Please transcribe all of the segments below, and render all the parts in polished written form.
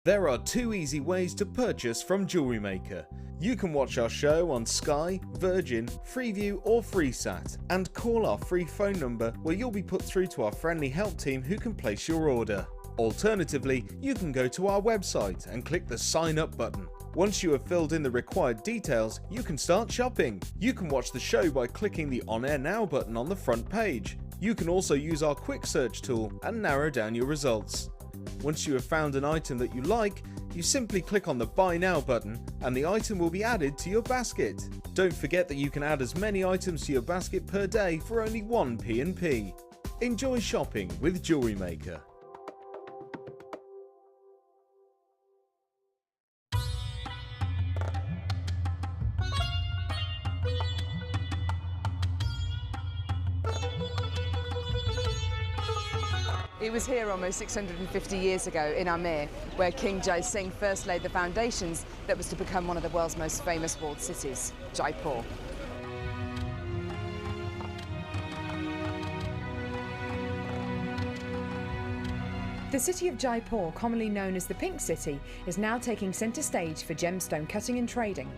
There are two easy ways to purchase from Jewellery Maker. You can watch our show on Sky, Virgin, Freeview or FreeSat and call our free phone number where you'll be put through to our friendly help team who can place your order. Alternatively, you can go to our website and click the sign up button. Once you have filled in the required details, you can start shopping. You can watch the show by clicking the On Air Now button on the front page. You can also use our quick search tool and narrow down your results. Once you have found an item that you like, you simply click on the Buy Now button and the item will be added to your basket. Don't forget that you can add as many items to your basket per day for only 1 P&P. Enjoy shopping with Jewellery Maker. It was here almost 650 years ago in Amir, where King Jai Singh first laid the foundations that was to become one of the world's most famous walled cities, Jaipur. The city of Jaipur, commonly known as the Pink City, is now taking centre stage for gemstone cutting and trading.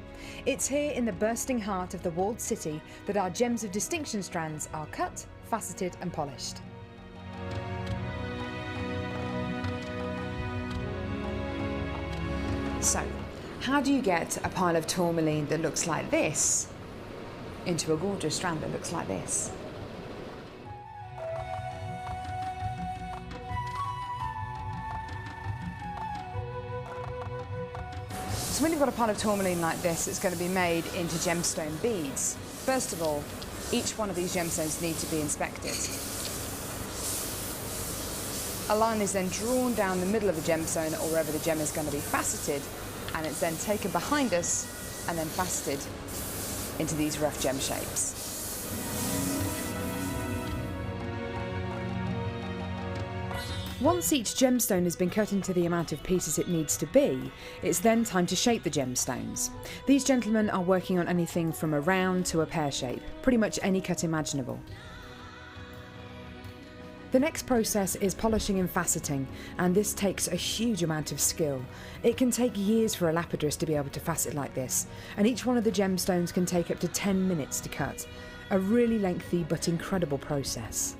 It's here in the bursting heart of the walled city that our gems of distinction strands are cut, faceted and polished. So, how do you get a pile of tourmaline that looks like this into a gorgeous strand that looks like this? So when you've got a pile of tourmaline like this, it's going to be made into gemstone beads. First of all, each one of these gemstones need to be inspected. A line is then drawn down the middle of the gemstone or wherever the gem is going to be faceted, and it's then taken behind us and then faceted into these rough gem shapes. Once each gemstone has been cut into the amount of pieces it needs to be, it's then time to shape the gemstones. These gentlemen are working on anything from a round to a pear shape, pretty much any cut imaginable. The next process is polishing and faceting, and this takes a huge amount of skill. It can take years for a lapidress to be able to facet like this, and each one of the gemstones can take up to 10 minutes to cut. A really lengthy but incredible process.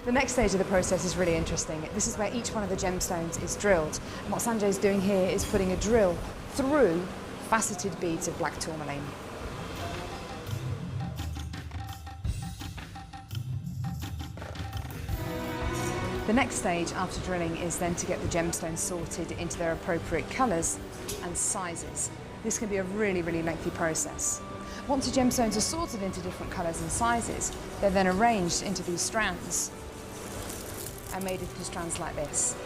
The next stage of the process is really interesting. This is where each one of the gemstones is drilled. And what Sanjay is doing here is putting a drill through faceted beads of black tourmaline. The next stage after drilling is then to get the gemstones sorted into their appropriate colours and sizes. This can be a really, really lengthy process. Once the gemstones are sorted into different colours and sizes, they're then arranged into these strands and made into strands like this.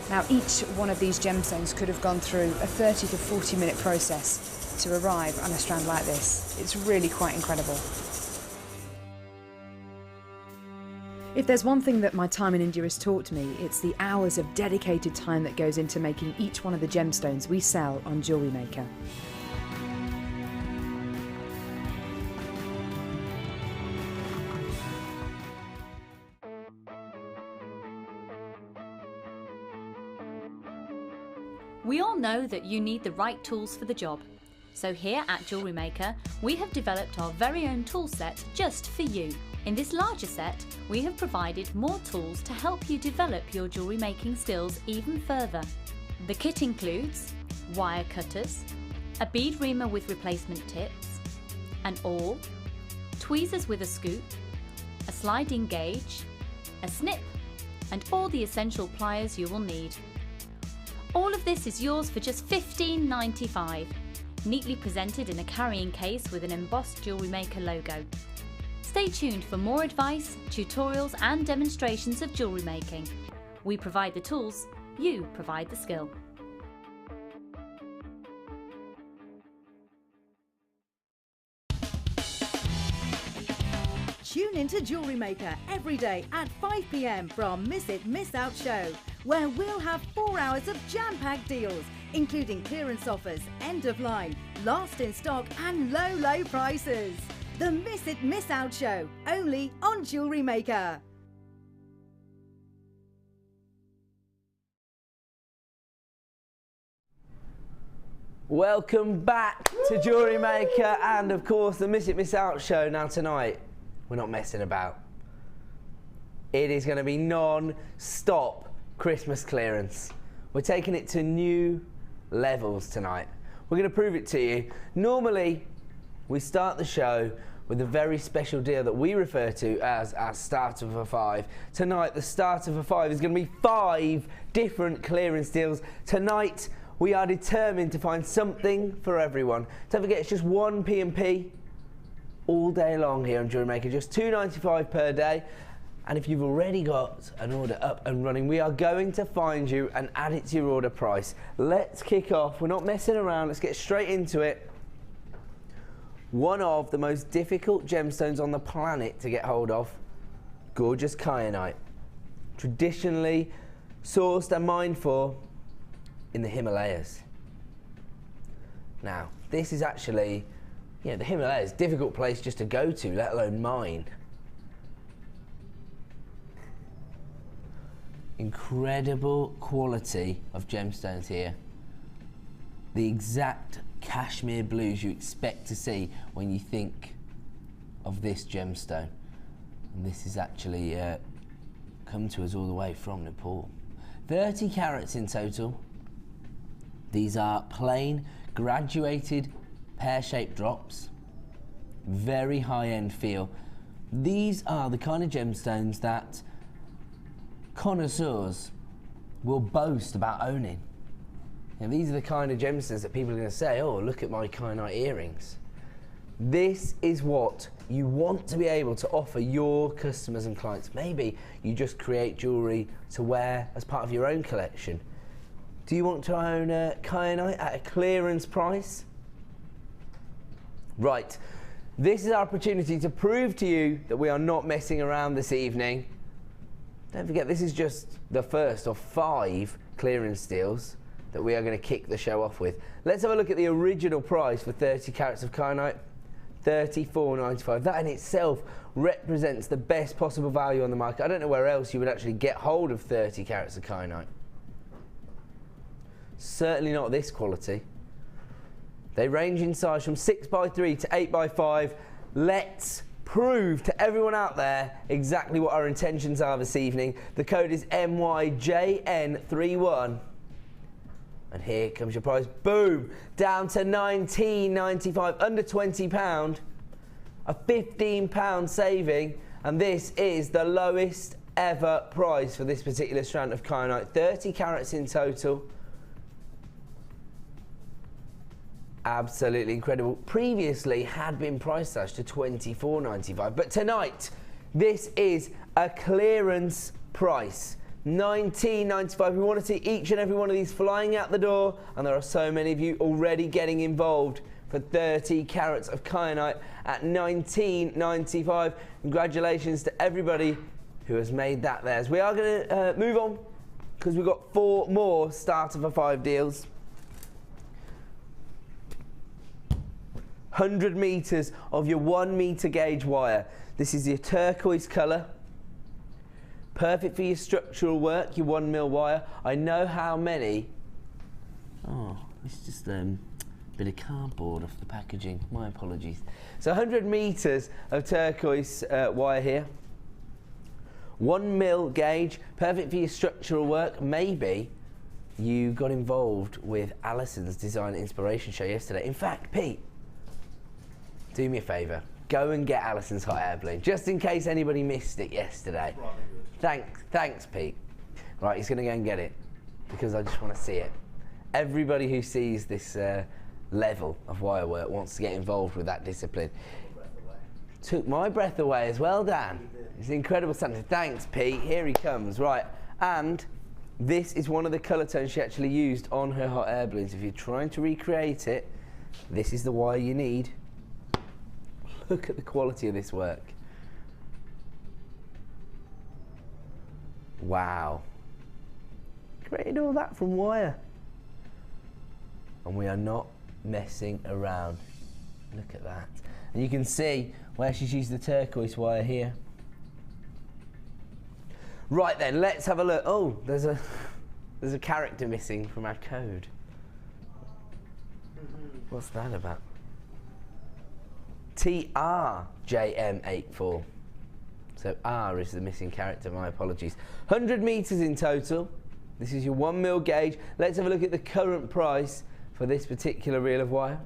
Now each one of these gemstones could have gone through a 30 to 40 minute process to arrive on a strand like this. It's really quite incredible. If there's one thing that my time in India has taught me, it's the hours of dedicated time that goes into making each one of the gemstones we sell on Jewellery Maker. We all know that you need the right tools for the job. So here at Jewellery Maker, we have developed our very own tool set just for you. In this larger set, we have provided more tools to help you develop your jewellery making skills even further. The kit includes wire cutters, a bead reamer with replacement tips, an awl, tweezers with a scoop, a sliding gauge, a snip, and all the essential pliers you will need. All of this is yours for just $15.95, neatly presented in a carrying case with an embossed Jewellery Maker logo. Stay tuned for more advice, tutorials and demonstrations of jewellery making. We provide the tools, you provide the skill. Tune into Jewellery Maker every day at 5 p.m. for our Miss It, Miss Out show, where we'll have 4 hours of jam-packed deals, including clearance offers, end of line, last in stock and low, low prices. The Miss It, Miss Out show, only on Jewellery Maker. Welcome back to Jewellery Maker and of course the Miss It Miss Out show. Now tonight, we're not messing about. It is going to be non-stop Christmas clearance. We're taking it to new levels tonight. We're going to prove it to you. Normally, we start the show with a very special deal that we refer to as our starter for 5. Tonight, the starter for 5 is going to be 5 different clearance deals. Tonight, we are determined to find something for everyone. Don't forget, it's just one P&P all day long here on Jewellery Maker, just $2.95 per day. And if you've already got an order up and running, we are going to find you and add it to your order price. Let's kick off. We're not messing around. Let's get straight into it. One of the most difficult gemstones on the planet to get hold of, gorgeous kyanite. Traditionally sourced and mined for in the Himalayas. Now, this is actually, the Himalayas, difficult place just to go to, let alone mine. Incredible quality of gemstones here. The exact cashmere blues you expect to see when you think of this gemstone. And this is actually come to us all the way from Nepal. 30 carats in total. These are plain, graduated, pear-shaped drops. Very high-end feel. These are the kind of gemstones that connoisseurs will boast about owning. And these are the kind of gemstones that people are going to say, oh, look at my kyanite earrings. This is what you want to be able to offer your customers and clients. Maybe you just create jewellery to wear as part of your own collection. Do you want to own a kyanite at a clearance price? Right, this is our opportunity to prove to you that we are not messing around this evening. Don't forget, this is just the first of 5 clearance deals that we are going to kick the show off with. Let's have a look at the original price for 30 carats of kyanite, $34.95. That in itself represents the best possible value on the market. I don't know where else you would actually get hold of 30 carats of kyanite. Certainly not this quality. They range in size from 6x3 to 8x5. Let's prove to everyone out there exactly what our intentions are this evening. The code is MYJN31. And here comes your price. Boom! Down to $19.95, under £20. A £15 saving. And this is the lowest ever price for this particular strand of kyanite. 30 carats in total. Absolutely incredible. Previously had been price slashed to $24.95, but tonight this is a clearance price, $19.95. We want to see each and every one of these flying out the door, and there are so many of you already getting involved for 30 carats of kyanite at $19.95. Congratulations to everybody who has made that theirs. We are going to move on because we've got 4 more starter for 5 deals. 100 meters of your 1 meter gauge wire. This is your turquoise color. Perfect for your structural work, your 1mm wire. I know how many. Oh, it's just a bit of cardboard off the packaging. My apologies. So 100 meters of turquoise wire here. 1mm gauge, perfect for your structural work. Maybe you got involved with Alison's design inspiration show yesterday. In fact, Pete, do me a favour, go and get Alison's hot air balloon, just in case anybody missed it yesterday. Thanks, Pete. Right, he's going to go and get it, because I just want to see it. Everybody who sees this level of wire work wants to get involved with that discipline. Took my breath away as well, Dan. It's incredible something. Thanks, Pete. Here he comes. Right, and this is one of the colour tones she actually used on her hot air balloons. If you're trying to recreate it, this is the wire you need. Look at the quality of this work. Wow. Created all that from wire. And we are not messing around. Look at that. And you can see where she's used the turquoise wire here. Right then, let's have a look. Oh, there's a character missing from our code. What's that about? TRJM84. So R is the missing character, my apologies. 100 metres in total. This is your 1mm gauge. Let's have a look at the current price for this particular reel of wire.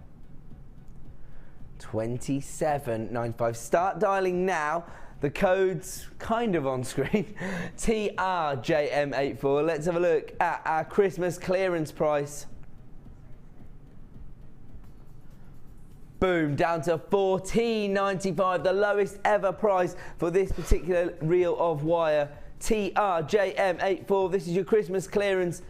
$27.95. Start dialing now. The code's kind of on screen. TRJM84. Let's have a look at our Christmas clearance price. Boom, down to $14.95, the lowest ever price for this particular reel of wire. TRJM84, this is your Christmas clearance.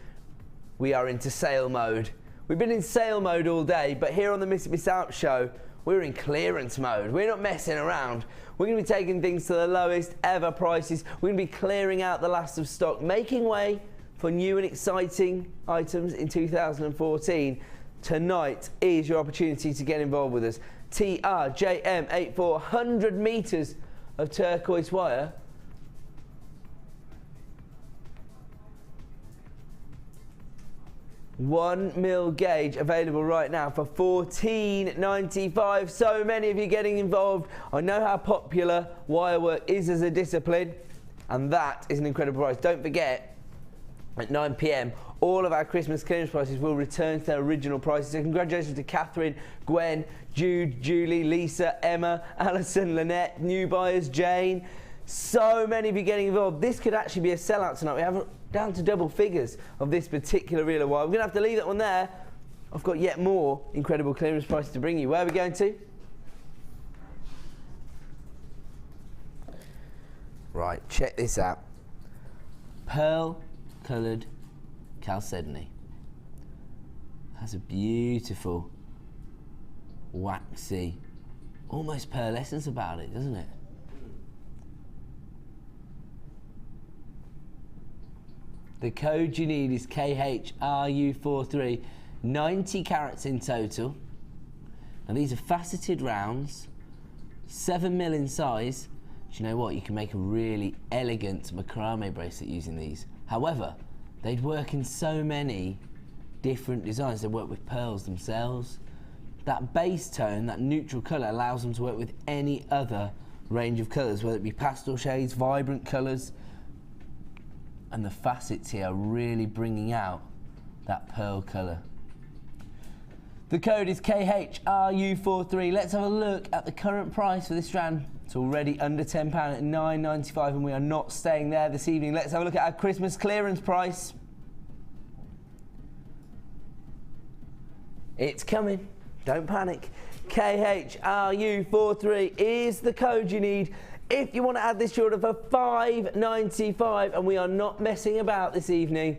We are into sale mode. We've been in sale mode all day, but here on the Miss It Miss Out show, we're in clearance mode. We're not messing around. We're going to be taking things to the lowest ever prices. We're going to be clearing out the last of stock, making way for new and exciting items in 2014. Tonight is your opportunity to get involved with us. TRJM84, 100 metres of turquoise wire. $1mm gauge available right now for $14.95. So many of you getting involved. I know how popular wire work is as a discipline, and that is an incredible price. Don't forget, at 9 p.m, all of our Christmas clearance prices will return to their original prices. So congratulations to Catherine, Gwen, Jude, Julie, Lisa, Emma, Alison, Lynette, new buyers, Jane. So many of you getting involved. This could actually be a sellout tonight. We have down to double figures of this particular reel of wire. We're going to have to leave that one there. I've got yet more incredible clearance prices to bring you. Where are we going to? Right, check this out. Pearl coloured chalcedony. Has a beautiful waxy, almost pearlescence about it, doesn't it? The code you need is KHRU43, 90 carats in total. Now these are faceted rounds, 7mm in size. Do you know what? You can make a really elegant macrame bracelet using these. However, they'd work in so many different designs. They work with pearls themselves. That base tone, that neutral colour, allows them to work with any other range of colours, whether it be pastel shades, vibrant colours. And the facets here are really bringing out that pearl colour. The code is KHRU43. Let's have a look at the current price for this strand. It's already under £10 at $9.95, and we are not staying there this evening. Let's have a look at our Christmas clearance price. It's coming. Don't panic. KHRU43 is the code you need if you want to add this to your order for $5.95, and we are not messing about this evening.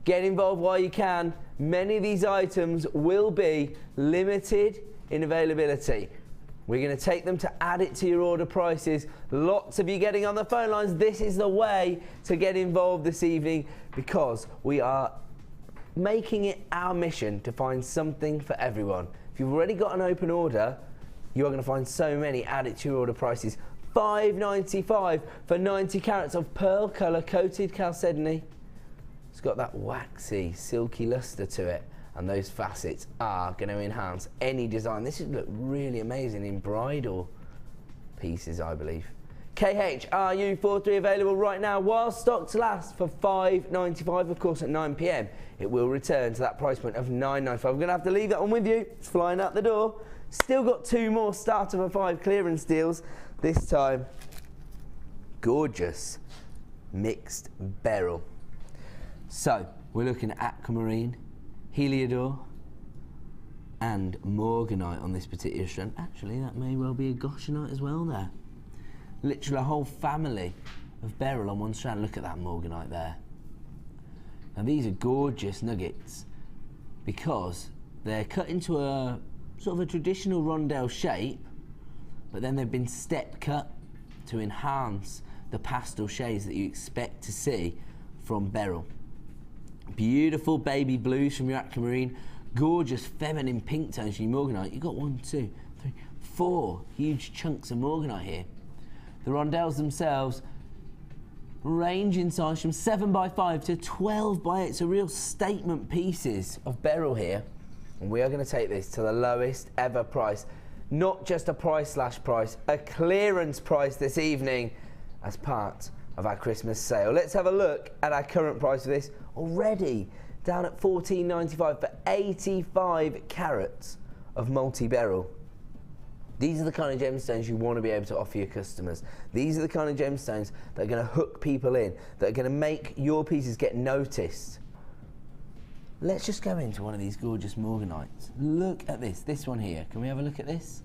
Get involved while you can. Many of these items will be limited in availability. We're going to take them to add it to your order prices. Lots of you getting on the phone lines. This is the way to get involved this evening, because we are making it our mission to find something for everyone. If you've already got an open order, you are going to find so many added to your order prices. $5.95 for 90 carats of pearl colour coated chalcedony. It's got that waxy, silky lustre to it, and those facets are going to enhance any design. This would look really amazing in bridal pieces, I believe. KHRU43 available right now while stocks last for $5.95. Of course, at 9 p.m, it will return to that price point of $9.95. We're going to have to leave that one with you. It's flying out the door. Still got two more start of a 5 clearance deals. This time, gorgeous mixed beryl. So, we're looking at aquamarine, heliodor, and morganite on this particular strand. Actually, that may well be a goshenite as well there. Literally a whole family of beryl on one strand. Look at that morganite there. Now, these are gorgeous nuggets because they're cut into a sort of a traditional rondelle shape, but then they've been step cut to enhance the pastel shades that you expect to see from beryl. Beautiful baby blues from your aquamarine, gorgeous feminine pink tones from your morganite. You've got 1, 2, 3, 4 huge chunks of morganite here. The rondelles themselves range in size from 7x5 to 12x8, so real statement pieces of beryl here. And we are going to take this to the lowest ever price. Not just a price slash price, a clearance price this evening as part of our Christmas sale. Let's have a look at our current price for this. Already down at $14.95 for 85 carats of multi-beryl. These are the kind of gemstones you want to be able to offer your customers. These are the kind of gemstones that are going to hook people in, that are going to make your pieces get noticed. Let's just go into one of these gorgeous morganites. Look at this one here. Can we have a look at this?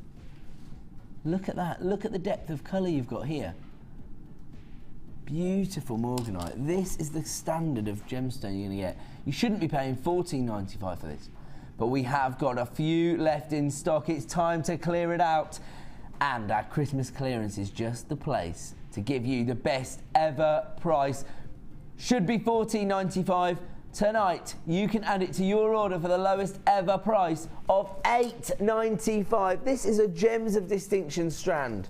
Look at that. Look at the depth of colour you've got here. Beautiful morganite. This is the standard of gemstone you're going to get. You shouldn't be paying $14.95 for this. But we have got a few left in stock. It's time to clear it out. And our Christmas clearance is just the place to give you the best ever price. Should be $14.95. Tonight, you can add it to your order for the lowest ever price of $8.95. This is a Gems of Distinction strand.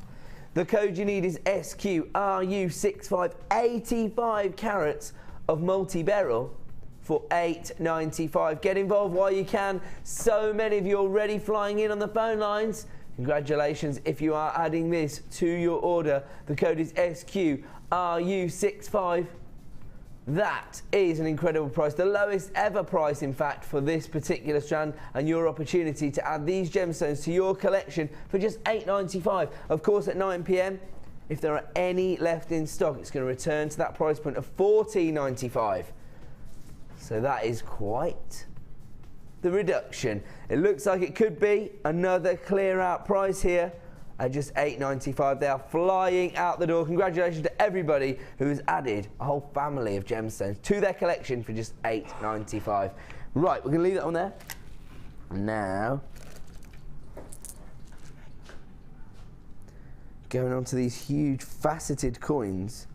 The code you need is SQRU65, 85 carats of multi-beryl for $8.95. Get involved while you can. So many of you already flying in on the phone lines. Congratulations if you are adding this to your order. The code is SQRU65. That is an incredible price, the lowest ever price in fact for this particular strand, and your opportunity to add these gemstones to your collection for just $8.95. Of course at 9 PM, if there are any left in stock, it's going to return to that price point of $14.95. So that is quite the reduction. It looks like it could be another clear out price here at just $8.95. They are flying out the door. Congratulations to everybody who has added a whole family of gemstones to their collection for just $8.95. Right, we're going to leave that on there. Now, going on to these huge faceted coins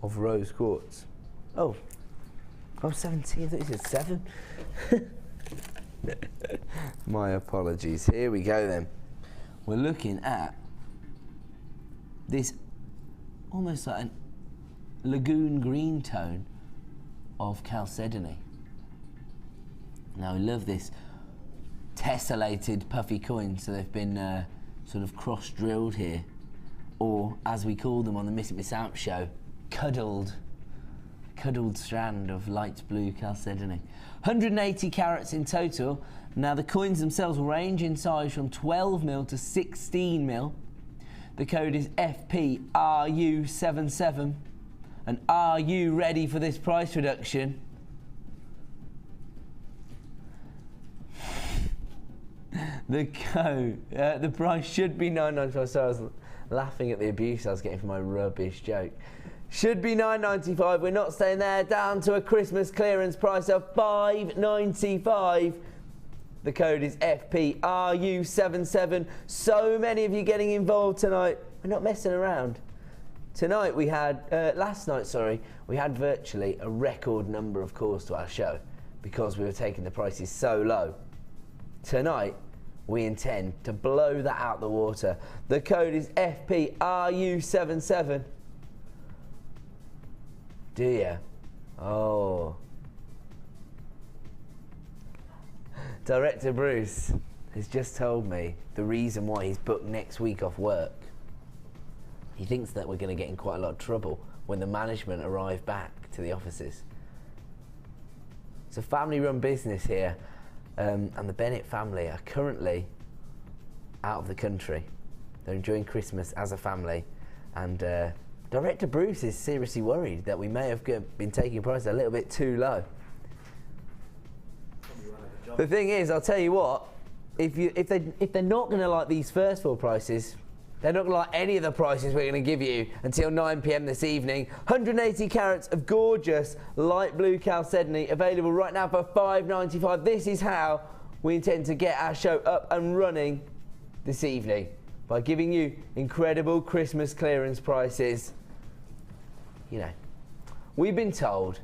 of rose quartz. Oh, 17, I thought you said 7. My apologies. Here we go then. We're looking at this almost like a lagoon green tone of chalcedony. Now, I love this tessellated puffy coin, so they've been sort of cross-drilled here, or as we call them on the Miss It Miss Out show, cuddled strand of light blue chalcedony. 180 carats in total. Now the coins themselves will range in size from 12mm to 16mm. The code is FPRU77. And are you ready for this price reduction? The code, the price should be $9.95. So I was laughing at the abuse I was getting for my rubbish joke. Should be $9.95. We're not staying there. Down to a Christmas clearance price of $5.95. The code is FPRU77. So many of you getting involved tonight. We're not messing around. Tonight we had, last night, sorry, we had virtually a record number of calls to our show because we were taking the prices so low. Tonight, we intend to blow that out the water. The code is FPRU77. Do you? Oh. Director Bruce has just told me the reason why he's booked next week off work. He thinks that we're going to get in quite a lot of trouble when the management arrive back to the offices. It's a family-run business here, and the Bennett family are currently out of the country. They're enjoying Christmas as a family, and Director Bruce is seriously worried that we may have been taking prices a little bit too low. The thing is, I'll tell you what, if they're not going to like these first four prices, they're not going to like any of the prices we're going to give you until 9 PM this evening. 180 carats of gorgeous light blue chalcedony available right now for $5.95. This is how we intend to get our show up and running this evening, by giving you incredible Christmas clearance prices. You know, we've been told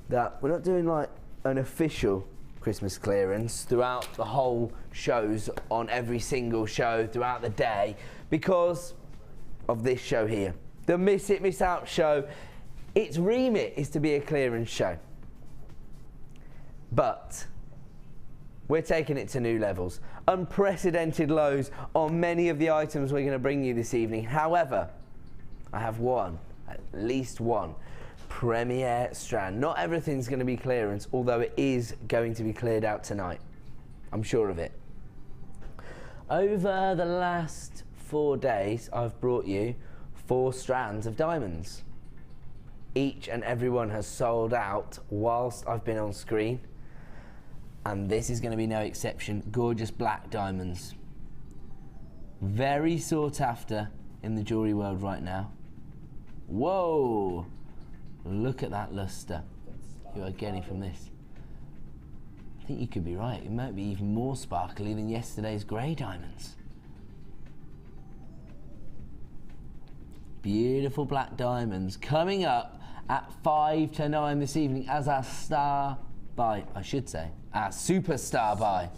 that we're not doing like an official Christmas clearance throughout the whole shows, on every single show throughout the day, because of this show here, the Miss It Miss Out show. Its remit is to be a clearance show, but we're taking it to new levels. Unprecedented lows on many of the items we're going to bring you this evening. However, I have one, at least one, premier strand. Not everything's going to be clearance, although it is going to be cleared out tonight. I'm sure of it. Over the last 4 days, I've brought you 4 strands of diamonds. Each and every one has sold out whilst I've been on screen. And this is going to be no exception. Gorgeous black diamonds. Very sought after in the jewellery world right now. Whoa! Look at that lustre you are getting from this. I think you could be right. It might be even more sparkly than yesterday's grey diamonds. Beautiful black diamonds coming up at 5 to 9 this evening as our star buy, I should say, our superstar buy.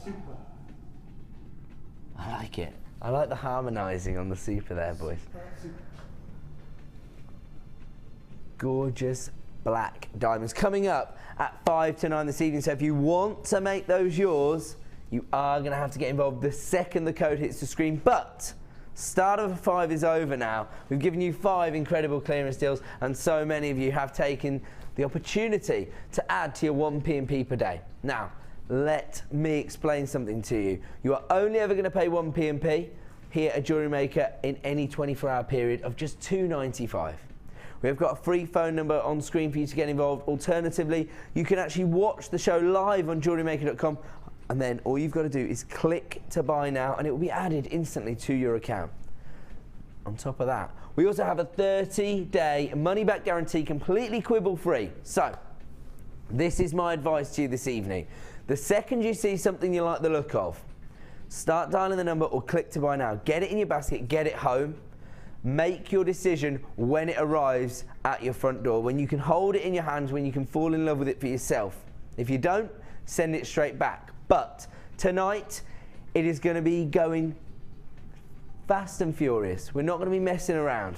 I like it. I like the harmonising on the super there, boys. Gorgeous black diamonds coming up at 5 to 9 this evening. So if you want to make those yours, you are going to have to get involved the second the code hits the screen. But start of 5 is over now. We've given you 5 incredible clearance deals, and so many of you have taken the opportunity to add to your 1 P&P per day. Now, let me explain something to you. You are only ever going to pay 1 P&P here at Jewellery Maker in any 24-hour period of just £2.95. We've got a free phone number on screen for you to get involved. Alternatively, you can actually watch the show live on JewelleryMaker.com, and then all you've got to do is click to buy now, and it will be added instantly to your account. On top of that, we also have a 30-day money-back guarantee, completely quibble-free. So, this is my advice to you this evening. The second you see something you like the look of, start dialing the number or click to buy now. Get it in your basket, get it home. Make your decision when it arrives at your front door, when you can hold it in your hands, when you can fall in love with it for yourself. If you don't, send it straight back. But tonight, it is going to be going fast and furious. We're not going to be messing around.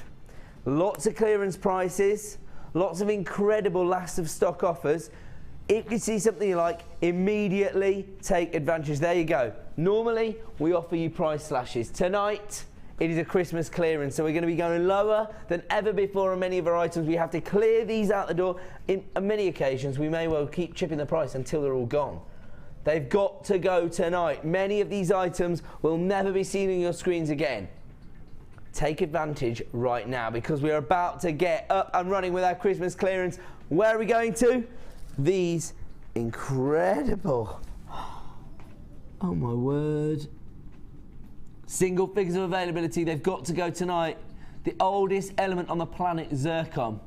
Lots of clearance prices, lots of incredible last of stock offers. If you see something you like, immediately take advantage. There you go. Normally, we offer you price slashes. Tonight, it is a Christmas clearance, so we're going to be going lower than ever before on many of our items. We have to clear these out the door. On many occasions, we may well keep chipping the price until they're all gone. They've got to go tonight. Many of these items will never be seen on your screens again. Take advantage right now, because we are about to get up and running with our Christmas clearance. Where are we going to? These incredible, oh my word, single figures of availability. They've got to go tonight. The oldest element on the planet, zircon.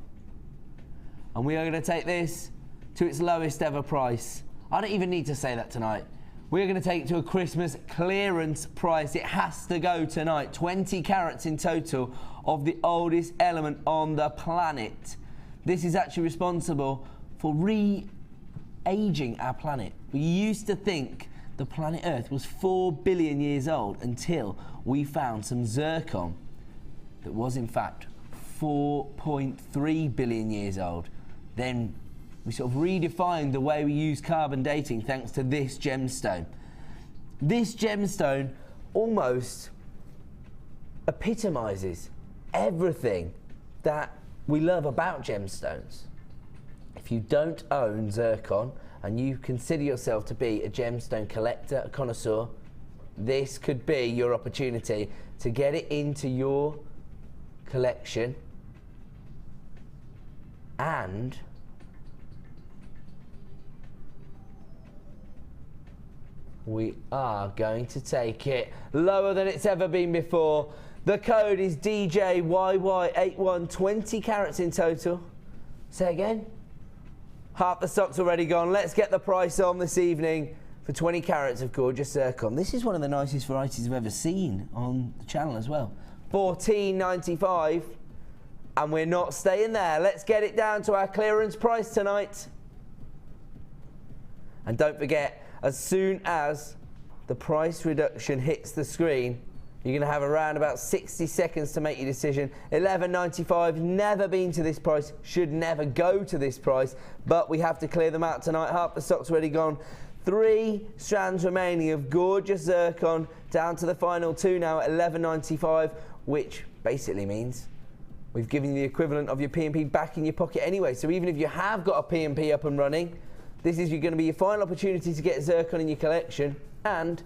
And we are going to take this to its lowest ever price. I don't even need to say that tonight. We're going to take it to a Christmas clearance price. It has to go tonight. 20 carats in total of the oldest element on the planet. This is actually responsible for re-aging our planet. We used to think the planet Earth was 4 billion years old until we found some zircon that was in fact 4.3 billion years old. Then we sort of redefined the way we use carbon dating thanks to this gemstone. This gemstone almost epitomizes everything that we love about gemstones. If you don't own zircon and you consider yourself to be a gemstone collector, a connoisseur, this could be your opportunity to get it into your collection, and we are going to take it lower than it's ever been before. The code is DJYY81, 20 carats in total. Say again? Half the stock's already gone. Let's get the price on this evening for 20 carats of gorgeous zircon. This is one of the nicest varieties I've ever seen on the channel as well. $14.95, and we're not staying there. Let's get it down to our clearance price tonight. And don't forget, as soon as the price reduction hits the screen, you're going to have around about 60 seconds to make your decision. $11.95, never been to this price, should never go to this price, but we have to clear them out tonight. Half the stock's already gone. 3 strands remaining of gorgeous zircon, down to the final 2 now at $11.95, which basically means we've given you the equivalent of your P&P back in your pocket anyway. So even if you have got a P&P up and running, this is going to be your final opportunity to get zircon in your collection, and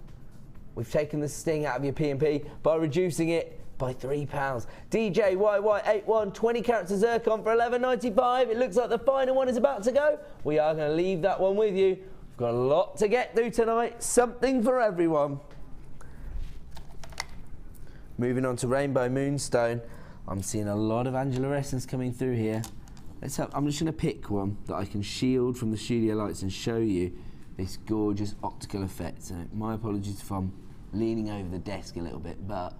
we've taken the sting out of your P&P by reducing it by £3. DJYY81, 20 carats of zircon for $11.95. It looks like the final one is about to go. We are going to leave that one with you. We've got a lot to get through tonight, something for everyone. Moving on to Rainbow Moonstone. I'm seeing a lot of angelorescence coming through here. I'm just going to pick one that I can shield from the studio lights and show you this gorgeous optical effect. So my apologies if I'm leaning over the desk a little bit, but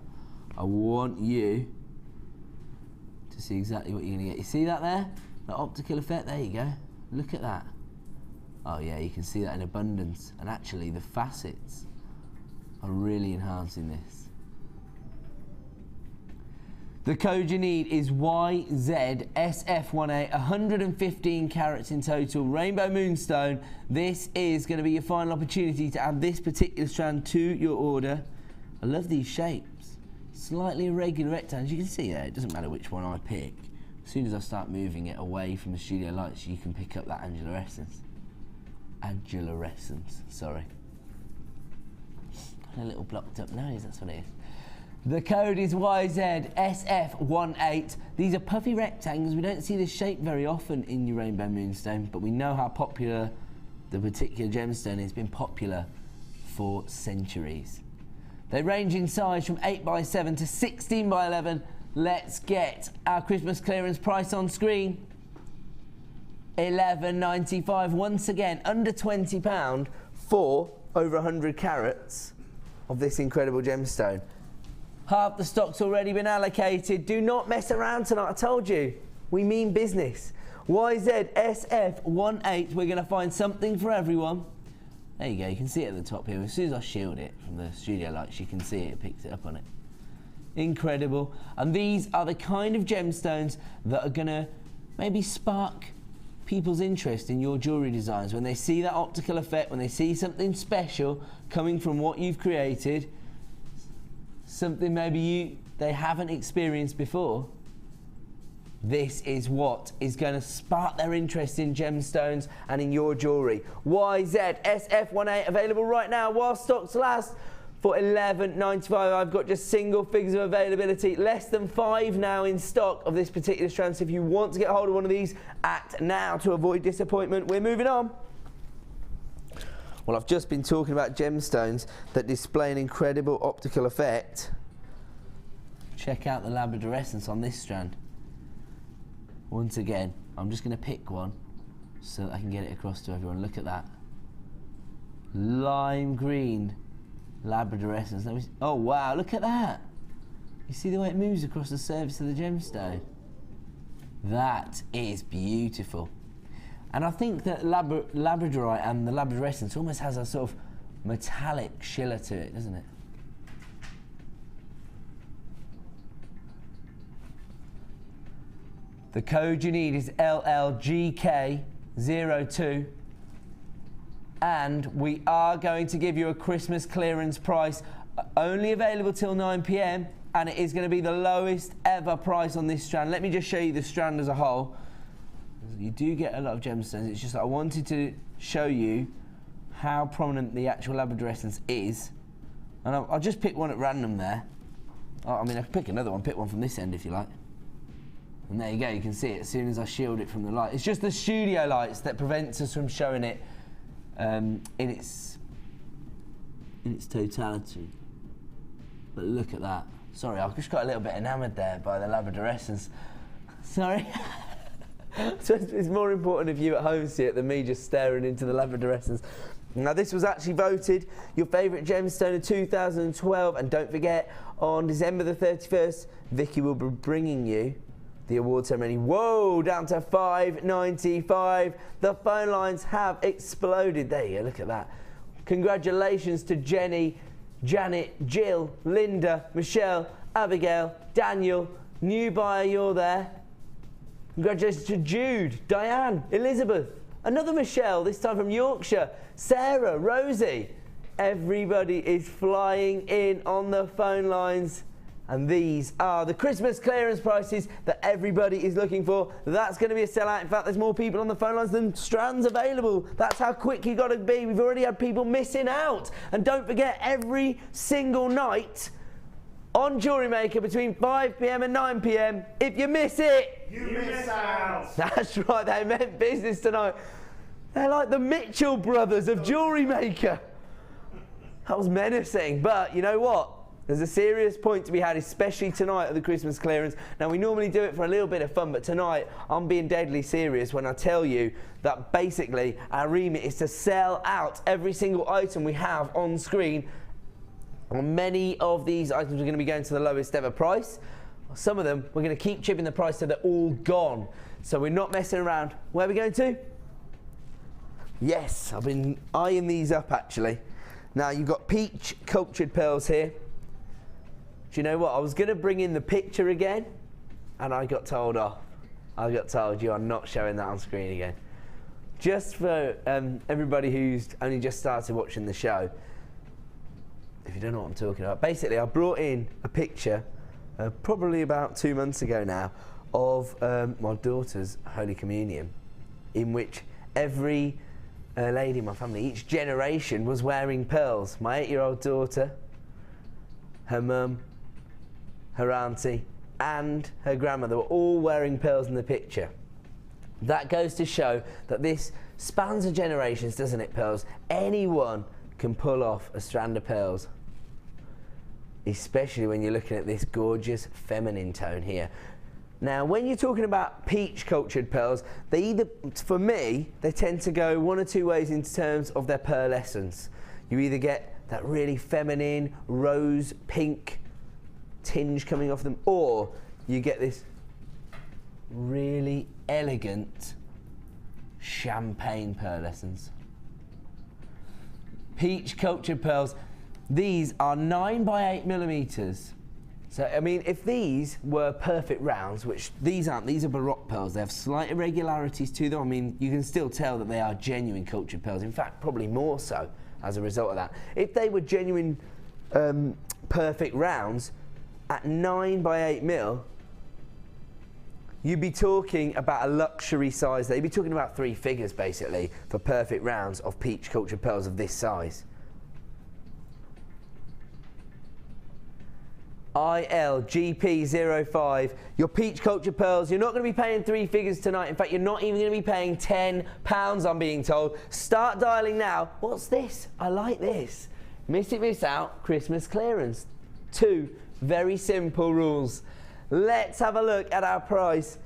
I want you to see exactly what you're going to get. You see that there? The optical effect? There you go. Look at that. Oh yeah, you can see that in abundance. And actually the facets are really enhancing this. The code you need is YZSF18, 115 carats in total, Rainbow Moonstone. This is going to be your final opportunity to add this particular strand to your order. I love these shapes. Slightly irregular rectangles. You can see there, it doesn't matter which one I pick. As soon as I start moving it away from the studio lights, you can pick up that angelorescence. Sorry. Got a little blocked up nose, that's what it is. The code is YZSF18. These are puffy rectangles. We don't see this shape very often in your Rainbow Moonstone, but we know how popular the particular gemstone is. It's been popular for centuries. They range in size from 8x7 to 16x11. Let's get our Christmas clearance price on screen. $11.95. Once again, under £20 for over 100 carats of this incredible gemstone. Half the stock's already been allocated. Do not mess around tonight. I told you, we mean business. YZSF18. We're going to find something for everyone. There you go. You can see it at the top here. As soon as I shield it from the studio lights, you can see it. It picks it up on it. Incredible. And these are the kind of gemstones that are going to maybe spark people's interest in your jewellery designs. When they see that optical effect, when they see something special coming from what you've created, something maybe they haven't experienced before, this is what is going to spark their interest in gemstones and in your jewellery. YZSF18 available right now while stocks last for $11.95. I've got just single figures of availability, less than 5 now in stock of this particular strand. So if you want to get hold of one of these, act now to avoid disappointment. We're moving on. Well, I've just been talking about gemstones that display an incredible optical effect. Check out the labradorescence on this strand. Once again, I'm just going to pick one so that I can get it across to everyone. Look at that. Lime green labradorescence. Oh wow, look at that. You see the way it moves across the surface of the gemstone? That is beautiful. And I think that labradorite and the labradorescence almost has a sort of metallic shiller to it, doesn't it? The code you need is LLGK02. And we are going to give you a Christmas clearance price, only available till 9 PM, and it is going to be the lowest ever price on this strand. Let me just show you the strand as a whole. You do get a lot of gemstones. It's just that I wanted to show you how prominent the actual labradorescence is. And I'll just pick one at random there. Oh, I mean, I can pick another one, pick one from this end if you like. And there you go, you can see it as soon as I shield it from the light. It's just the studio lights that prevents us from showing it in its totality. But look at that. Sorry, I just got a little bit enamoured there by the labradorescence. Sorry. So it's more important if you at home see it than me just staring into the labradorescence. Now this was actually voted your favourite gemstone of 2012, and don't forget, on December the 31st, Vicky will be bringing you the award ceremony. Whoa, down to $5.95. The phone lines have exploded. There you go, look at that. Congratulations to Jenny, Janet, Jill, Linda, Michelle, Abigail, Daniel, new buyer, you're there. Congratulations to Jude, Diane, Elizabeth, Another Michelle, this time from Yorkshire. Sarah, Rosie. Everybody is flying in on the phone lines. And these are the Christmas clearance prices that everybody is looking for. That's going to be a sellout. In fact, there's more people on the phone lines than strands available. That's how quick you got to be. We've already had people missing out. And don't forget, every single night on Jewellery Maker between 5 p.m. and 9 p.m, if you miss it, you miss out. That's right, they meant business tonight. They're like the Mitchell brothers of Jewellery Maker. That was menacing, but you know what? There's a serious point to be had, especially tonight at the Christmas clearance. Now, we normally do it for a little bit of fun, but tonight I'm being deadly serious when I tell you that basically our remit is to sell out every single item we have on screen. And many of these items are going to be going to the lowest ever price. Some of them, we're going to keep chipping the price so they're all gone. So we're not messing around. Where are we going to? Yes, I've been eyeing these up actually. Now, you've got peach cultured pearls here. Do you know what? I was going to bring in the picture again, and I got told off. I got told you are not showing that on screen again. Just for everybody who's only just started watching the show, if you don't know what I'm talking about, basically I brought in a picture, probably about 2 months ago now, of my daughter's Holy Communion, in which every lady in my family, each generation, was wearing pearls. My 8-year-old daughter, her mum, her auntie, and her grandmother were all wearing pearls in the picture. That goes to show that this spans the generations, doesn't it, pearls? Anyone can pull off a strand of pearls, especially when you're looking at this gorgeous feminine tone here. Now, when you're talking about peach cultured pearls, they either, for me, they tend to go one or two ways in terms of their pearlescence. You either get that really feminine rose pink tinge coming off them, or you get this really elegant champagne pearlescence. Peach cultured pearls, these are 9 by 8 millimeters. So, I mean, if these were perfect rounds, which these aren't, these are Baroque pearls, they have slight irregularities to them. I mean, you can still tell that they are genuine cultured pearls, in fact, probably more so as a result of that. If they were genuine perfect rounds at 9 by 8 mil, you'd be talking about a luxury size there. You'd be talking about 3 figures, basically, for perfect rounds of peach cultured pearls of this size. ILGP05, your peach culture pearls, you're not going to be paying 3 figures tonight. In fact, you're not even going to be paying £10, I'm being told. Start dialing now. What's this? I like this. Miss it, miss out, Christmas clearance. 2 very simple rules. Let's have a look at our price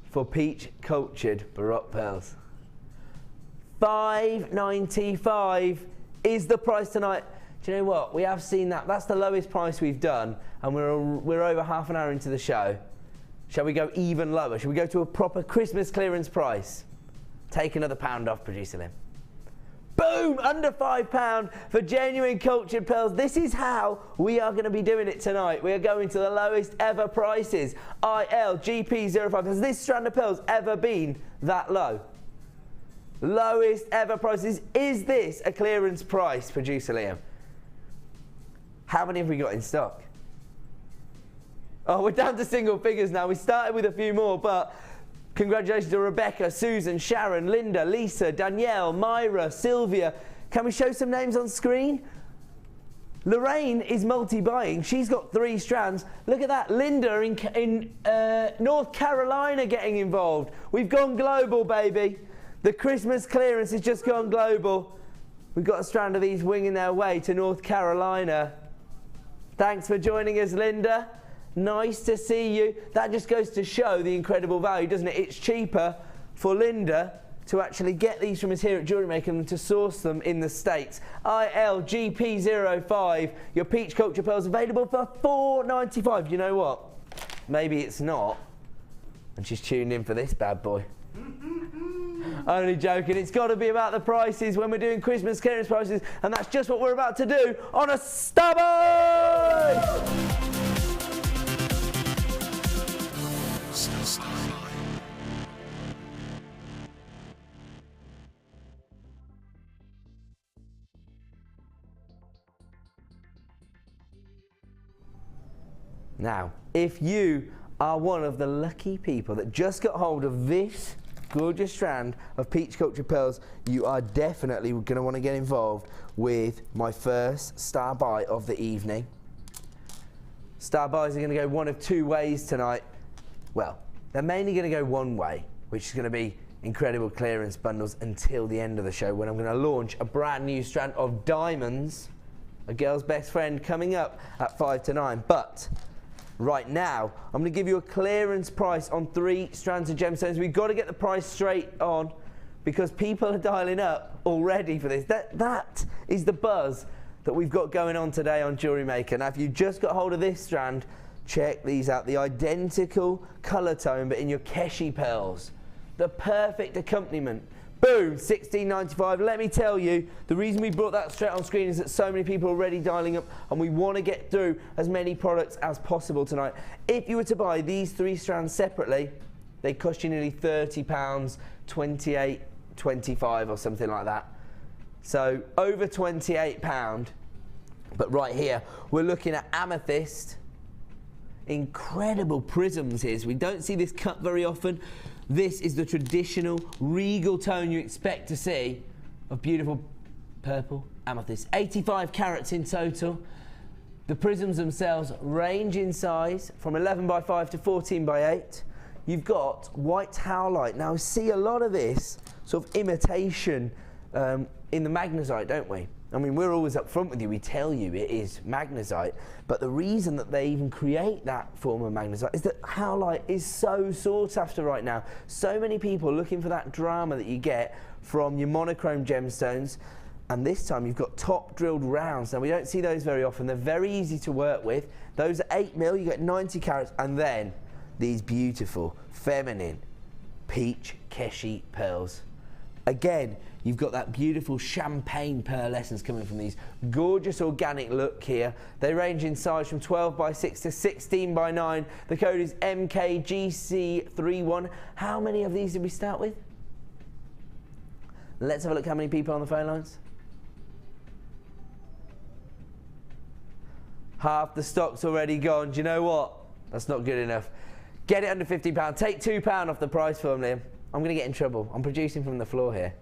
for peach cultured Baroque pearls. $5.95 is the price tonight. Do you know what? We have seen that. That's the lowest price we've done, and we're over half an hour into the show. Shall we go even lower? Shall we go to a proper Christmas clearance price? Take another £1 off, producer Lim. Boom! Under £5 for genuine cultured pearls. This is how we are going to be doing it tonight. We are going to the lowest ever prices. ILGP05. Has this strand of pearls ever been that low? Lowest ever prices. Is this a clearance price, producer Liam? How many have we got in stock? Oh, we're down to single figures now. We started with a few more, but congratulations to Rebecca, Susan, Sharon, Linda, Lisa, Danielle, Myra, Sylvia. Can we show some names on screen? Lorraine is multi-buying. She's got 3 strands. Look at that. Linda in North Carolina getting involved. We've gone global, baby. The Christmas clearance has just gone global. We've got a strand of these winging their way to North Carolina. Thanks for joining us, Linda. Nice to see you. That just goes to show the incredible value, doesn't it? It's cheaper for Linda to actually get these from us here at Jewellery Maker than to source them in the States. ILGP05, your peach culture pearls available for $4.95. You know what? Maybe it's not. And she's tuned in for this bad boy. Only joking. It's got to be about the prices when we're doing Christmas clearance prices, and that's just what we're about to do on a Stubborn! Now, if you are one of the lucky people that just got hold of this gorgeous strand of peach culture pearls, you are definitely going to want to get involved with my first star buy of the evening. Star buys are going to go one of two ways tonight. Well, they're mainly going to go one way, which is going to be incredible clearance bundles until the end of the show, when I'm going to launch a brand new strand of diamonds, a girl's best friend, coming up at 5 to 9. But right now, I'm going to give you a clearance price on 3 strands of gemstones. We've got to get the price straight on because people are dialing up already for this. That is the buzz that we've got going on today on Jewellery Maker. Now, if you just got hold of this strand, check these out. The identical colour tone, but in your Keshi pearls. The perfect accompaniment. Boom, $16.95. Let me tell you, the reason we brought that straight on screen is that so many people are already dialing up, and we want to get through as many products as possible tonight. If you were to buy these 3 strands separately, they cost you nearly £30, $28.25 or something like that. So over £28. But right here, we're looking at amethyst. Incredible prisms here. So we don't see this cut very often. This is the traditional regal tone you expect to see of beautiful purple amethyst. 85 carats in total. The prisms themselves range in size from 11 by 5 to 14 by 8. You've got white howlite. Now, we see a lot of this sort of imitation in the magnesite, don't we? I mean, we're always up front with you. We tell you it is magnesite. But the reason that they even create that form of magnesite is that howlite is so sought after right now. So many people looking for that drama that you get from your monochrome gemstones. And this time you've got top drilled rounds. Now, we don't see those very often. They're very easy to work with. Those are 8mm, you get 90 carats. And then these beautiful, feminine, peach Keshi pearls. Again, you've got that beautiful champagne pearlescence coming from these. Gorgeous organic look here. They range in size from 12 by 6 to 16 by 9. The code is MKGC31. How many of these did we start with? Let's have a look how many people on the phone lines. Half the stock's already gone. Do you know what? That's not good enough. Get it under £50. Take £2 off the price for them, Liam. I'm going to get in trouble. I'm producing from the floor here.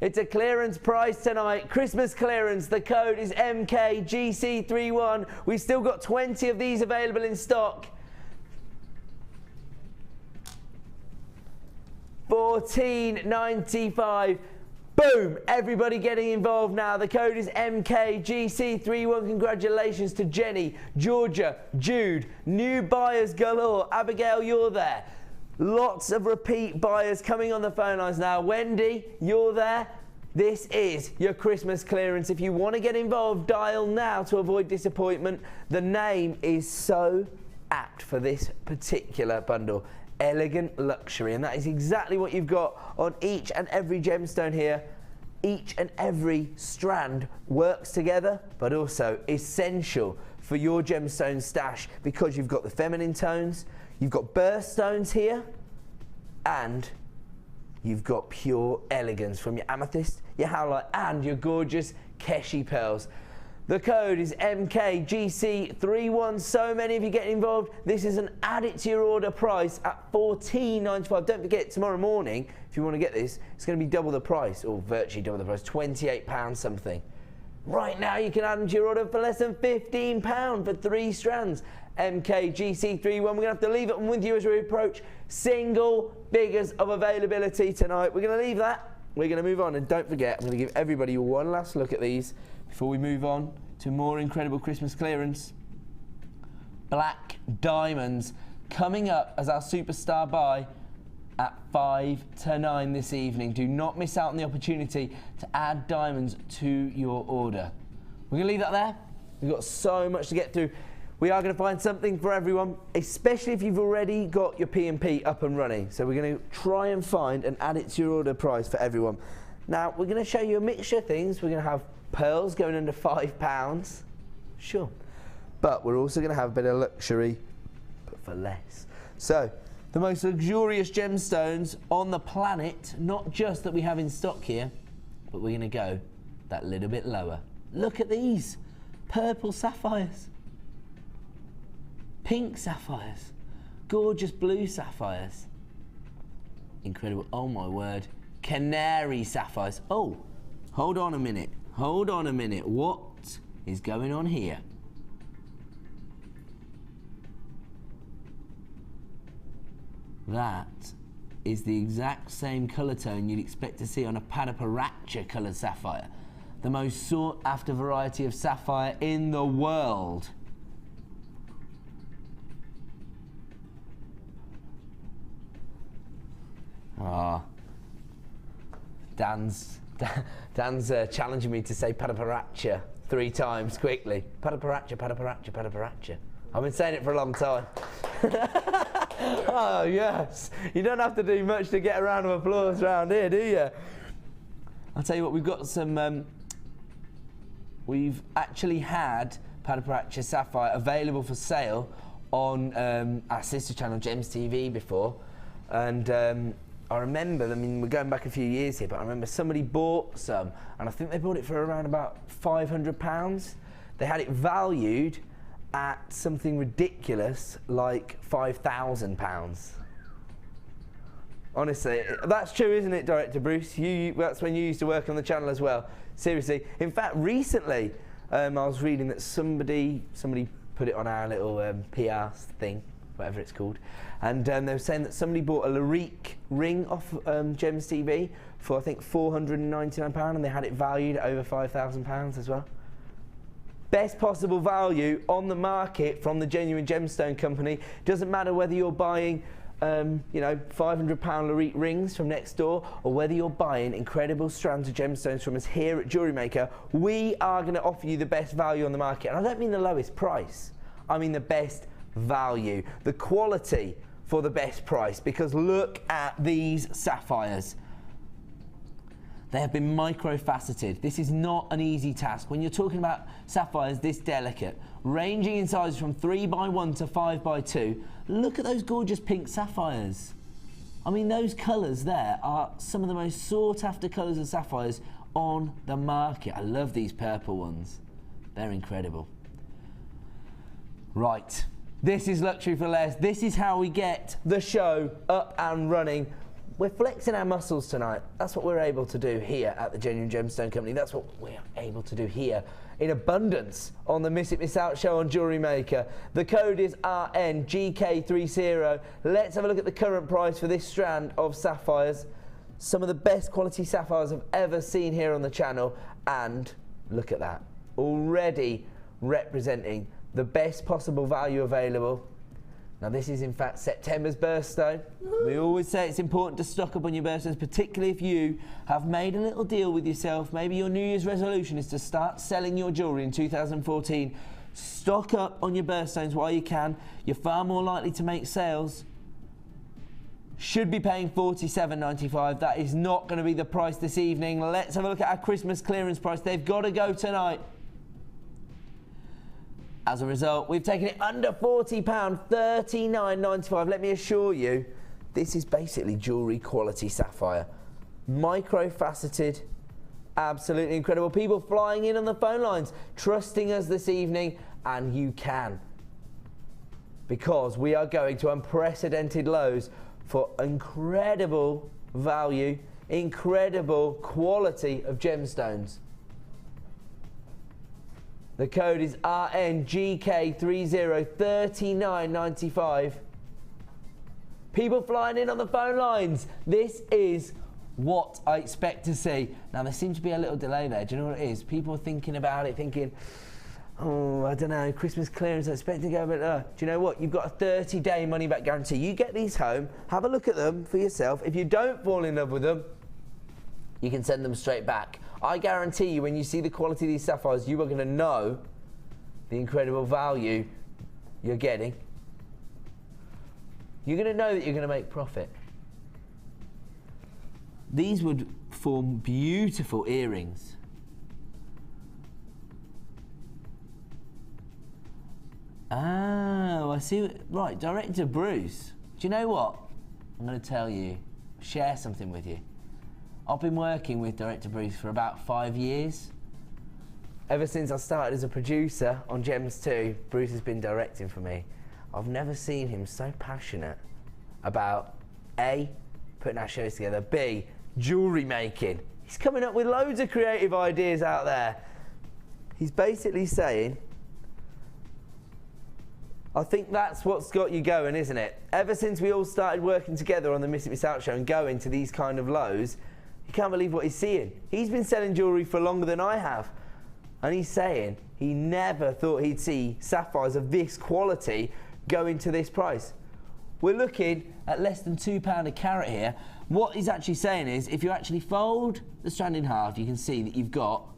It's a clearance price tonight. Christmas clearance. The code is MKGC31. We've still got 20 of these available in stock. $14.95. Boom! Everybody getting involved now. The code is MKGC31. Congratulations to Jenny, Georgia, Jude, new buyers galore. Abigail, you're there. Lots of repeat buyers coming on the phone lines now. Wendy, you're there. This is your Christmas clearance. If you want to get involved, dial now to avoid disappointment. The name is so apt for this particular bundle. Elegant luxury, and that is exactly what you've got on each and every gemstone here. Each and every strand works together, but also essential for your gemstone stash because you've got the feminine tones, you've got birthstones here, and you've got pure elegance from your amethyst, your howlite, and your gorgeous Keshi pearls. The code is MKGC31. So many of you getting involved. This is an add it to your order price at $14.95. Don't forget, tomorrow morning, if you want to get this, it's going to be double the price, or virtually double the price, £28 something. Right now, you can add them to your order for less than £15 for 3 strands. MKGC31. We're going to have to leave it with you as we approach single figures of availability tonight. We're going to leave that. We're going to move on, and don't forget, I'm going to give everybody one last look at these before we move on to more incredible Christmas clearance. Black diamonds coming up as our superstar buy at 5 to 9 this evening. Do not miss out on the opportunity to add diamonds to your order. We're going to leave that there. We've got so much to get through. We are going to find something for everyone, especially if you've already got your P&P up and running. So we're going to try and find and add it to your order price for everyone. Now, we're going to show you a mixture of things. We're going to have pearls going under £5, sure. But we're also going to have a bit of luxury, but for less. So, the most luxurious gemstones on the planet, not just that we have in stock here, but we're going to go that little bit lower. Look at these, purple sapphires. Pink sapphires. Gorgeous blue sapphires. Incredible. Oh my word. Canary sapphires. Oh, hold on a minute. Hold on a minute. What is going on here? That is the exact same colour tone you'd expect to see on a Padaparacha coloured sapphire, the most sought after variety of sapphire in the world. Ah, Dan's challenging me to say Padaparacha 3 times quickly. Padaparacha, Padaparacha, Padaparacha. I've been saying it for a long time. Oh yes, you don't have to do much to get a round of applause around here, do you? I'll tell you what, we've got some, we've actually had Padaparacha Sapphire available for sale on our sister channel Gems TV before, and I remember, I mean we're going back a few years here, but I remember somebody bought some, and I think they bought it for around about £500. They had it valued at something ridiculous like £5,000. Honestly, that's true, isn't it, Director Bruce? That's when you used to work on the channel as well. Seriously. In fact, recently, I was reading that somebody put it on our little PR thing, whatever it's called, and they were saying that somebody bought a Larique ring off Gems TV for, I think, £499, and they had it valued at over £5,000 as well. Best possible value on the market from the Genuine Gemstone Company. Doesn't matter whether you're buying, you know, £500 Larique rings from next door, or whether you're buying incredible strands of gemstones from us here at Jewellery Maker. We are going to offer you the best value on the market, and I don't mean the lowest price. I mean the best value, the quality for the best price. Because look at these sapphires. They have been micro-faceted. This is not an easy task. When you're talking about sapphires this delicate, ranging in size from 3x1 to 5x2, look at those gorgeous pink sapphires. I mean, those colours there are some of the most sought-after colours of sapphires on the market. I love these purple ones. They're incredible. Right, this is Luxury for Less. This is how we get the show up and running. We're flexing our muscles tonight. That's what we're able to do here at the Genuine Gemstone Company. That's what we're able to do here in abundance on the Miss It Miss Out show on Jewellery Maker. The code is RNGK30. Let's have a look at the current price for this strand of sapphires. Some of the best quality sapphires I've ever seen here on the channel. And look at that. Already representing the best possible value available. Now this is in fact September's birthstone. We always say it's important to stock up on your birthstones, particularly if you have made a little deal with yourself. Maybe your New Year's resolution is to start selling your jewellery in 2014. Stock up on your birthstones while you can. You're far more likely to make sales. Should be paying $47.95. That is not going to be the price this evening. Let's have a look at our Christmas clearance price. They've got to go tonight. As a result, we've taken it under £40, $39.95. Let me assure you, this is basically jewellery quality sapphire. Micro-faceted, absolutely incredible. People flying in on the phone lines, trusting us this evening, and you can. Because we are going to unprecedented lows for incredible value, incredible quality of gemstones. The code is RNGK30, $39.95. People flying in on the phone lines. This is what I expect to see. Now, there seems to be a little delay there. Do you know what it is? People are thinking about it, thinking, oh, I don't know, Christmas clearance, I expect to go a bit lower. Do you know what? You've got a 30-day money-back guarantee. You get these home, have a look at them for yourself. If you don't fall in love with them, you can send them straight back. I guarantee you, when you see the quality of these sapphires, you are going to know the incredible value you're getting. You're going to know that you're going to make profit. These would form beautiful earrings. Oh, I see. Right, Director Bruce. Do you know what? I'm going to tell you, share something with you. I've been working with Director Bruce for about 5 years. Ever since I started as a producer on Gems 2, Bruce has been directing for me. I've never seen him so passionate about A, putting our shows together, B, jewellery making. He's coming up with loads of creative ideas out there. He's basically saying, I think that's what's got you going, isn't it? Ever since we all started working together on the Miss It Miss Out show and going to these kind of lows, you can't believe what he's seeing. He's been selling jewellery for longer than I have. And he's saying he never thought he'd see sapphires of this quality going to this price. We're looking at less than £2 a carat here. What he's actually saying is, if you actually fold the strand in half, you can see that you've got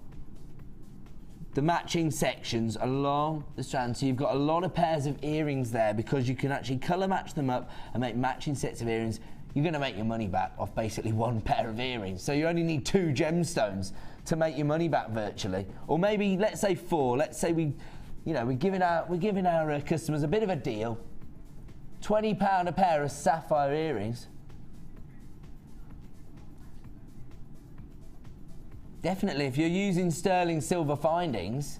the matching sections along the strand. So you've got a lot of pairs of earrings there because you can actually colour match them up and make matching sets of earrings. You're going to make your money back off basically one pair of earrings. So you only need 2 gemstones to make your money back virtually. Or maybe, let's say 4. Let's say we're giving our customers a bit of a deal. £20 a pair of sapphire earrings. Definitely, if you're using sterling silver findings,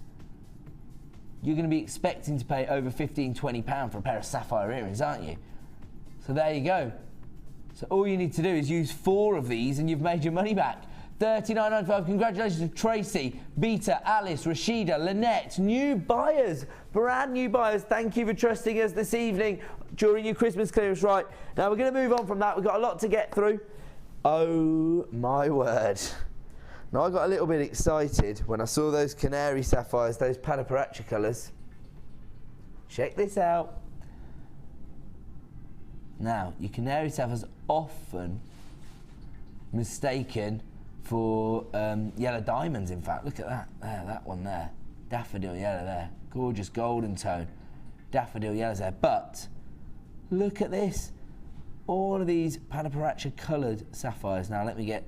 you're going to be expecting to pay over £15, £20 for a pair of sapphire earrings, aren't you? So there you go. So all you need to do is use 4 of these and you've made your money back. $39.95. Congratulations to Tracy, Beta, Alice, Rashida, Lynette, new buyers, brand new buyers. Thank you for trusting us this evening during your Christmas clearance. Right, now we're going to move on from that. We've got a lot to get through. Oh my word. Now I got a little bit excited when I saw those canary sapphires, those Padaparacha colours. Check this out. Now, your canary sapphires often mistaken for yellow diamonds, in fact. Look at that, there, that one there. Daffodil yellow there, gorgeous golden tone. Daffodil yellows there, but look at this. All of these Padaparacha coloured sapphires. Now let me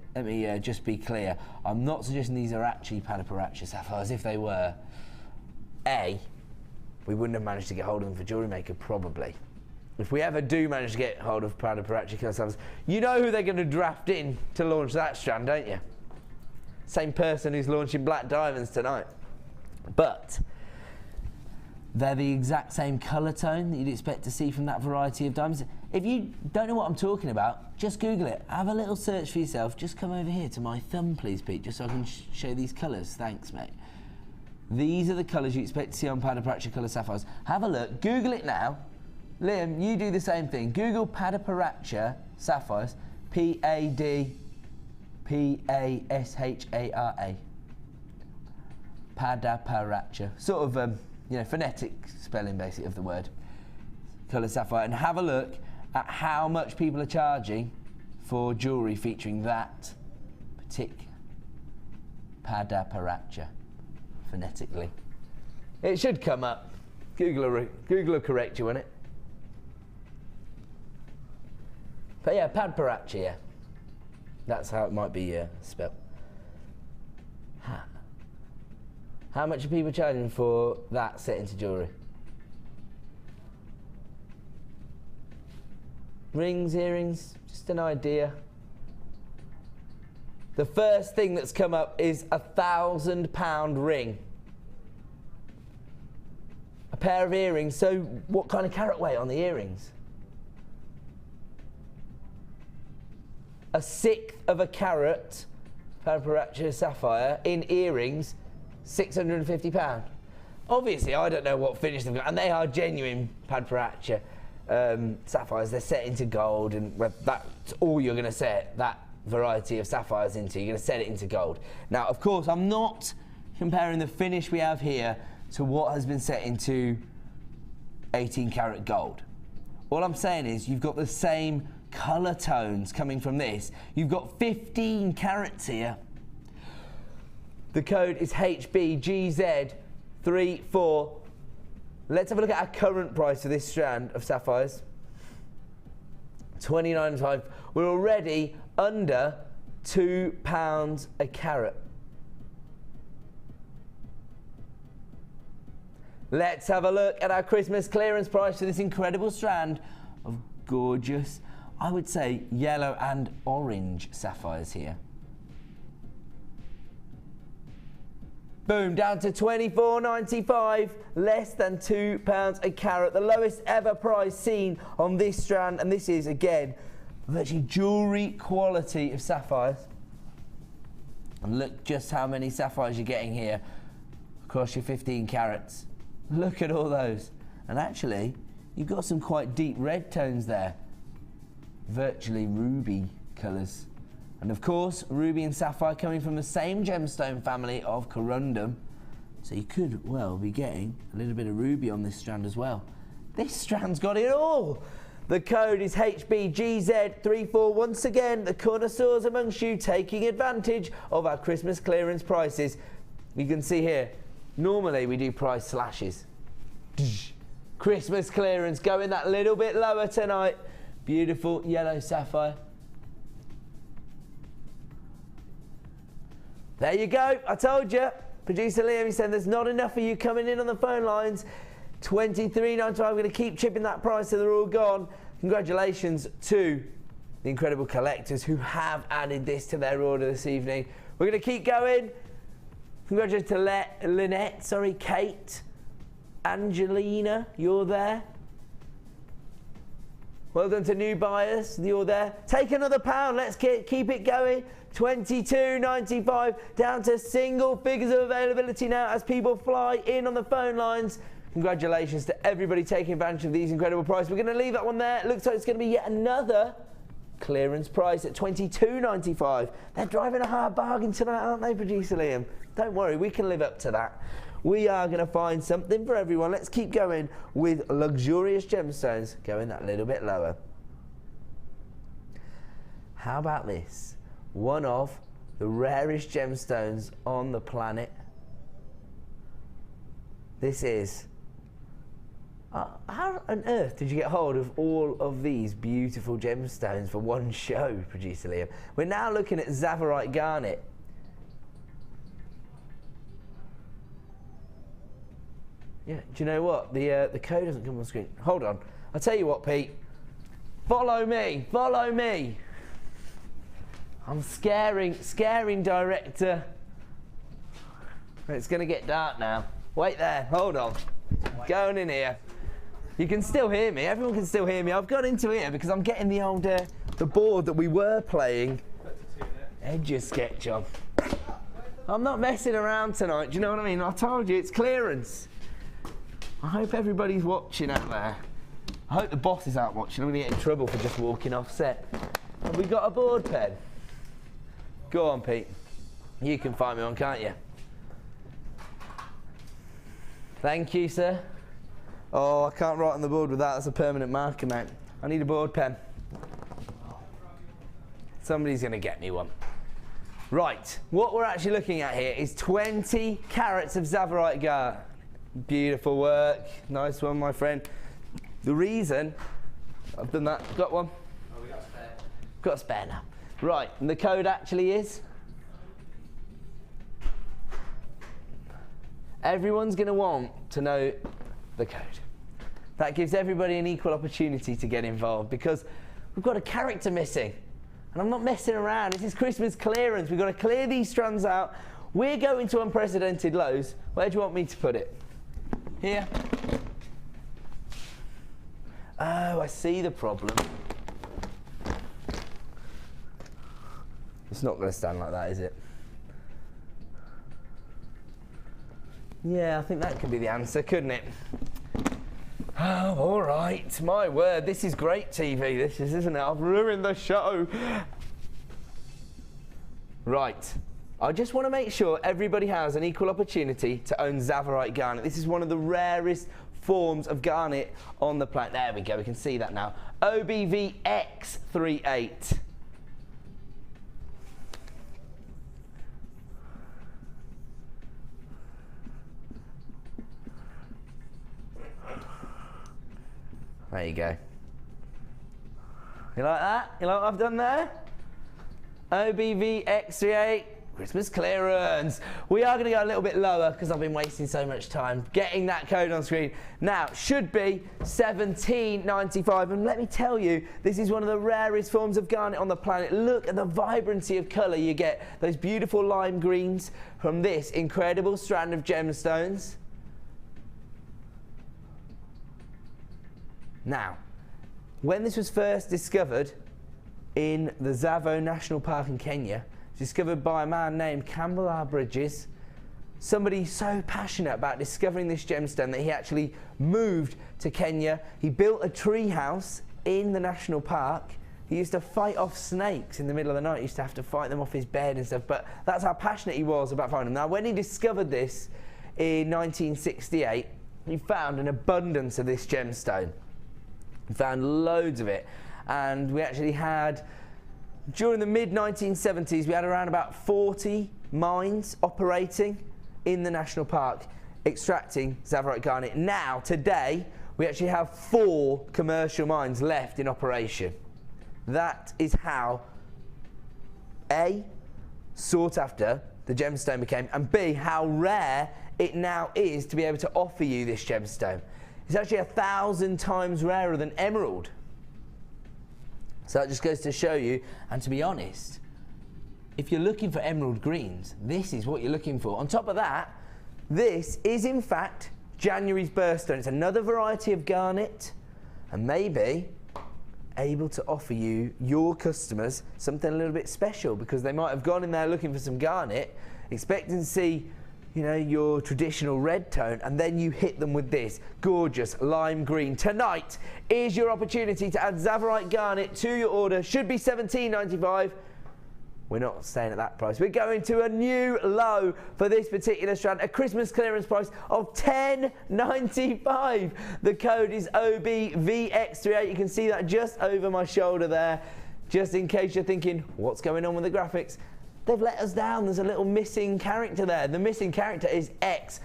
just be clear. I'm not suggesting these are actually Padaparacha sapphires. If they were, A, we wouldn't have managed to get hold of them for Jewellery Maker, probably. If we ever do manage to get hold of Padaparacha coloured sapphires, you know who they're going to draft in to launch that strand, don't you? Same person who's launching black diamonds tonight. But they're the exact same colour tone that you'd expect to see from that variety of diamonds. If you don't know what I'm talking about, just Google it. Have a little search for yourself. Just come over here to my thumb, please, Pete, just so I can show these colours. Thanks, mate. These are the colours you expect to see on Padaparacha colour sapphires. Have a look. Google it now. Liam, you do the same thing. Google Padaparacha sapphires. P-A-D-P-A-S-H-A-R-A. Padaparacha. Sort of, phonetic spelling, basically, of the word. Colour sapphire. And have a look at how much people are charging for jewellery featuring that particular Padaparacha, phonetically. It should come up. Google will correct you on it. But yeah, Padaparacha, yeah. That's how it might be spelled. How much are people charging for that set into jewellery? Rings, earrings, just an idea. The first thing that's come up is a £1,000 ring. A pair of earrings, so what kind of carat weight on the earrings? 1/6 of a carat Padaparacha sapphire in earrings, £650. Obviously, I don't know what finish they've got, and they are genuine Padaparacha sapphires. They're set into gold, and that's all you're going to set that variety of sapphires into. You're going to set it into gold. Now, of course, I'm not comparing the finish we have here to what has been set into 18 karat gold. All I'm saying is you've got the same colour tones coming from this. You've got 15 carats here. The code is HBGZ34. Let's have a look at our current price for this strand of sapphires. £29.95. We're already under £2 a carat. Let's have a look at our Christmas clearance price for this incredible strand of gorgeous, I would say, yellow and orange sapphires here. Boom, down to £24.95, less than £2 a carat. The lowest ever price seen on this strand, and this is, again, virtually jewellery quality of sapphires. And look just how many sapphires you're getting here across your 15 carats. Look at all those. And actually, you've got some quite deep red tones there. Virtually ruby colours. And of course, ruby and sapphire coming from the same gemstone family of corundum. So you could, well, be getting a little bit of ruby on this strand as well. This strand's got it all. The code is HBGZ34. Once again, the connoisseurs amongst you taking advantage of our Christmas clearance prices. You can see here, normally we do price slashes. Christmas clearance going that little bit lower tonight. Beautiful yellow sapphire. There you go, I told you. Producer Liam, he said there's not enough for you coming in on the phone lines. $23.95, we're going to keep chipping that price so they're all gone. Congratulations to the incredible collectors who have added this to their order this evening. We're going to keep going. Congratulations to Lynette, Kate, Angelina, you're there. Well done to new buyers, you're there. Take another pound, let's keep it going. $22.95, down to single figures of availability now as people fly in on the phone lines. Congratulations to everybody taking advantage of these incredible prices. We're going to leave that one there. It looks like it's going to be yet another clearance price at $22.95. They're driving a hard bargain tonight, aren't they, Producer Liam? Don't worry, we can live up to that. We are going to find something for everyone. Let's keep going with luxurious gemstones, going that little bit lower. How about this? One of the rarest gemstones on the planet. This is... how on earth did you get hold of all of these beautiful gemstones for one show, Producer Liam? We're now looking at Tsavorite Garnet. Yeah, do you know what? The code doesn't come on screen. Hold on. I'll tell you what, Pete. Follow me. Follow me. I'm scaring director. It's going to get dark now. Wait there. Hold on. Going in here. You can still hear me. Everyone can still hear me. I've got into here because I'm getting the old the board that we were playing Edge-a-Sketch on. I'm not messing around tonight. Do you know what I mean? I told you it's clearance. I hope everybody's watching out there. I hope the boss is out watching. I'm going to get in trouble for just walking off set. Have we got a board pen? Go on, Pete. You can find me one, can't you? Thank you, sir. Oh, I can't write on the board with that. That's a permanent marker, mate. I need a board pen. Somebody's going to get me one. Right, what we're actually looking at here is 20 carats of Tsavorite Garnet. Beautiful work. Nice one, my friend. The reason I've done that, got one? Oh, we got a spare. Got a spare now. Right, and the code actually is? Everyone's going to want to know the code. That gives everybody an equal opportunity to get involved because we've got a character missing. And I'm not messing around. This is Christmas clearance. We've got to clear these strands out. We're going to unprecedented lows. Where do you want me to put it? Here? Oh, I see the problem. It's not going to stand like that, is it? Yeah, I think that could be the answer, couldn't it? Oh, all right. My word, this is great TV, this is, isn't it? I've ruined the show. Right. I just want to make sure everybody has an equal opportunity to own Tsavorite Garnet. This is one of the rarest forms of garnet on the planet. There we go, we can see that now. OBVX38. There you go. You like that? You like what I've done there? OBVX38 Christmas clearance. We are going to go a little bit lower because I've been wasting so much time getting that code on screen. Now, should be $17.95, and let me tell you, this is one of the rarest forms of garnet on the planet. Look at the vibrancy of colour you get, those beautiful lime greens from this incredible strand of gemstones. Now, when this was first discovered in the Tsavo National Park in Kenya, discovered by a man named Campbell R. Bridges, somebody so passionate about discovering this gemstone that he actually moved to Kenya. He built a tree house in the national park. He used to fight off snakes in the middle of the night. He used to have to fight them off his bed and stuff, but that's how passionate he was about finding them. Now, when he discovered this in 1968, he found an abundance of this gemstone. He found loads of it, and we actually had, during the mid-1970s, we had around about 40 mines operating in the national park extracting tsavorite garnet. Now, today, we actually have 4 commercial mines left in operation. That is how, A, sought after the gemstone became, and B, how rare it now is to be able to offer you this gemstone. It's actually 1,000 times rarer than emerald. So that just goes to show you, and to be honest, if you're looking for emerald greens, this is what you're looking for. On top of that, this is in fact January's birthstone. It's another variety of garnet, and maybe able to offer you, your customers, something a little bit special, because they might have gone in there looking for some garnet, expecting to see, you know, your traditional red tone, and then you hit them with this gorgeous lime green. Tonight is your opportunity to add tsavorite garnet to your order. Should be $17.95. We're not staying at that price. We're going to a new low for this particular strand, a Christmas clearance price of $10.95. The code is OBVX38. You can see that just over my shoulder there, just in case you're thinking, what's going on with the graphics? They've let us down. There's a little missing character there. The missing character is X,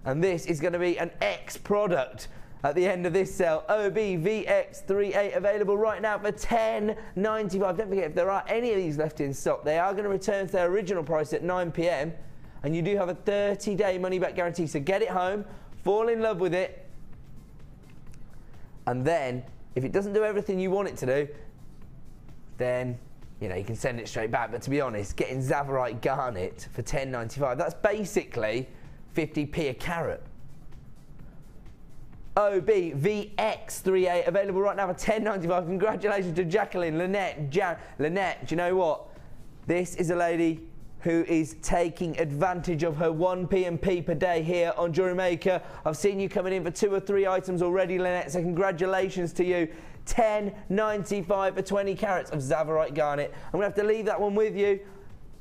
and this is going to be an X product at the end of this sale. OBVX38 available right now for $10.95. Don't forget, if there are any of these left in stock, they are going to return to their original price at 9 p.m. and you do have a 30-day money-back guarantee. So get it home, fall in love with it, and then if it doesn't do everything you want it to do, then you know, you can send it straight back. But to be honest, getting tsavorite garnet for $10.95, that's basically 50p a carat. OBVX38 available right now for $10.95. Congratulations to Jacqueline, Lynette, Jan. Lynette, do you know what? This is a lady who is taking advantage of her 1p&p per day here on Jewellery Maker. I've seen you coming in for 2 or 3 items already, Lynette, so congratulations to you. $10.95 for 20 carats of tsavorite garnet. I'm going to have to leave that one with you.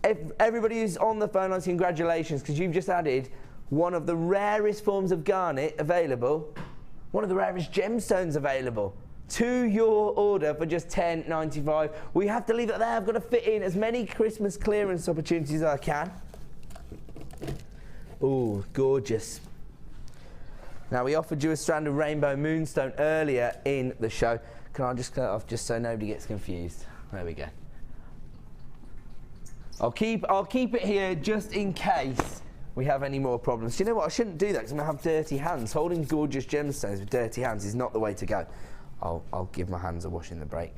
If everybody who's on the phone lines, congratulations, because you've just added one of the rarest forms of garnet available, one of the rarest gemstones available to your order for just $10.95. We have to leave it there. I've got to fit in as many Christmas clearance opportunities as I can. Ooh, gorgeous. Now, we offered you a strand of rainbow moonstone earlier in the show. Can I just cut it off just so nobody gets confused? There we go. I'll keep it here just in case we have any more problems. Do you know what? I shouldn't do that because I'm going to have dirty hands. Holding gorgeous gemstones with dirty hands is not the way to go. I'll give my hands a wash in the break.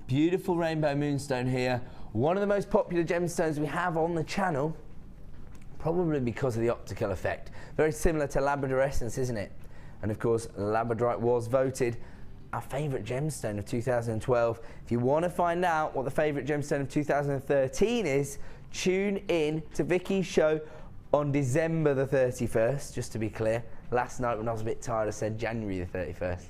Beautiful rainbow moonstone here. One of the most popular gemstones we have on the channel, probably because of the optical effect. Very similar to labradorescence, isn't it? And of course, labradorite was voted our favourite gemstone of 2012. If you want to find out what the favourite gemstone of 2013 is, tune in to Vicky's show on December the 31st, just to be clear. Last night when I was a bit tired, I said January the 31st.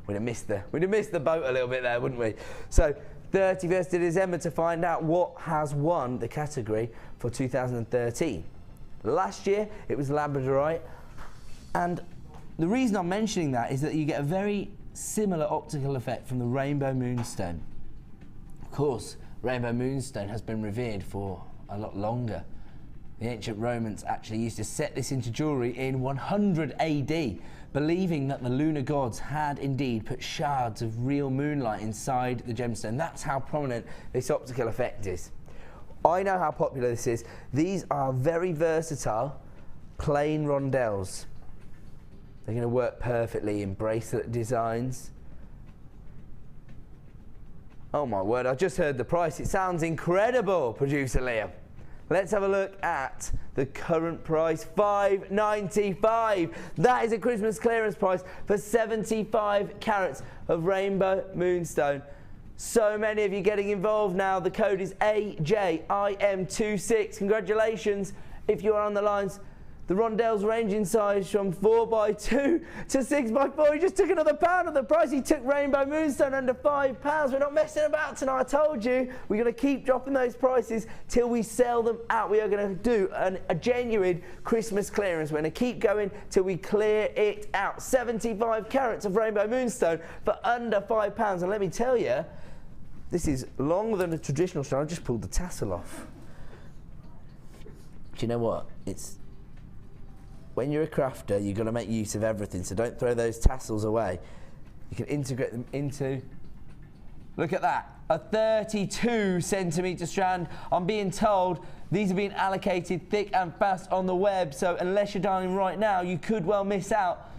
We'd have missed the boat a little bit there, wouldn't we? So 31st of December to find out what has won the category for 2013. Last year, it was labradorite, and the reason I'm mentioning that is that you get a very similar optical effect from the rainbow moonstone. Of course, rainbow moonstone has been revered for a lot longer. The ancient Romans actually used to set this into jewellery in 100 AD, believing that the lunar gods had indeed put shards of real moonlight inside the gemstone. That's how prominent this optical effect is. I know how popular this is. These are very versatile, plain rondelles. They're going to work perfectly in bracelet designs. Oh my word, I just heard the price. It sounds incredible, producer Liam. Let's have a look at the current price, $5.95. That is a Christmas clearance price for 75 carats of rainbow moonstone. So many of you getting involved now. The code is AJIM26. Congratulations if you are on the lines. The rondelles range in size from 4x2 to 6x4. He just took another pound of the price. He took rainbow moonstone under £5. We're not messing about tonight, I told you. We're going to keep dropping those prices till we sell them out. We are going to do a genuine Christmas clearance. We're going to keep going till we clear it out. 75 carats of rainbow moonstone for under £5. And let me tell you, this is longer than a traditional stone. I just pulled the tassel off. Do you know what? When you're a crafter, you've got to make use of everything, so don't throw those tassels away. You can integrate them into, look at that, a 32 centimetre strand. I'm being told these are being allocated thick and fast on the web, so unless you're dialing right now, you could well miss out.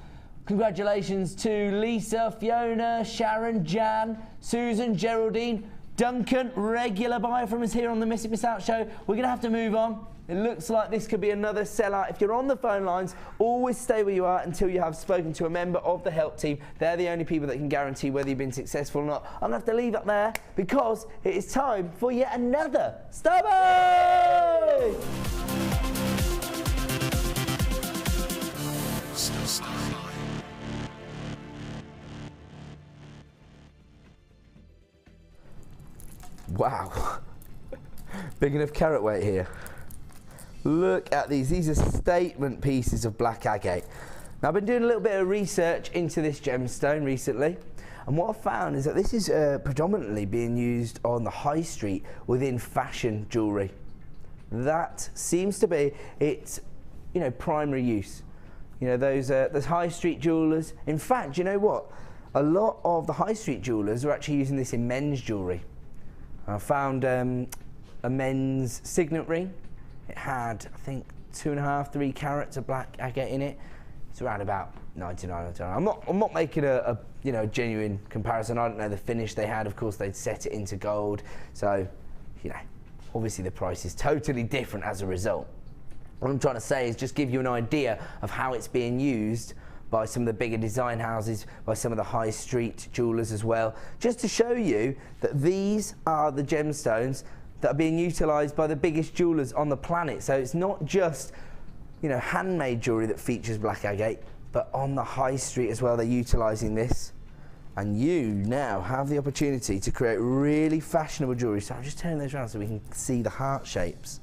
Congratulations to Lisa, Fiona, Sharon, Jan, Susan, Geraldine, Duncan, regular buyer from us here on the Miss It Miss Out show. We're going to have to move on. It looks like this could be another sellout. If you're on the phone lines, always stay where you are until you have spoken to a member of the help team. They're the only people that can guarantee whether you've been successful or not. I'm going to have to leave that there because it is time for yet another Stubby! Wow. Big enough carat weight here. Look at these. These are statement pieces of black agate. Now, I've been doing a little bit of research into this gemstone recently, and what I've found is that this is predominantly being used on the high street within fashion jewellery. That seems to be its, primary use. Those high street jewellers. In fact, you know what? A lot of the high street jewellers are actually using this in men's jewellery. I found a men's signet ring. It had, I think, 2.5, 3 carats of black agate in it. It's around about 99. I'm not making a genuine comparison. I don't know the finish they had. Of course, they'd set it into gold. So, obviously the price is totally different as a result. What I'm trying to say is just give you an idea of how it's being used by some of the bigger design houses, by some of the high street jewellers as well, just to show you that these are the gemstones that are being utilised by the biggest jewellers on the planet. So it's not just, handmade jewellery that features black agate, but on the high street as well, they're utilising this. And you now have the opportunity to create really fashionable jewellery. So I'm just turning those around so we can see the heart shapes.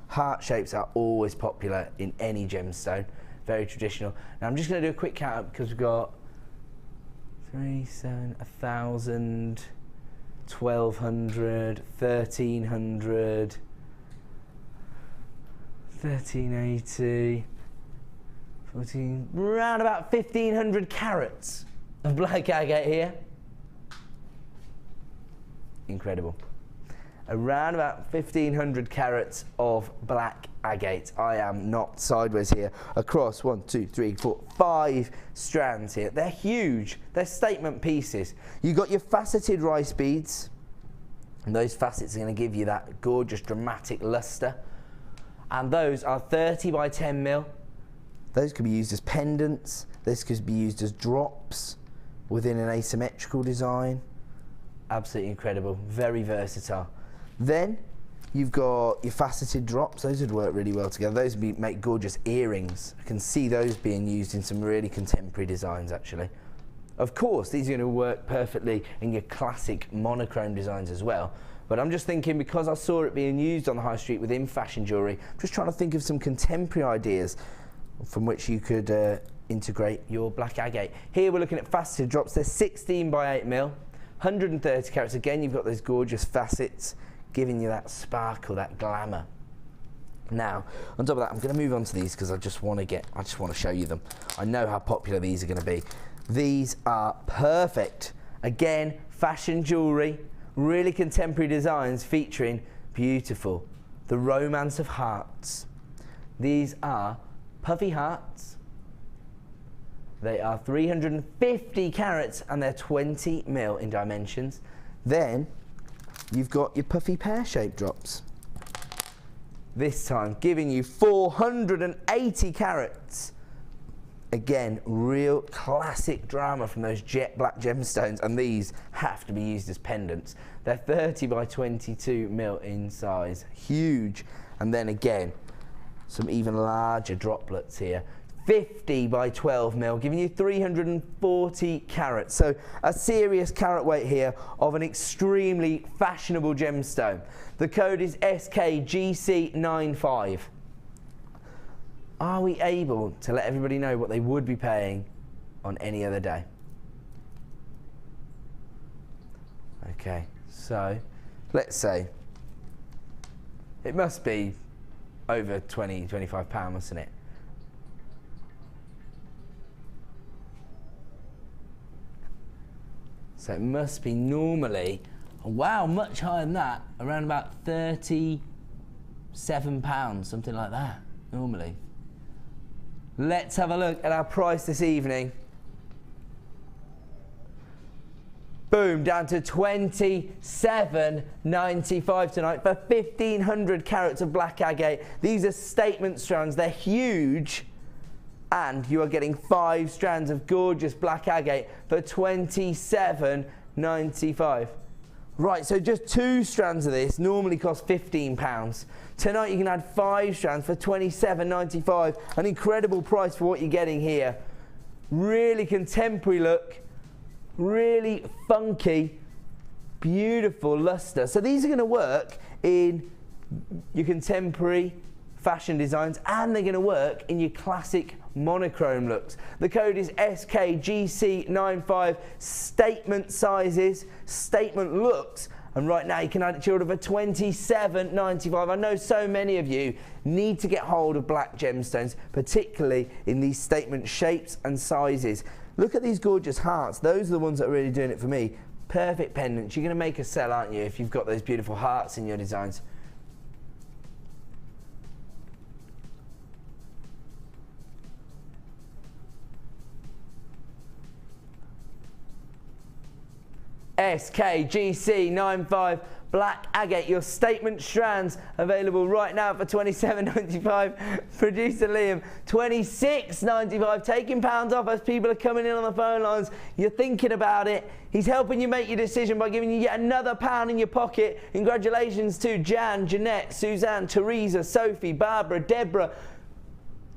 Heart shapes are always popular in any gemstone, very traditional. Now I'm just going to do a quick count up because we've got 3, 7, 1,000, 1,200, 1,300, 1,380, 14, around about 1,500 carats of black agate here. Incredible. Around about 1,500 carats of black agate. I am not sideways here. Across 1, 2, 3, 4, 5 strands here. They're huge. They're statement pieces. You've got your faceted rice beads, and those facets are going to give you that gorgeous dramatic luster. And those are 30 by 10 mil. Those could be used as pendants. This could be used as drops within an asymmetrical design. Absolutely incredible. Very versatile. Then you've got your faceted drops. Those would work really well together. Those would make gorgeous earrings. I can see those being used in some really contemporary designs, actually. Of course, these are going to work perfectly in your classic monochrome designs as well. But I'm just thinking, because I saw it being used on the high street within fashion jewellery, I'm just trying to think of some contemporary ideas from which you could integrate your black agate. Here we're looking at faceted drops. They're 16 by 8 mil, 130 carats. Again, you've got those gorgeous facets, giving you that sparkle, that glamour. Now, on top of that, I'm going to move on to these because I just want to show you them. I know how popular these are going to be. These are perfect. Again, fashion jewellery, really contemporary designs featuring beautiful the romance of hearts. These are puffy hearts. They are 350 carats and they're 20 mil in dimensions. Then you've got your puffy pear-shaped drops. This time giving you 480 carats. Again, real classic drama from those jet black gemstones, and these have to be used as pendants. They're 30 by 22 mil in size, huge. And then again, some even larger droplets here. 50 by 12 mil, giving you 340 carats. So a serious carat weight here of an extremely fashionable gemstone. The code is SKGC95. Are we able to let everybody know what they would be paying on any other day? Okay, so let's say it must be over £20–25, mustn't it? So it must be normally, wow, much higher than that, around about £37, something like that, normally. Let's have a look at our price this evening. Boom, down to £27.95 tonight for 1,500 carats of black agate. These are statement strands, they're huge. And you are getting 5 strands of gorgeous black agate for £27.95. Right, so just 2 strands of this normally cost £15. Tonight you can add 5 strands for £27.95. An incredible price for what you're getting here. Really contemporary look, really funky, beautiful luster. So these are going to work in your contemporary fashion designs, and they're going to work in your classic monochrome looks. The code is SKGC95. Statement sizes, statement looks, and right now you can add it to your order for £27.95. I know so many of you need to get hold of black gemstones, particularly in these statement shapes and sizes. Look at these gorgeous hearts. Those are the ones that are really doing it for me. Perfect pendants. You're going to make a sell, aren't you, if you've got those beautiful hearts in your designs. SKGC95 black agate, your statement strands available right now for £27.95. Producer Liam, £26.95. Taking pounds off as people are coming in on the phone lines. You're thinking about it. He's helping you make your decision by giving you yet another £1 in your pocket. Congratulations to Jan, Jeanette, Suzanne, Teresa, Sophie, Barbara, Deborah.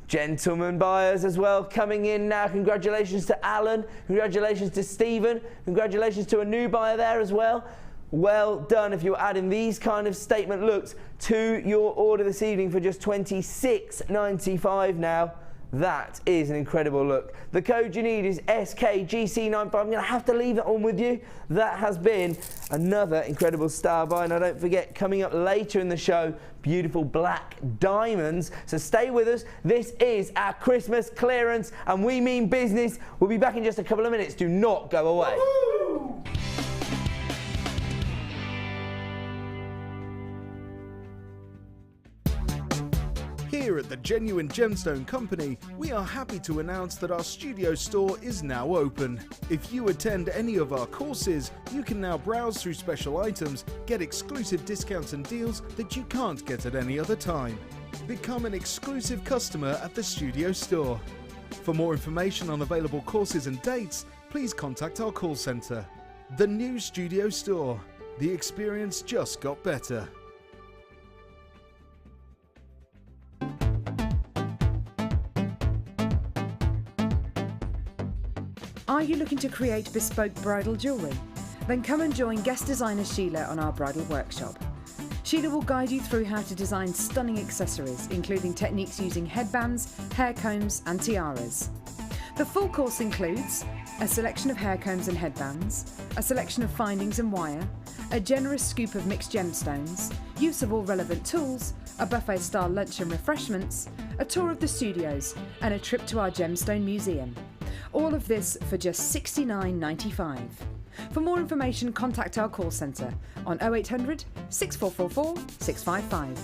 Gentlemen buyers as well coming in now. Congratulations to Alan. Congratulations to Stephen. Congratulations to a new buyer there as well. Well done if you're adding these kind of statement looks to your order this evening for just £26.95 now. That is an incredible look. The code you need is SKGC95. I'm going to have to leave it on with you. That has been another incredible star buy. Now don't forget, coming up later in the show, beautiful black diamonds. So stay with us. This is our Christmas clearance and we mean business. We'll be back in just a couple of minutes. Do not go away. Woo-hoo! Here at the Genuine Gemstone Company, we are happy to announce that our studio store is now open. If you attend any of our courses, you can now browse through special items, get exclusive discounts and deals that you can't get at any other time. Become an exclusive customer at the studio store. For more information on available courses and dates, please contact our call centre. The new studio store. The experience just got better. Are you looking to create bespoke bridal jewellery? Then come and join guest designer Sheila on our bridal workshop. Sheila will guide you through how to design stunning accessories, including techniques using headbands, hair combs and tiaras. The full course includes a selection of hair combs and headbands, a selection of findings and wire, a generous scoop of mixed gemstones, use of all relevant tools, a buffet-style lunch and refreshments, a tour of the studios and a trip to our gemstone museum. All of this for just £69.95. For more information, contact our call centre on 0800 6444 655.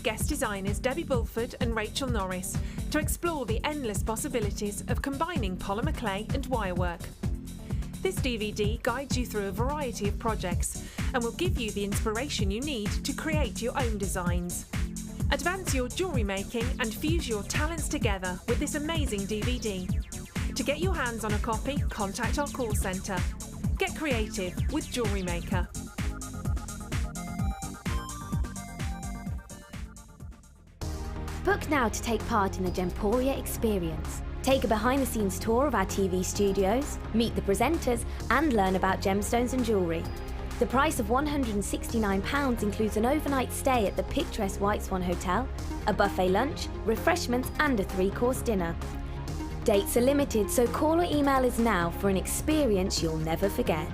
guest designers Debbie Bulford and Rachel Norris to explore the endless possibilities of combining polymer clay and wirework. This DVD guides you through a variety of projects and will give you the inspiration you need to create your own designs. Advance your jewellery making and fuse your talents together with this amazing DVD. To get your hands on a copy, contact our call centre. Get creative with Jewellery Maker. Book now to take part in the Gemporia experience. Take a behind-the-scenes tour of our TV studios, meet the presenters and learn about gemstones and jewellery. The price of £169 includes an overnight stay at the picturesque White Swan Hotel, a buffet lunch, refreshments and a 3-course dinner. Dates are limited, so call or email us now for an experience you'll never forget.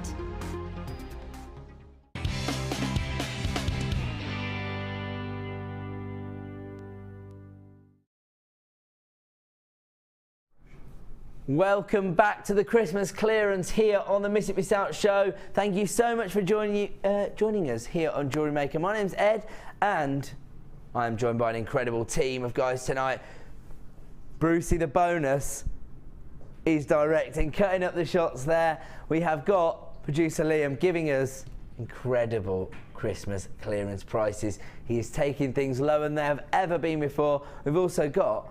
Welcome back to the Christmas clearance here on the Miss It Miss Out show. Thank you so much for joining us here on Jewellery Maker. My name's Ed and I'm joined by an incredible team of guys tonight. Brucey the bonus is directing, cutting up the shots there. We have got producer Liam giving us incredible Christmas clearance prices. He is taking things lower than they have ever been before. We've also got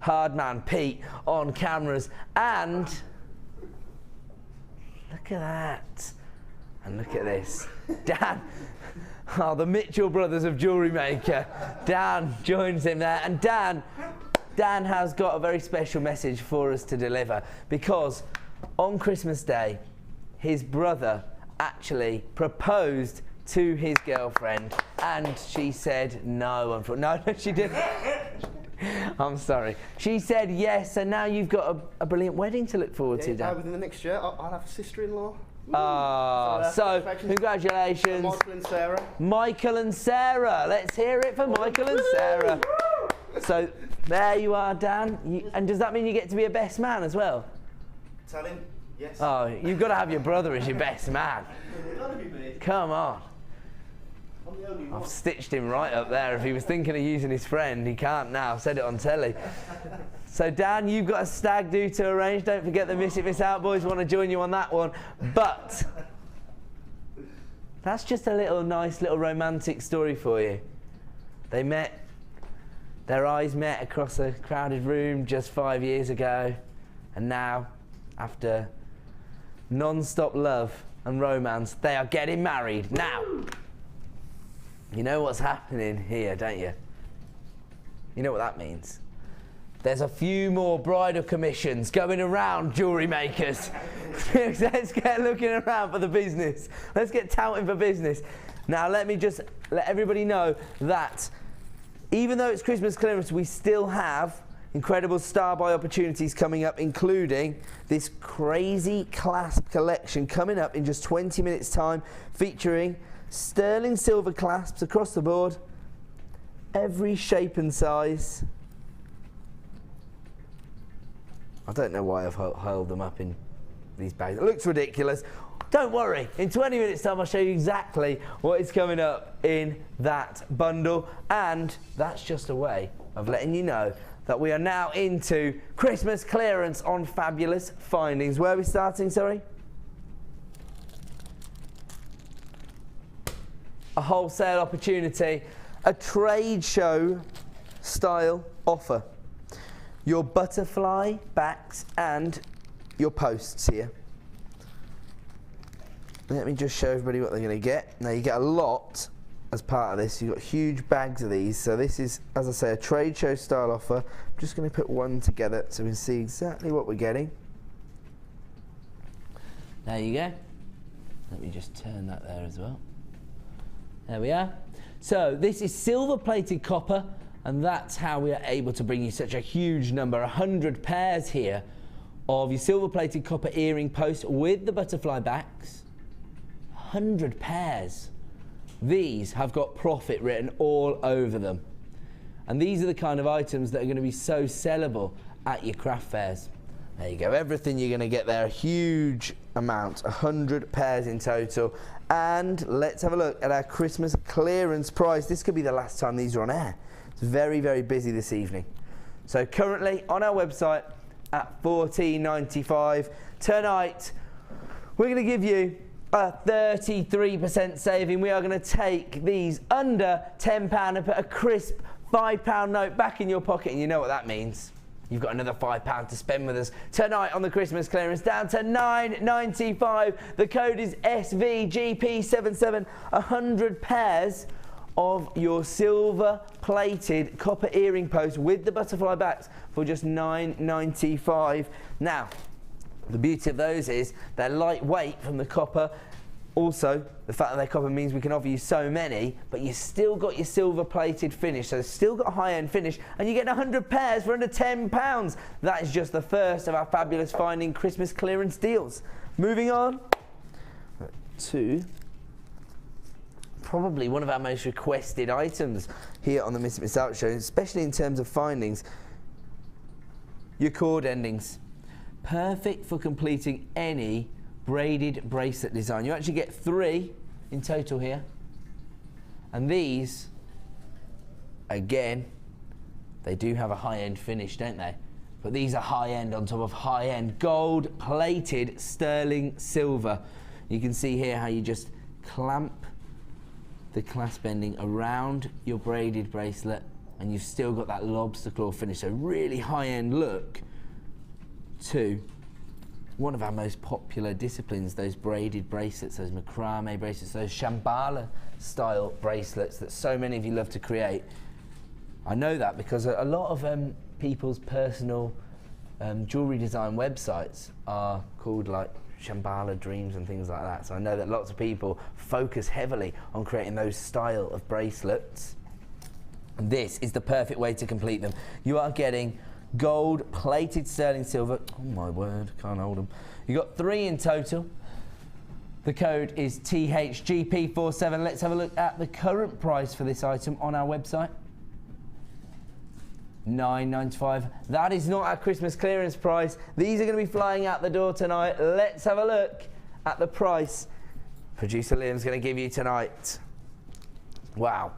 hard man Pete on cameras, and look at that, and look at this, Dan. Oh, the Mitchell brothers of Jewellery Maker. Dan joins him there, and Dan has got a very special message for us to deliver, because on Christmas Day his brother actually proposed to his girlfriend and she said no. No, she didn't. I'm sorry. She said yes, and now you've got a brilliant wedding to look forward to, Dan. Within the next year, I'll have a sister-in-law. So congratulations. Michael and Sarah. Michael and Sarah. Let's hear it for Michael and Sarah. So there you are, Dan. And does that mean you get to be a best man as well? Tell him, yes. Oh, you've got to have your brother as your best man. It's got to be me. Come on. I'm the only one. I've stitched him right up there. If he was thinking of using his friend, he can't now. I've said it on telly. So, Dan, you've got a stag do to arrange. Don't forget the Miss It Miss Out boys want to join you on that one. But that's just a nice little romantic story for you. They met, their eyes met across a crowded room just 5 years ago. And now, after non-stop love and romance, they are getting married. Now, you know what's happening here, don't you? You know what that means. There's a few more bridal commissions going around Jewellery Makers. Let's get looking around for the business. Let's get touting for business. Now, let me just let everybody know that even though it's Christmas clearance, we still have incredible star buy opportunities coming up, including this crazy clasp collection coming up in just 20 minutes time, featuring sterling silver clasps across the board, every shape and size. I don't know why I've held them up in these bags. It looks ridiculous. Don't worry, in 20 minutes time I'll show you exactly what is coming up in that bundle, and that's just a way of letting you know that we are now into Christmas clearance on fabulous findings. Where are we starting, sorry? A wholesale opportunity, a trade show style offer. Your butterfly backs and your posts here. Let me just show everybody what they're going to get. Now you get a lot as part of this. You've got huge bags of these. So this is, as I say, a trade show style offer. I'm just going to put one together so we can see exactly what we're getting. There you go. Let me just turn that there as well. There we are. So this is silver plated copper, and that's how we are able to bring you such a huge number, 100 pairs here of your silver plated copper earring post with the butterfly backs. 100 pairs. These have got profit written all over them. And these are the kind of items that are going to be so sellable at your craft fairs. There you go, everything you're going to get there, a huge amount, 100 pairs in total. And let's have a look at our Christmas clearance price. This could be the last time these are on air. It's very, very busy this evening. So currently on our website at $14.95. Tonight, we're going to give you a 33% saving. We are going to take these under £10 and put a crisp £5 note back in your pocket, and you know what that means. You've got another £5 to spend with us tonight on the Christmas clearance, down to $9.95. The code is SVGP77. 100 pairs of your silver-plated copper earring post with the butterfly backs for just $9.95. Now, the beauty of those is they're lightweight from the copper. Also, the fact that they're copper means we can offer you so many, but you still got your silver-plated finish, so it's still got a high-end finish, and you get 100 pairs for under £10. That is just the first of our fabulous finding Christmas clearance deals. Moving on to probably one of our most requested items here on the Miss It Miss Out show, especially in terms of findings, your cord endings. Perfect for completing any braided bracelet design. You actually get 3 in total here, and these, again, they do have a high-end finish, don't they? But these are high-end on top of high-end, gold-plated sterling silver. You can see here how you just clamp the clasp ending around your braided bracelet, and you've still got that lobster claw finish. So really high-end look to one of our most popular disciplines, those braided bracelets, those macrame bracelets, those Shambhala style bracelets that so many of you love to create. I know that because a lot of people's personal jewellery design websites are called like Shambhala Dreams and things like that. So I know that lots of people focus heavily on creating those style of bracelets. And this is the perfect way to complete them. You are getting gold-plated sterling silver. Oh my word, can't hold them. You got 3 in total. The code is THGP47. Let's have a look at the current price for this item on our website. $9.95. That is not our Christmas clearance price. These are going to be flying out the door tonight. Let's have a look at the price producer Liam's going to give you tonight. Wow.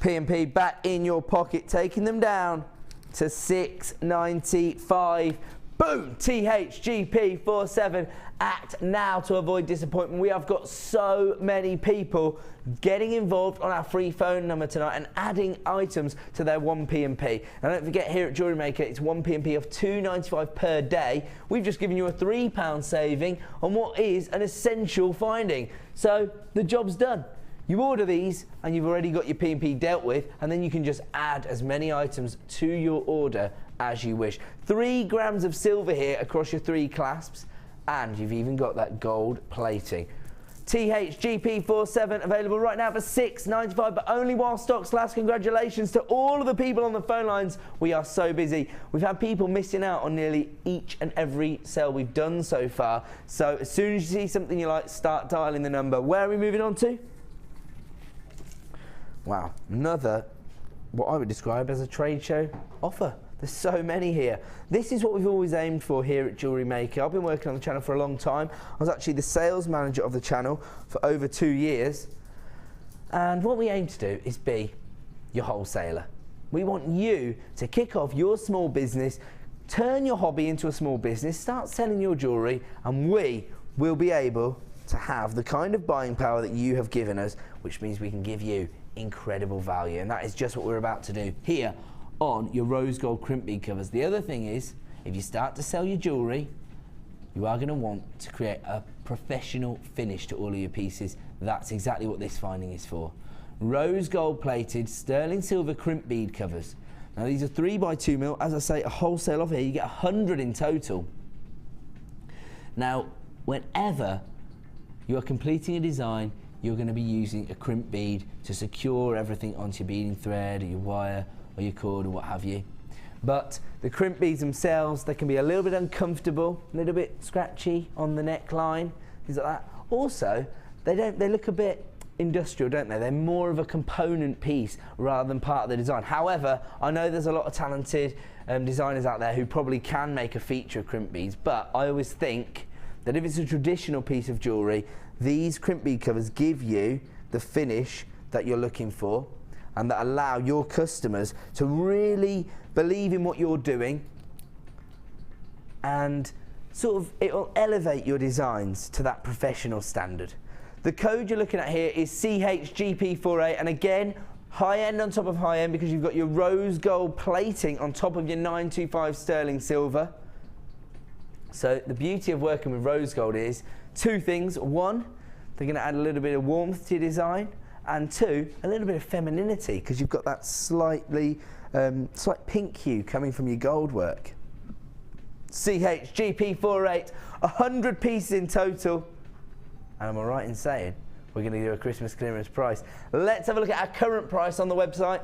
P&P back in your pocket, taking them down to $6.95. Boom! THGP47. Act now to avoid disappointment. We have got so many people getting involved on our free phone number tonight and adding items to their 1P&P. Now don't forget, here at Jewellery Maker, it's 1P&P of $2.95 per day. We've just given you a £3 saving on what is an essential finding. So the job's done. You order these and you've already got your P&P dealt with, and then you can just add as many items to your order as you wish. 3 grams of silver here across your 3 clasps, and you've even got that gold plating. THGP47 available right now for $6.95, but only while stocks last. Congratulations to all of the people on the phone lines. We are so busy. We've had people missing out on nearly each and every sale we've done so far. So as soon as you see something you like, start dialing the number. Where are we moving on to? Wow, another, what I would describe as a trade show offer. There's so many here. This is what we've always aimed for here at Jewellery Maker. I've been working on the channel for a long time. I was actually the sales manager of the channel for over 2 years. And what we aim to do is be your wholesaler. We want you to kick off your small business, turn your hobby into a small business, start selling your jewellery, and we will be able to have the kind of buying power that you have given us, which means we can give you incredible value. And that is just what we're about to do here on your rose gold crimp bead covers. The other thing is, if you start to sell your jewellery, you are going to want to create a professional finish to all of your pieces. That's exactly what this finding is for. Rose gold plated sterling silver crimp bead covers. Now these are 3x2mm. As I say, a wholesale offer here. You get 100 in total. Now, whenever you are completing a design, you're going to be using a crimp bead to secure everything onto your beading thread or your wire or your cord or what have you. But the crimp beads themselves, they can be a little bit uncomfortable, a little bit scratchy on the neckline, things like that. Also, they look a bit industrial, don't they? They're more of a component piece rather than part of the design. However, I know there's a lot of talented designers out there who probably can make a feature of crimp beads, but I always think that if it's a traditional piece of jewellery, these crimp bead covers give you the finish that you're looking for and that allow your customers to really believe in what you're doing, and sort of it'll elevate your designs to that professional standard. The code you're looking at here is CHGP48, and again, high end on top of high end because you've got your rose gold plating on top of your 925 sterling silver. So the beauty of working with rose gold is two things. One, they're going to add a little bit of warmth to your design, and two, a little bit of femininity because you've got that slight pink hue coming from your gold work. CHGP48, 100 pieces in total. And am I right in saying we're going to do a Christmas clearance price? Let's have a look at our current price on the website.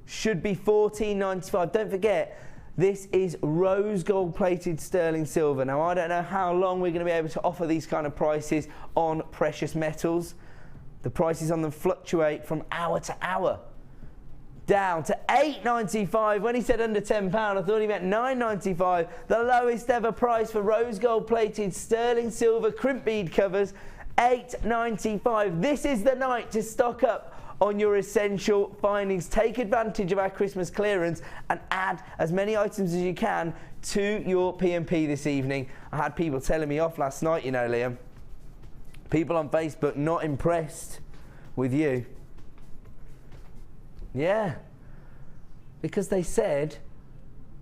Should be $14.95. Don't forget, this is rose gold plated sterling silver. Now, I don't know how long we're going to be able to offer these kind of prices on precious metals. The prices on them fluctuate from hour to hour. Down to $8.95. When he said under £10, I thought he meant $9.95. The lowest ever price for rose gold plated sterling silver crimp bead covers, $8.95. This is the night to stock up on your essential findings. Take advantage of our Christmas clearance and add as many items as you can to your P&P this evening. I had people telling me off last night, you know, Liam. People on Facebook not impressed with you. Yeah, because they said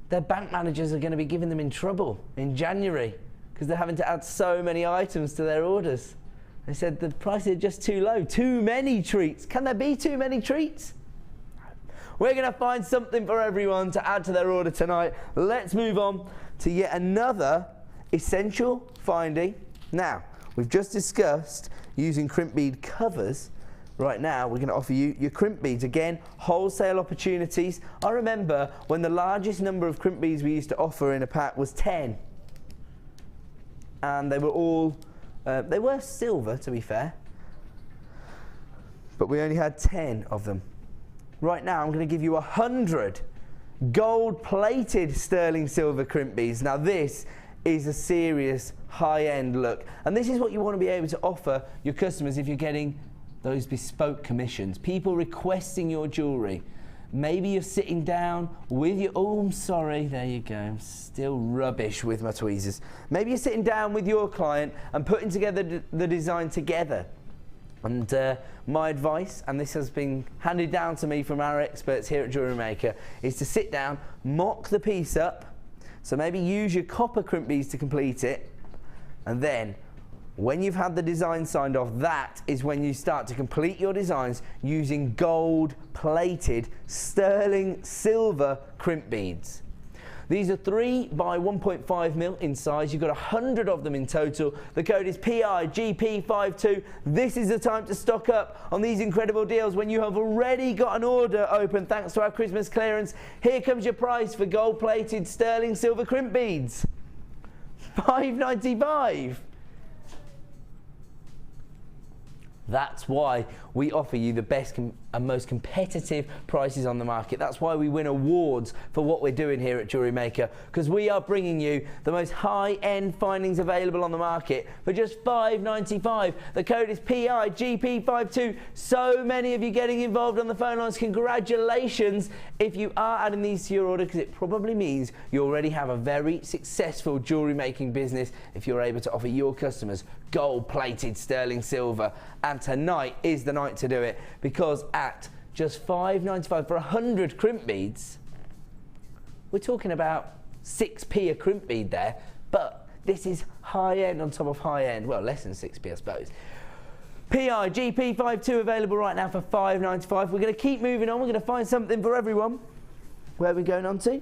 their bank managers are going to be giving them in trouble in January because they're having to add so many items to their orders. They said the prices are just too low, too many treats. Can there be too many treats? We're going to find something for everyone to add to their order tonight. Let's move on to yet another essential finding. Now, we've just discussed using crimp bead covers. Right now, we're going to offer you your crimp beads. Again, wholesale opportunities. I remember when the largest number of crimp beads we used to offer in a pack was 10. And they were all, they were silver, to be fair. But we only had 10 of them. Right now, I'm going to give you 100 gold-plated sterling silver crimp beads. Now, this is a serious high-end look. And this is what you want to be able to offer your customers if you're getting those bespoke commissions, people requesting your jewellery. Maybe you're sitting down with your, oh, I'm sorry, there you go, I'm still rubbish with my tweezers. Maybe you're sitting down with your client and putting together the design together. And my advice, and this has been handed down to me from our experts here at Jewellery Maker, is to sit down, mock the piece up, so maybe use your copper crimp beads to complete it, and then when you've had the design signed off, that is when you start to complete your designs using gold-plated sterling silver crimp beads. These are 3 by 1.5 mil in size. You've got 100 of them in total. The code is PIGP52. This is the time to stock up on these incredible deals when you have already got an order open thanks to our Christmas clearance. Here comes your price for gold-plated sterling silver crimp beads. $5.95. That's why we offer you the best and most competitive prices on the market. That's why we win awards for what we're doing here at Jewellery Maker, because we are bringing you the most high-end findings available on the market for just $5.95. The code is PIGP52. So many of you getting involved on the phone lines. Congratulations if you are adding these to your order, because it probably means you already have a very successful jewellery making business if you're able to offer your customers gold-plated sterling silver. And tonight is the night to do it, because at just $5.95 for 100 crimp beads, we're talking about 6p a crimp bead there, but this is high end on top of high end. Well, less than 6p, I suppose. PIGP52 available right now for $5.95. We're going to keep moving on. We're going to find something for everyone. Where are we going on to?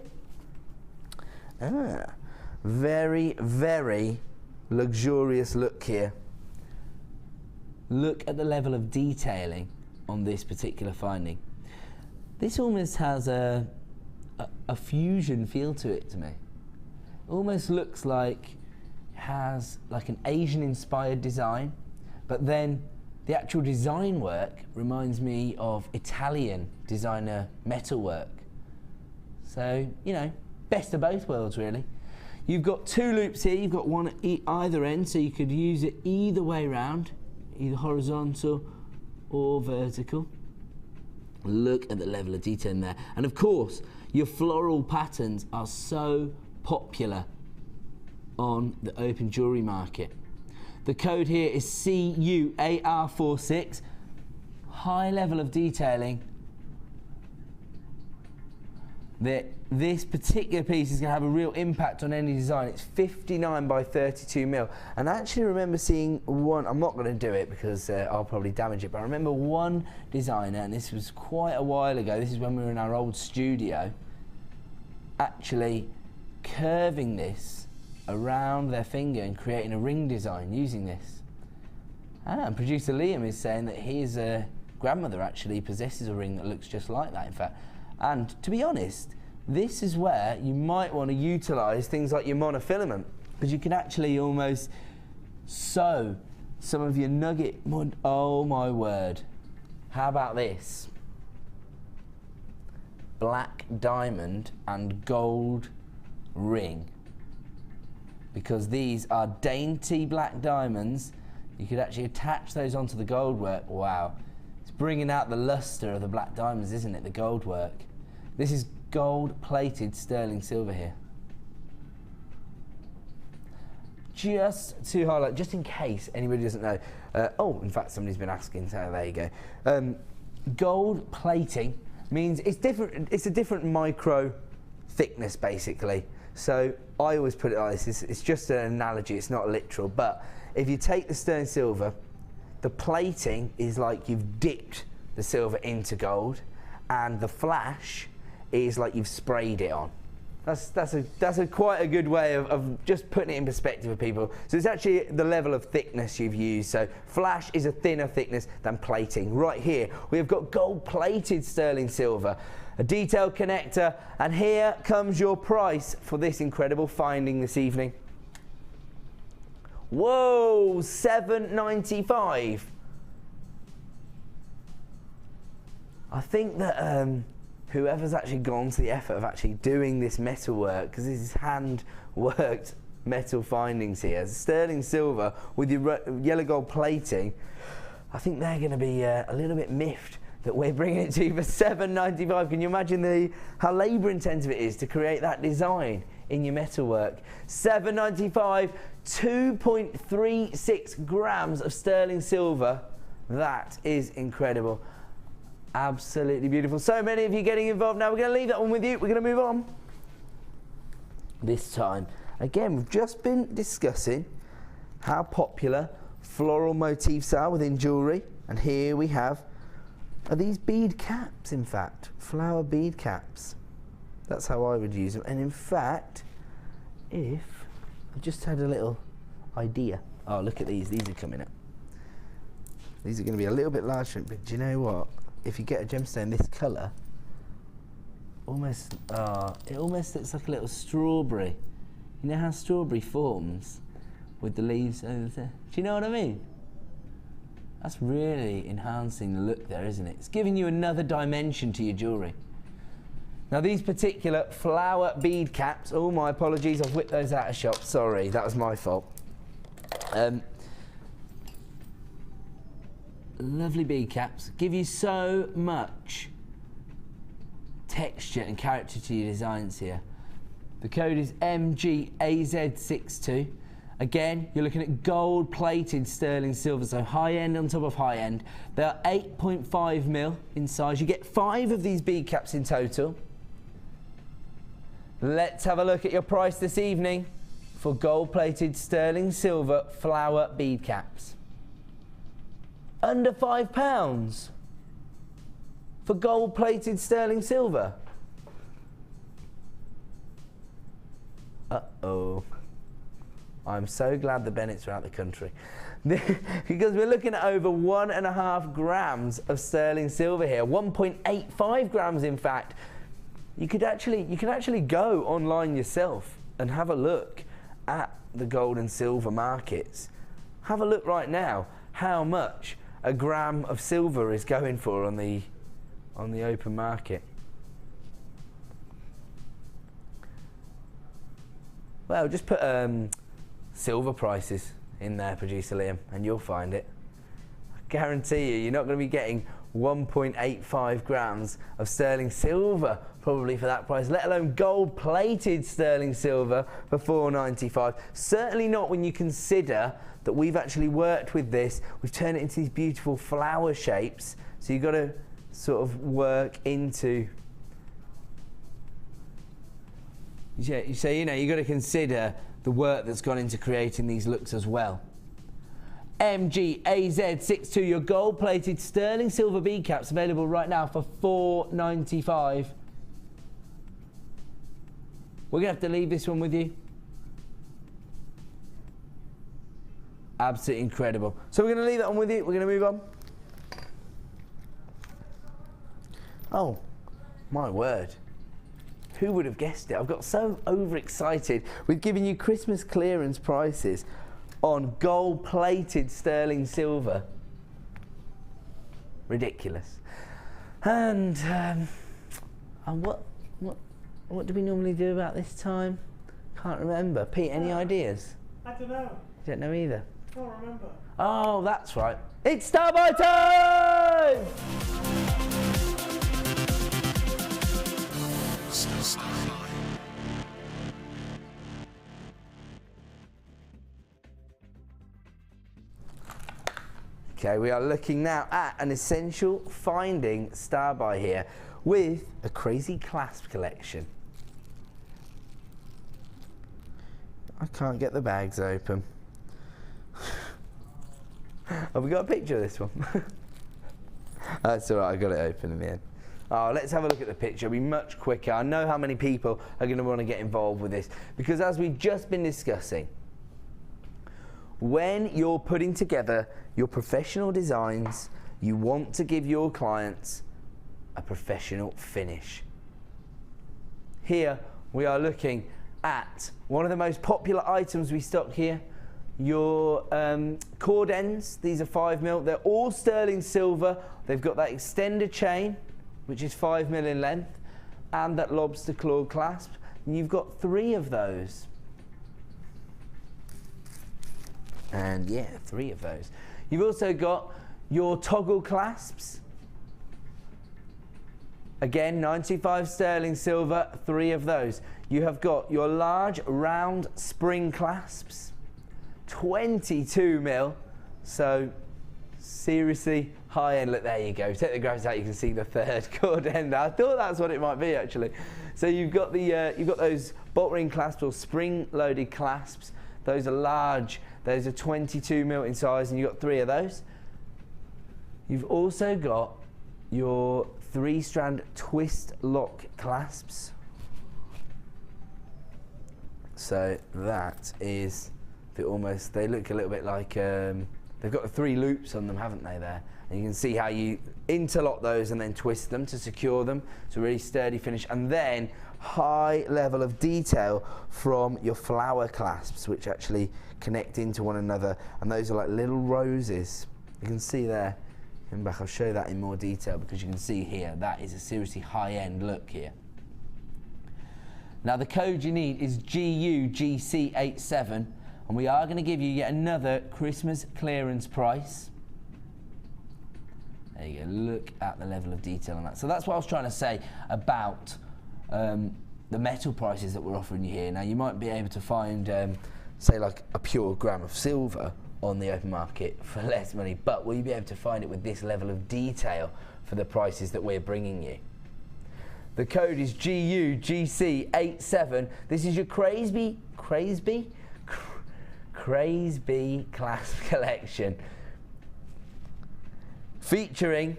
Very, very luxurious look here. Look at the level of detailing on this particular finding. This almost has a fusion feel to it to me. Almost looks like it has like an Asian inspired design, but then the actual design work reminds me of Italian designer metalwork. So, you know, best of both worlds really. You've got 2 loops here. You've got one at either end, so you could use it either way round, either horizontal or vertical. Look at the level of detail in there. And of course, your floral patterns are so popular on the open jewellery market. The code here is CUAR46. High level of detailing. This particular piece is going to have a real impact on any design. It's 59 by 32 mil. And I actually remember seeing one, I'm not going to do it because I'll probably damage it, but I remember one designer, and this was quite a while ago, this is when we were in our old studio, actually curving this around their finger and creating a ring design using this. And producer Liam is saying that his grandmother actually possesses a ring that looks just like that, in fact. And to be honest, this is where you might want to utilise things like your monofilament, because you can actually almost sew some of your nugget. Oh my word. How about this? Black diamond and gold ring. Because these are dainty black diamonds, you could actually attach those onto the gold work. Wow. It's bringing out the lustre of the black diamonds, isn't it? The gold work. This is gold-plated sterling silver here. Just to highlight, just in case anybody doesn't know. Oh, in fact, somebody's been asking, so there you go. Gold plating means it's different. It's a different micro thickness, basically. So I always put it like this. It's just an analogy. It's not literal. But if you take the sterling silver, the plating is like you've dipped the silver into gold, and the flash is like you've sprayed it on. That's a quite a good way of just putting it in perspective for people. So it's actually the level of thickness you've used. So flash is a thinner thickness than plating. Right here, we've got gold-plated sterling silver, a detailed connector, and here comes your price for this incredible finding this evening. Whoa, $7.95. I think that whoever's actually gone to the effort of actually doing this metal work, because this is hand-worked metal findings here, sterling silver with your yellow gold plating, I think they're going to be a little bit miffed that we're bringing it to you for $7.95. Can you imagine how labour-intensive it is to create that design in your metalwork? $7.95, 2.36 grams of sterling silver. That is incredible. Absolutely beautiful. So many of you getting involved. Now we're going to leave that one with you. We're going to move on. This time, again, we've just been discussing how popular floral motifs are within jewellery. And here we have these bead caps, in fact. Flower bead caps. That's how I would use them. And in fact, if I just had a little idea. Oh, look at these. These are coming up. These are going to be a little bit larger, but do you know what? If you get a gemstone this colour, it almost looks like a little strawberry. You know how strawberry forms with the leaves over there? Do you know what I mean? That's really enhancing the look there, isn't it? It's giving you another dimension to your jewellery. Now these particular flower bead caps, oh my apologies, I've whipped those out of shop, sorry, that was my fault. Lovely bead caps, give you so much texture and character to your designs here. The code is MGAZ62. Again, you're looking at gold-plated sterling silver, so high-end on top of high-end. They are 8.5 mil in size. You get 5 of these bead caps in total. Let's have a look at your price this evening for gold-plated sterling silver flower bead caps. Under £5 for gold-plated sterling silver. Uh-oh. I'm so glad the Bennetts are out of the country. Because we're looking at over 1.5 grams of sterling silver here. 1.85 grams, in fact. You can actually go online yourself and have a look at the gold and silver markets. Have a look right now how much a gram of silver is going for on the open market. Well, just put silver prices in there, producer Liam, and you'll find it. I guarantee you're not going to be getting 1.85 grams of sterling silver probably for that price, let alone gold-plated sterling silver for £4.95. Certainly not when you consider that we've actually worked with this. We've turned it into these beautiful flower shapes, so you've got to sort of work into. So you know, you've got to consider the work that's gone into creating these looks as well. MGAZ62, your gold-plated sterling silver bead caps available right now for £4.95. We're going to have to leave this one with you. Absolutely incredible. So we're going to leave that one with you. We're going to move on. Oh, my word. Who would have guessed it? I've got so overexcited with giving you Christmas clearance prices on gold-plated sterling silver. Ridiculous. And what do we normally do about this time? Can't remember. Pete, any ideas? I don't know. You don't know either? Can't remember. Oh, that's right. It's Star By time! Okay, we are looking now at an essential finding star by here with a crazy clasp collection. I can't get the bags open. Have we got a picture of this one? That's all right, I got it open in the end. Oh, let's have a look at the picture. It'll be much quicker. I know how many people are going to want to get involved with this because, as we've just been discussing, when you're putting together your professional designs, you want to give your clients a professional finish. Here we are looking at one of the most popular items we stock here, your cord ends. These are 5mm. They're all sterling silver. They've got that extender chain, which is 5mm in length, and that lobster claw clasp. And you've got 3 of those. And yeah, 3 of those. You've also got your toggle clasps. Again, 95 sterling silver, 3 of those. You have got your large round spring clasps, 22mm. So seriously high end. Look, there you go. Take the grabs out, you can see the 3rd cord end. I thought that's what it might be actually. So you've got those bolt ring clasps or spring loaded clasps. Those are large. Those are 22mm in size, and you've got 3 of those. You've also got your 3-strand twist lock clasps. So that is they look a little bit like they've got the 3 loops on them, haven't they, there? And you can see how you interlock those and then twist them to secure them. It's a really sturdy finish. And then high level of detail from your flower clasps, which actually connect into one another, and those are like little roses. You can see there. Come back, I'll show that in more detail because you can see here that is a seriously high-end look here. Now the code you need is GUGC87, and we are going to give you yet another Christmas clearance price. There you go, look at the level of detail on that. So that's what I was trying to say about the metal prices that we're offering you here. Now you might be able to find say like a pure gram of silver on the open market for less money, but will you be able to find it with this level of detail for the prices that we're bringing you? The code is GUGC87. This is your Crazy clasp collection, featuring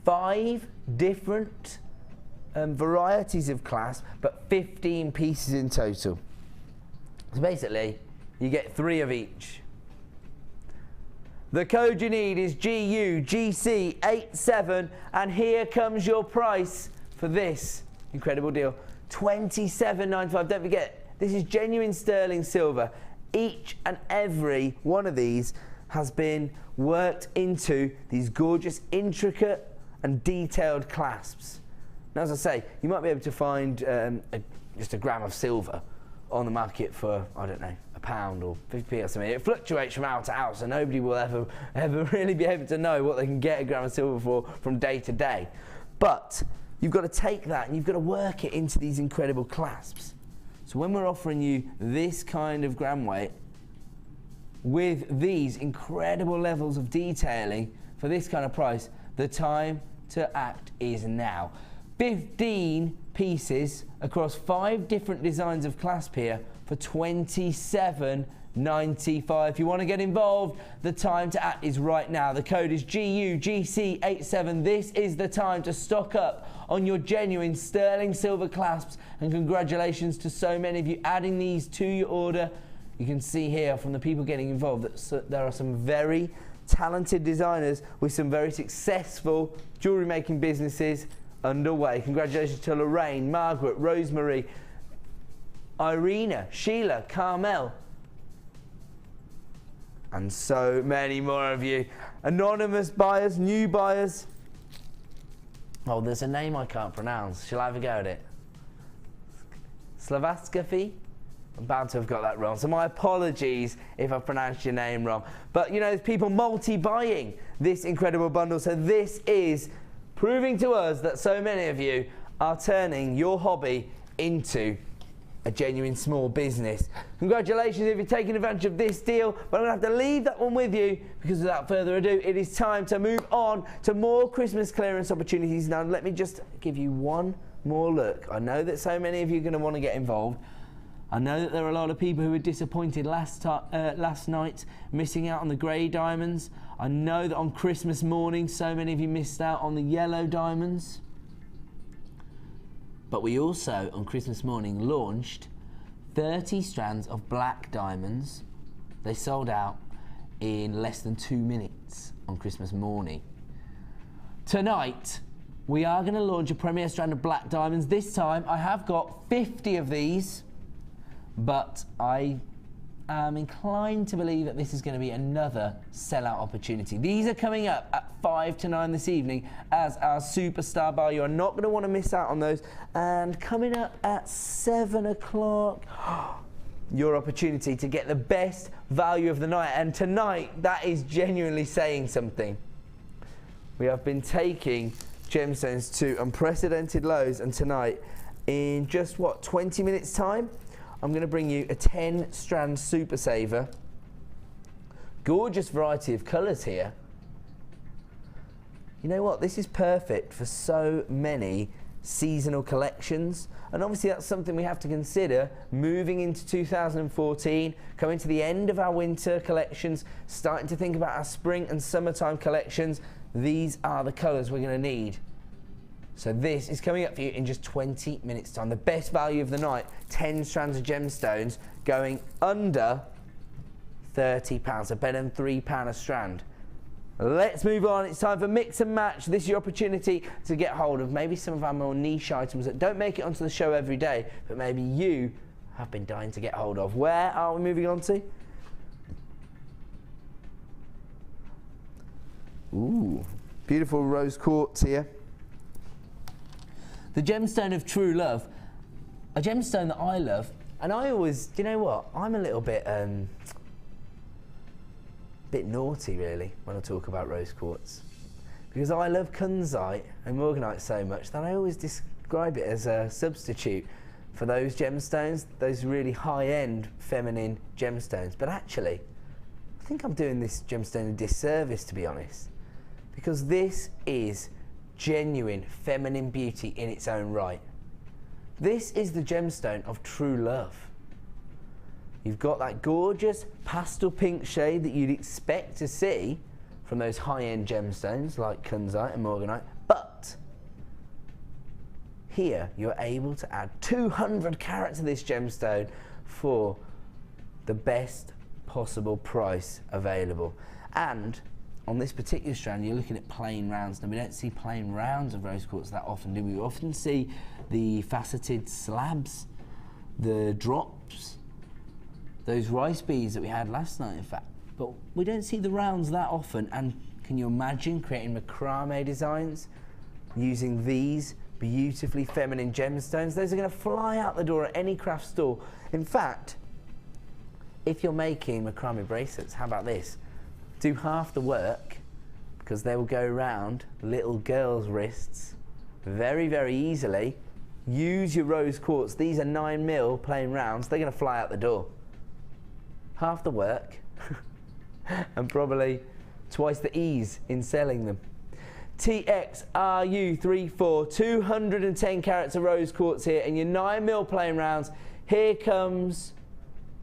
5 different varieties of clasp, but 15 pieces in total. So basically, you get 3 of each. The code you need is GUGC87, and here comes your price for this incredible deal, £27.95. Don't forget, this is genuine sterling silver. Each and every one of these has been worked into these gorgeous, intricate and detailed clasps. Now, as I say, you might be able to find just a gram of silver on the market for, I don't know, £1 or 50p or something. It fluctuates from hour to hour, so nobody will ever really be able to know what they can get a gram of silver for from day to day. But you've got to take that and you've got to work it into these incredible clasps. So when we're offering you this kind of gram weight with these incredible levels of detailing for this kind of price, the time to act is now. 15 pieces across 5 different designs of clasp here for £27.95. If you want to get involved, the time to act is right now. The code is GUGC87. This is the time to stock up on your genuine sterling silver clasps, and congratulations to so many of you adding these to your order. You can see here from the people getting involved that there are some very talented designers with some very successful jewellery making businesses underway. Congratulations to Lorraine, Margaret, Rosemary, Irina, Sheila, Carmel, and so many more of you. Anonymous buyers, new buyers. Oh, there's a name I can't pronounce. Shall I have a go at it? Slavaskafi? I'm bound to have got that wrong, so my apologies if I've pronounced your name wrong. But you know, there's people multi-buying this incredible bundle, so this is proving to us that so many of you are turning your hobby into a genuine small business. Congratulations if you're taking advantage of this deal, but I'm going to have to leave that one with you because without further ado, it is time to move on to more Christmas clearance opportunities. Now, let me just give you one more look. I know that so many of you are going to want to get involved. I know that there are a lot of people who were disappointed last night, missing out on the grey diamonds. I know that on Christmas morning, so many of you missed out on the yellow diamonds. But we also, on Christmas morning, launched 30 strands of black diamonds. They sold out in less than 2 minutes on Christmas morning. Tonight, we are going to launch a premiere strand of black diamonds. This time, I have got 50 of these, but I am inclined to believe that this is going to be another sellout opportunity. These are coming up at 5 to 9 this evening as our superstar bar. You are not going to want to miss out on those. And coming up at 7 o'clock, your opportunity to get the best value of the night. And tonight, that is genuinely saying something. We have been taking gemstones to unprecedented lows, and tonight, in just what, 20 minutes time, I'm going to bring you a 10 strand super saver. Gorgeous variety of colours here. You know what, this is perfect for so many seasonal collections, and obviously that's something we have to consider moving into 2014, coming to the end of our winter collections, starting to think about our spring and summertime collections. These are the colours we're going to need. So this is coming up for you in just 20 minutes time. The best value of the night, 10 strands of gemstones going under £30, so better than £3 a strand. Let's move on. It's time for mix and match. This is your opportunity to get hold of maybe some of our more niche items that don't make it onto the show every day, but maybe you have been dying to get hold of. Where are we moving on to? Ooh, beautiful rose quartz here. The gemstone of true love, a gemstone that I love, and I always, do you know what? I'm a little bit naughty really when I talk about rose quartz, because I love kunzite and morganite so much that I always describe it as a substitute for those gemstones, those really high-end feminine gemstones. But actually, I think I'm doing this gemstone a disservice, to be honest, because this is genuine feminine beauty in its own right. This is the gemstone of true love. You've got that gorgeous pastel pink shade that you'd expect to see from those high-end gemstones like kunzite and morganite, but here you're able to add 200 carats of this gemstone for the best possible price available. And on this particular strand, you're looking at plain rounds. Now, we don't see plain rounds of rose quartz that often, do we? We often see the faceted slabs, the drops, those rice beads that we had last night, in fact. But we don't see the rounds that often. And can you imagine creating macrame designs using these beautifully feminine gemstones. Those are going to fly out the door at any craft store. In fact, if you're making macrame bracelets, how about this? Do half the work, because they will go around little girls' wrists very, very easily. Use your rose quartz. These are 9mm plain rounds. They're going to fly out the door. Half the work and probably twice the ease in selling them. TXRU34, 210 carats of rose quartz here, and your 9mm plain rounds. Here comes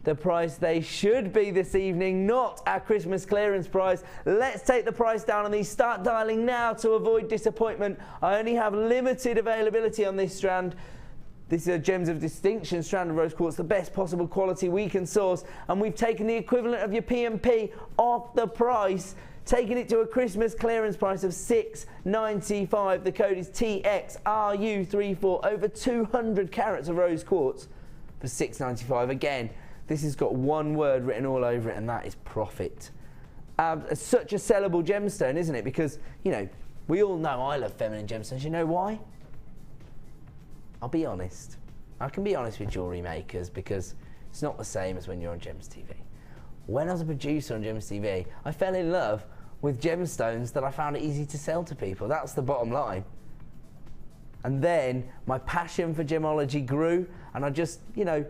the price they should be this evening, not our Christmas clearance price. Let's take the price down on these. Start dialing now to avoid disappointment. I only have limited availability on this strand. This is a Gems of Distinction strand of rose quartz, the best possible quality we can source, and we've taken the equivalent of your P&P off the price, taking it to a Christmas clearance price of $6.95. The code is TXRU34, over 200 carats of rose quartz for $6.95. Again, this has got one word written all over it, and that is profit. Such a sellable gemstone, isn't it? Because, you know, we all know I love feminine gemstones. You know why? I'll be honest. I can be honest with jewellery makers, because it's not the same as when you're on Gems TV. When I was a producer on Gems TV, I fell in love with gemstones that I found it easy to sell to people. That's the bottom line. And then my passion for gemology grew, and I just, you know,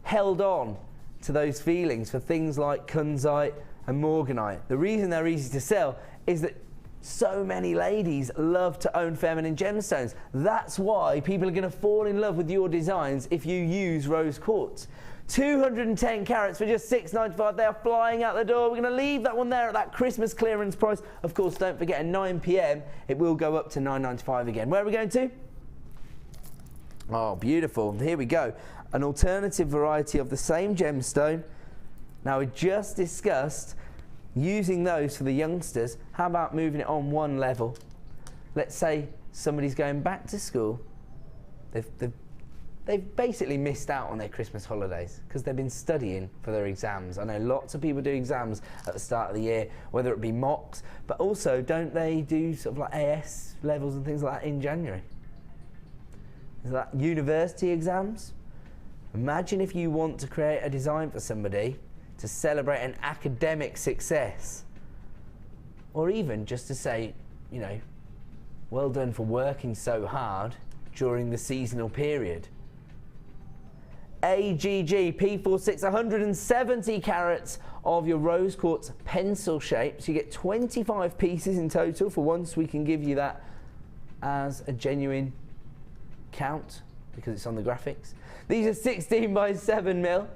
held on to those feelings for things like kunzite and morganite. The reason they're easy to sell is that so many ladies love to own feminine gemstones. That's why people are going to fall in love with your designs if you use rose quartz. 210 carats for just $6.95. They are flying out the door. We're going to leave that one there at that Christmas clearance price. Of course, don't forget at 9 p.m. it will go up to $9.95 again. Where are we going to? Oh, beautiful. Here we go. An alternative variety of the same gemstone. Now, we just discussed using those for the youngsters. How about moving it on one level? Let's say somebody's going back to school. They've basically missed out on their Christmas holidays because they've been studying for their exams. I know lots of people do exams at the start of the year, whether it be mocks, but also don't they do sort of like AS levels and things like that in January? Is that university exams? Imagine if you want to create a design for somebody to celebrate an academic success, or even just to say, you know, well done for working so hard during the seasonal period. AGG P46, 170 carats of your rose quartz pencil shapes. You get 25 pieces in total. For once, we can give you that as a genuine count because it's on the graphics. These are 16 by 7mm.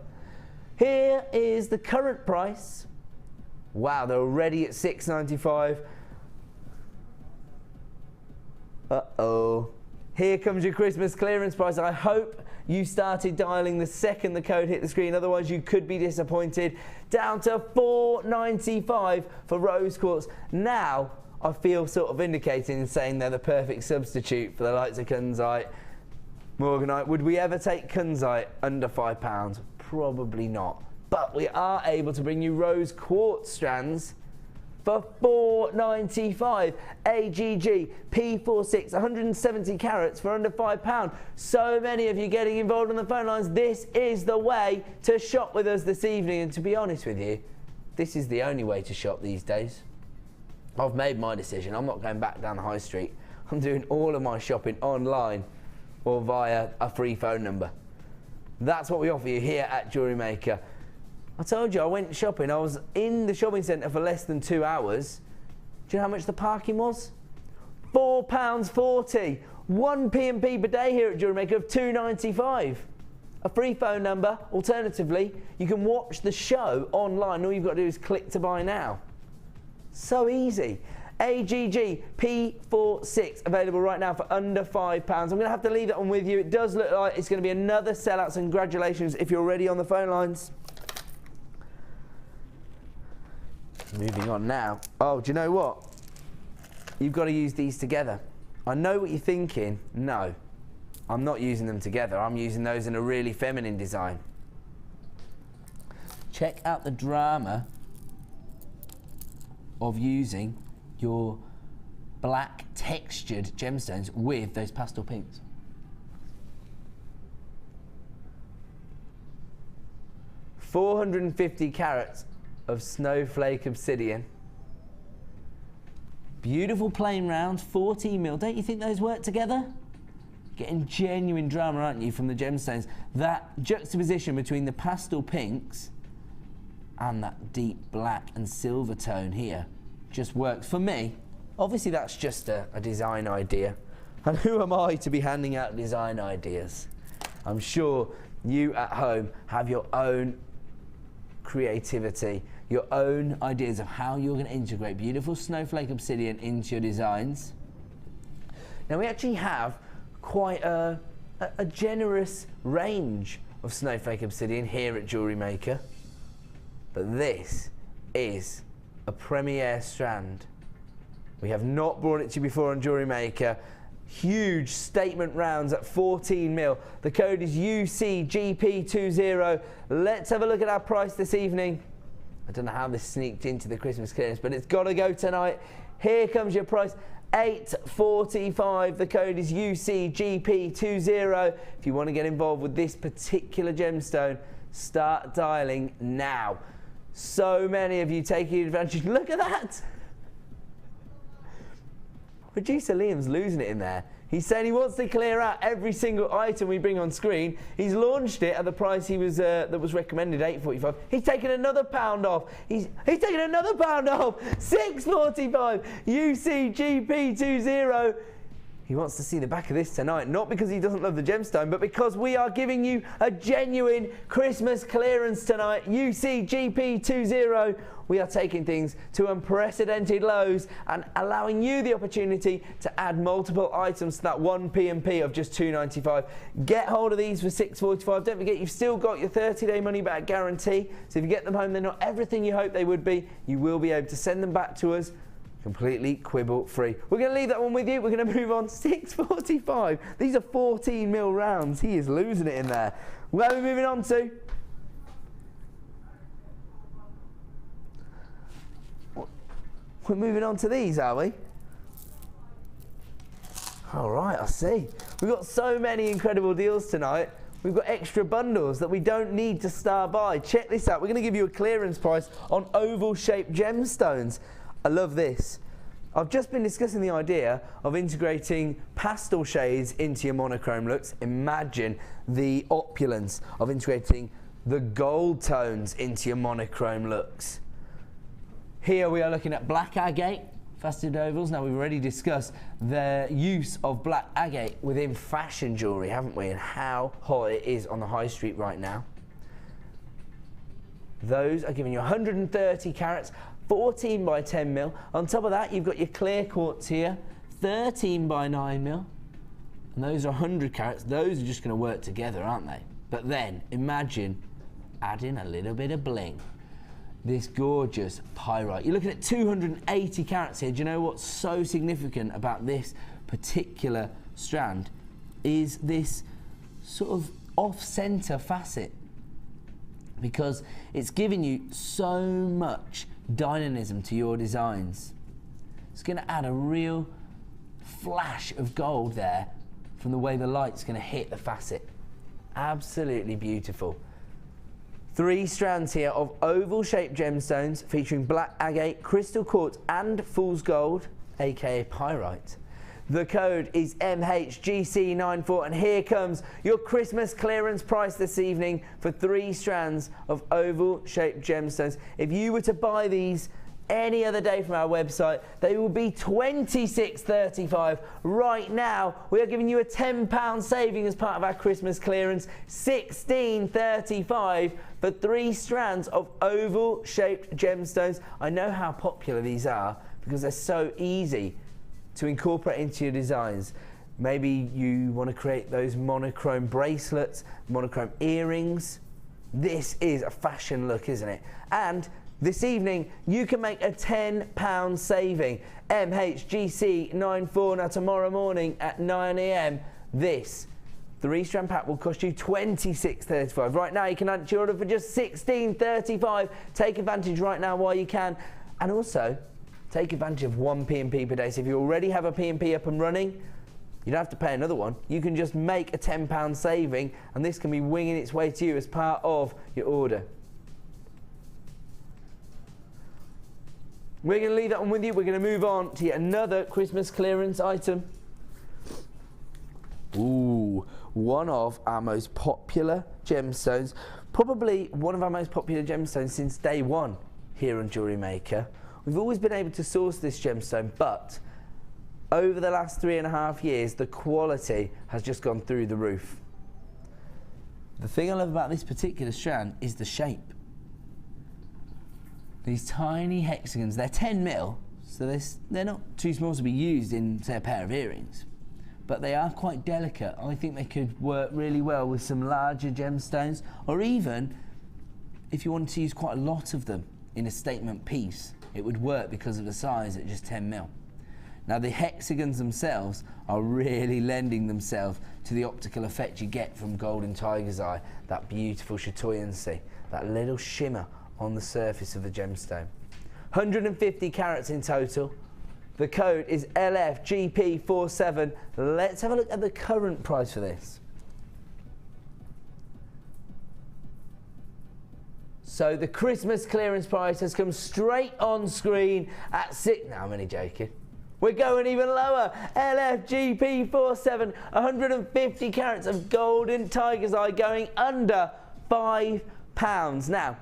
Here is the current price. Wow, they're already at $6.95. Uh-oh. Here comes your Christmas clearance price. I hope you started dialing the second the code hit the screen, otherwise you could be disappointed. Down to $4.95 for rose quartz. Now, I feel sort of vindicated in saying they're the perfect substitute for the likes of kunzite, morganite. Would we ever take kunzite under £5? Probably not. But we are able to bring you rose quartz strands for $4.95. AGG P46, 170 carats for under £5. So many of you getting involved on the phone lines. This is the way to shop with us this evening. And to be honest with you, this is the only way to shop these days. I've made my decision. I'm not going back down the high street. I'm doing all of my shopping online or via a free phone number. That's what we offer you here at Jewellery Maker. I told you I went shopping. I was in the shopping centre for less than 2 hours. Do you know how much the parking was? £4.40. One P&P per day here at Jewellery Maker of $2.95. A free phone number. Alternatively, you can watch the show online. All you've got to do is click to buy now. So easy. AGG P46 available right now for under £5. I'm going to have to leave that one with you. It does look like it's going to be another sellout. So congratulations if you're already on the phone lines. Moving on now. Oh, do you know what? You've got to use these together. I know what you're thinking. No, I'm not using them together. I'm using those in a really feminine design. Check out the drama of using your black textured gemstones with those pastel pinks. $450 carats of snowflake obsidian. Beautiful plain rounds, 14 mil. Don't you think those work together? Getting genuine drama, aren't you, from the gemstones? That juxtaposition between the pastel pinks and that deep black and silver tone here just works for me. Obviously, that's just a design idea. And who am I to be handing out design ideas? I'm sure you at home have your own creativity, your own ideas of how you're going to integrate beautiful snowflake obsidian into your designs. Now, we actually have quite a generous range of snowflake obsidian here at Jewellery Maker, but this is a premiere strand. We have not brought it to you before on Jewellery Maker. Huge statement rounds at 14 mil. The code is UCGP20. Let's have a look at our price this evening. I don't know how this sneaked into the Christmas clearance, but it's got to go tonight. Here comes your price, $845. The code is UCGP20. If you want to get involved with this particular gemstone, start dialing now. So many of you taking advantage. Look at that. Producer Liam's losing it in there. He's saying he wants to clear out every single item we bring on screen. He's launched it at the price he was that was recommended, $845. He's taken another £1 off. He's taken another £1 off. $645. UCGP20. He wants to see the back of this tonight, not because he doesn't love the gemstone, but because we are giving you a genuine Christmas clearance tonight. UCGP20. We are taking things to unprecedented lows and allowing you the opportunity to add multiple items to that one P&P of just $295. Get hold of these for $645. Don't forget, you've still got your 30-day money-back guarantee. So if you get them home, they're not everything you hope they would be. You will be able to send them back to us completely quibble-free. We're going to leave that one with you. We're going to move on. $645. These are 14 mil rounds. He is losing it in there. Where are we moving on to? We're moving on to these, are we? All right, I see. We've got so many incredible deals tonight. We've got extra bundles that we don't need to star by. Check this out. We're going to give you a clearance price on oval-shaped gemstones. I love this. I've just been discussing the idea of integrating pastel shades into your monochrome looks. Imagine the opulence of integrating the gold tones into your monochrome looks. Here we are looking at black agate, faceted ovals. Now, we've already discussed the use of black agate within fashion jewellery, haven't we? And how hot it is on the high street right now. Those are giving you 130 carats, 14 by 10 mil. On top of that, you've got your clear quartz here, 13 by 9 mil. And those are 100 carats. Those are just going to work together, aren't they? But then, imagine adding a little bit of bling. This gorgeous pyrite. You're looking at 280 carats here. Do you know what's so significant about this particular strand is this sort of off-center facet, because it's giving you so much dynamism to your designs. It's going to add a real flash of gold there from the way the light's going to hit the facet. Absolutely beautiful. 3 strands here of oval-shaped gemstones featuring black agate, crystal quartz and fool's gold, aka pyrite. The code is MHGC94, and here comes your Christmas clearance price this evening for 3 strands of oval-shaped gemstones. If you were to buy these any other day from our website, they will be $26.35. Right now, we are giving you a £10 saving as part of our Christmas clearance, $16.35 for 3 strands of oval-shaped gemstones. I know how popular these are because they're so easy to incorporate into your designs. Maybe you want to create those monochrome bracelets, monochrome earrings. This is a fashion look, isn't it? And this evening, you can make a £10 saving. MHGC94. Now, tomorrow morning at 9 AM, this 3-strand pack will cost you $26.35. Right now, you can add to your order for just $16.35. Take advantage right now while you can. And also, take advantage of 1 P&P per day. So if you already have a P&P up and running, you don't have to pay another one. You can just make a £10 saving, and this can be winging its way to you as part of your order. We're going to leave that one with you. We're going to move on to yet another Christmas clearance item. Ooh, one of our most popular gemstones. Probably one of our most popular gemstones since day one here on Jewellery Maker. We've always been able to source this gemstone, but over the last 3.5 years, the quality has just gone through the roof. The thing I love about this particular strand is the shape. These tiny hexagons, they're 10 mil, so they're not too small to be used in, say, a pair of earrings. But they are quite delicate. I think they could work really well with some larger gemstones, or even if you wanted to use quite a lot of them in a statement piece, it would work because of the size at just 10 mil. Now the hexagons themselves are really lending themselves to the optical effect you get from golden tiger's eye, that beautiful chatoyancy, that little shimmer on the surface of the gemstone. 150 carats in total. The code is LFGP47. Let's have a look at the current price for this. So the Christmas clearance price has come straight on screen at now I'm only joking. We're going even lower. LFGP47, 150 carats of golden tiger's eye, going under £5. Now,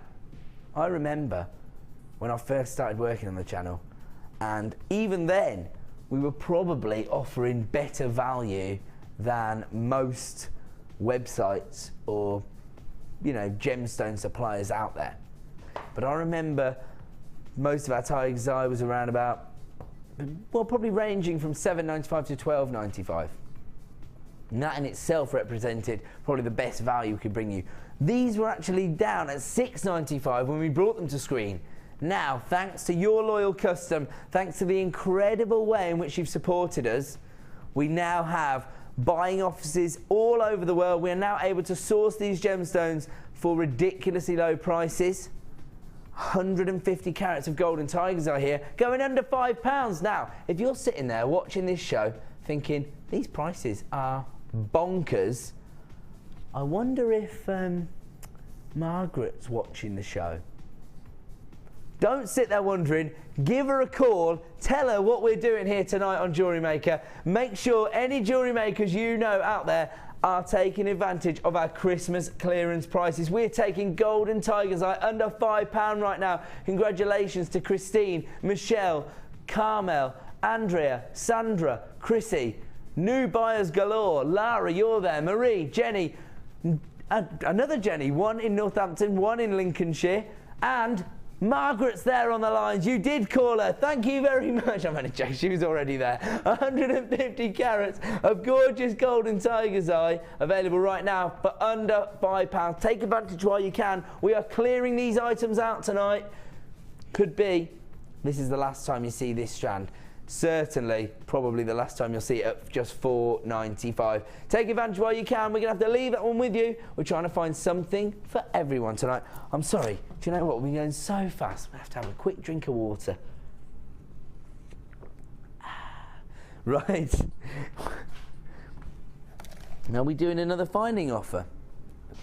I remember when I first started working on the channel, and even then, we were probably offering better value than most websites or, you know, gemstone suppliers out there. But I remember most of our tiger's eye was around about, well, probably ranging from £7.95 to £12.95. And that in itself represented probably the best value we could bring you. These were actually down at £6.95 when we brought them to screen. Now, thanks to your loyal custom, thanks to the incredible way in which you've supported us, we now have buying offices all over the world. We are now able to source these gemstones for ridiculously low prices. 150 carats of golden tigers are here, going under £5. Now, if you're sitting there watching this show thinking, these prices are bonkers, I wonder if Margaret's watching the show. Don't sit there wondering, give her a call, tell her what we're doing here tonight on Jewellery Maker. Make sure any jewellery makers you know out there are taking advantage of our Christmas clearance prices. We're taking golden tiger's eye under £5 right now. Congratulations to Christine, Michelle, Carmel, Andrea, Sandra, Chrissy, new buyers galore. Lara, you're there. Marie, Jenny, another Jenny, one in Northampton, one in Lincolnshire, and Margaret's there on the lines. You did call her. Thank you very much. I'm only joking. She was already there. 150 carats of gorgeous golden tiger's eye available right now for under £5. Take advantage while you can. We are clearing these items out tonight. Could be this is the last time you see this strand. Certainly, probably the last time you'll see it at just £4.95. Take advantage while you can. We're going to have to leave that one with you. We're trying to find something for everyone tonight. I'm sorry. Do you know what? We're going so fast. We have to have a quick drink of water. Right. Now we're doing another finding offer.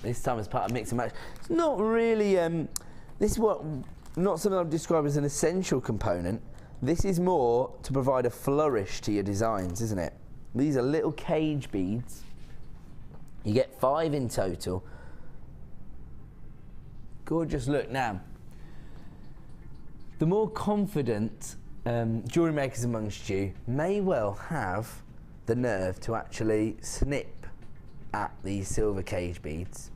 This time as part of Mix and Match. It's not really, this is not something I've described as an essential component. This is more to provide a flourish to your designs, isn't it? These are little cage beads. You get 5 in total. Gorgeous look. Now, the more confident jewellery makers amongst you may well have the nerve to actually snip at these silver cage beads,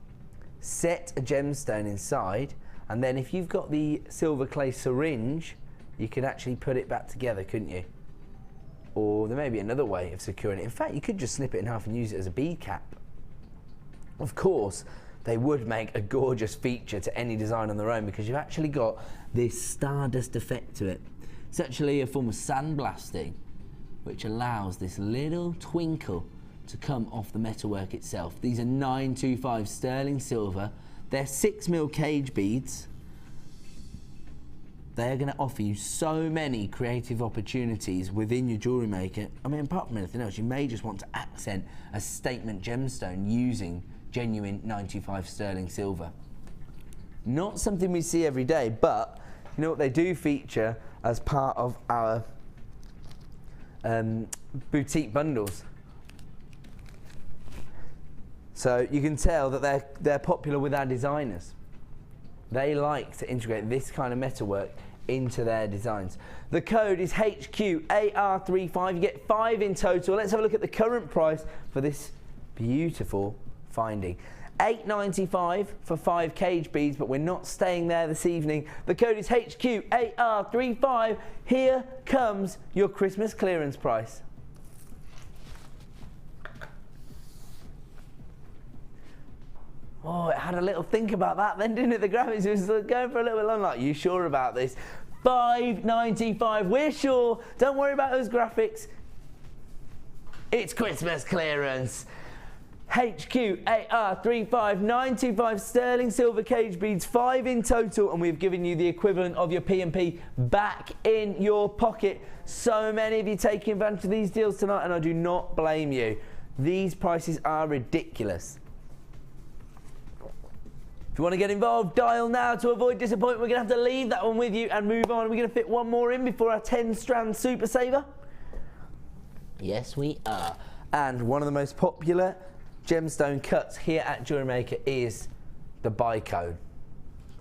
set a gemstone inside, and then if you've got the silver clay syringe, you could actually put it back together, couldn't you? Or there may be another way of securing it. In fact, you could just snip it in half and use it as a bead cap. Of course, they would make a gorgeous feature to any design on their own because you've actually got this stardust effect to it. It's actually a form of sandblasting, which allows this little twinkle to come off the metalwork itself. These are 925 sterling silver. They're 6mm cage beads. they're going to offer you so many creative opportunities within your jewellery maker. I mean, apart from anything else, you may just want to accent a statement gemstone using genuine 95 sterling silver. Not something we see every day, but you know what they do feature as part of our boutique bundles. So you can tell that they're popular with our designers. They like to integrate this kind of metalwork into their designs. The code is HQAR35. You get 5 in total. Let's have a look at the current price for this beautiful finding. £8.95 for 5 cage beads, but we're not staying there this evening. The code is HQAR35. Here comes your Christmas clearance price. Oh, it had a little think about that then, didn't it? The graphics was going for a little bit long. Like, you sure about this? £5.95. We're sure. Don't worry about those graphics. It's Christmas clearance. HQAR35, 925 sterling silver cage beads, 5 in total, and we've given you the equivalent of your P&P back in your pocket. So many of you taking advantage of these deals tonight, and I do not blame you. These prices are ridiculous. If you want to get involved, dial now to avoid disappointment. We're going to have to leave that one with you and move on. We're going to fit one more in before our 10-strand super saver. Yes, we are. And one of the most popular gemstone cuts here at Jewellery Maker is the bicone.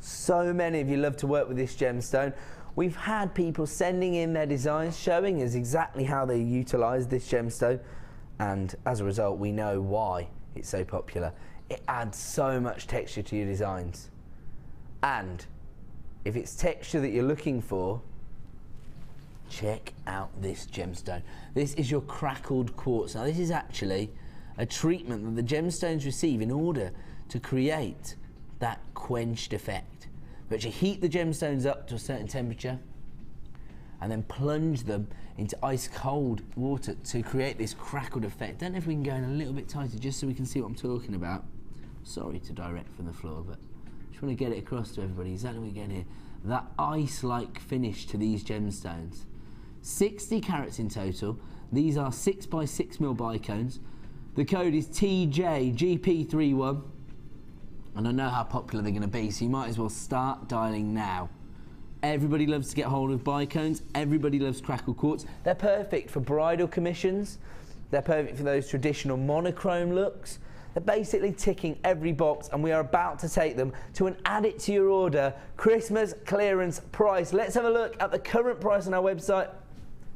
So many of you love to work with this gemstone. We've had people sending in their designs showing us exactly how they utilise this gemstone, and as a result we know why it's so popular. It adds so much texture to your designs, and if it's texture that you're looking for, check out this gemstone. This is your crackled quartz. Now this is actually a treatment that the gemstones receive in order to create that quenched effect. But you heat the gemstones up to a certain temperature and then plunge them into ice cold water to create this crackled effect. Don't know if we can go in a little bit tighter just so we can see what I'm talking about. Sorry to direct from the floor, but I just want to get it across to everybody exactly what we're getting here. That ice-like finish to these gemstones. 60 carats in total. These are 6x6mm bicones. The code is TJGP31, and I know how popular they're going to be, so you might as well start dialing now. Everybody loves to get hold of bicones. Everybody loves crackled quartz. They're perfect for bridal commissions. They're perfect for those traditional monochrome looks. They're basically ticking every box, and we are about to take them to an add it to your order Christmas clearance price. Let's have a look at the current price on our website.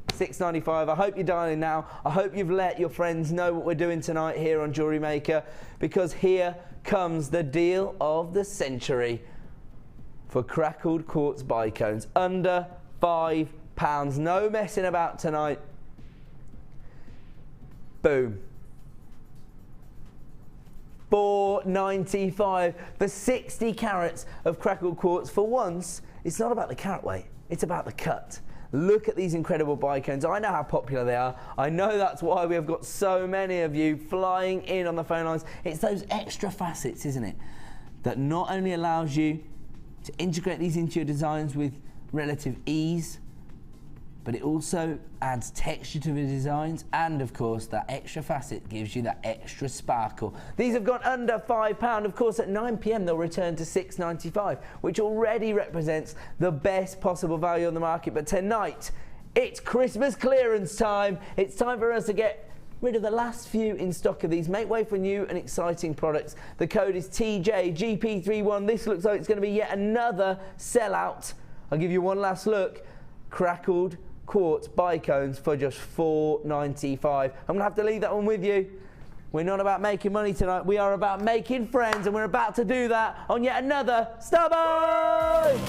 £6.95. I hope you're dialing now. I hope you've let your friends know what we're doing tonight here on Jewellery Maker, because here comes the deal of the century for crackled quartz bicones. Under £5. No messing about tonight. Boom. £4.95 for 60 carats of crackled quartz. For once, it's not about the carat weight, it's about the cut. Look at these incredible bicones. I know how popular they are. I know that's why we have got so many of you flying in on the phone lines. It's those extra facets, isn't it, that not only allows you to integrate these into your designs with relative ease, but it also adds texture to the designs, and of course that extra facet gives you that extra sparkle. These have gone under £5. Of course at 9 PM they'll return to £6.95, which already represents the best possible value on the market. But tonight it's Christmas clearance time. It's time for us to get rid of the last few in stock of these. Make way for new and exciting products. The code is TJGP31. This looks like it's going to be yet another sellout. I'll give you one last look. Crackled quartz bicones for just £4.95. I'm going to have to leave that one with you. We're not about making money tonight. We are about making friends, and we're about to do that on yet another Starbuy!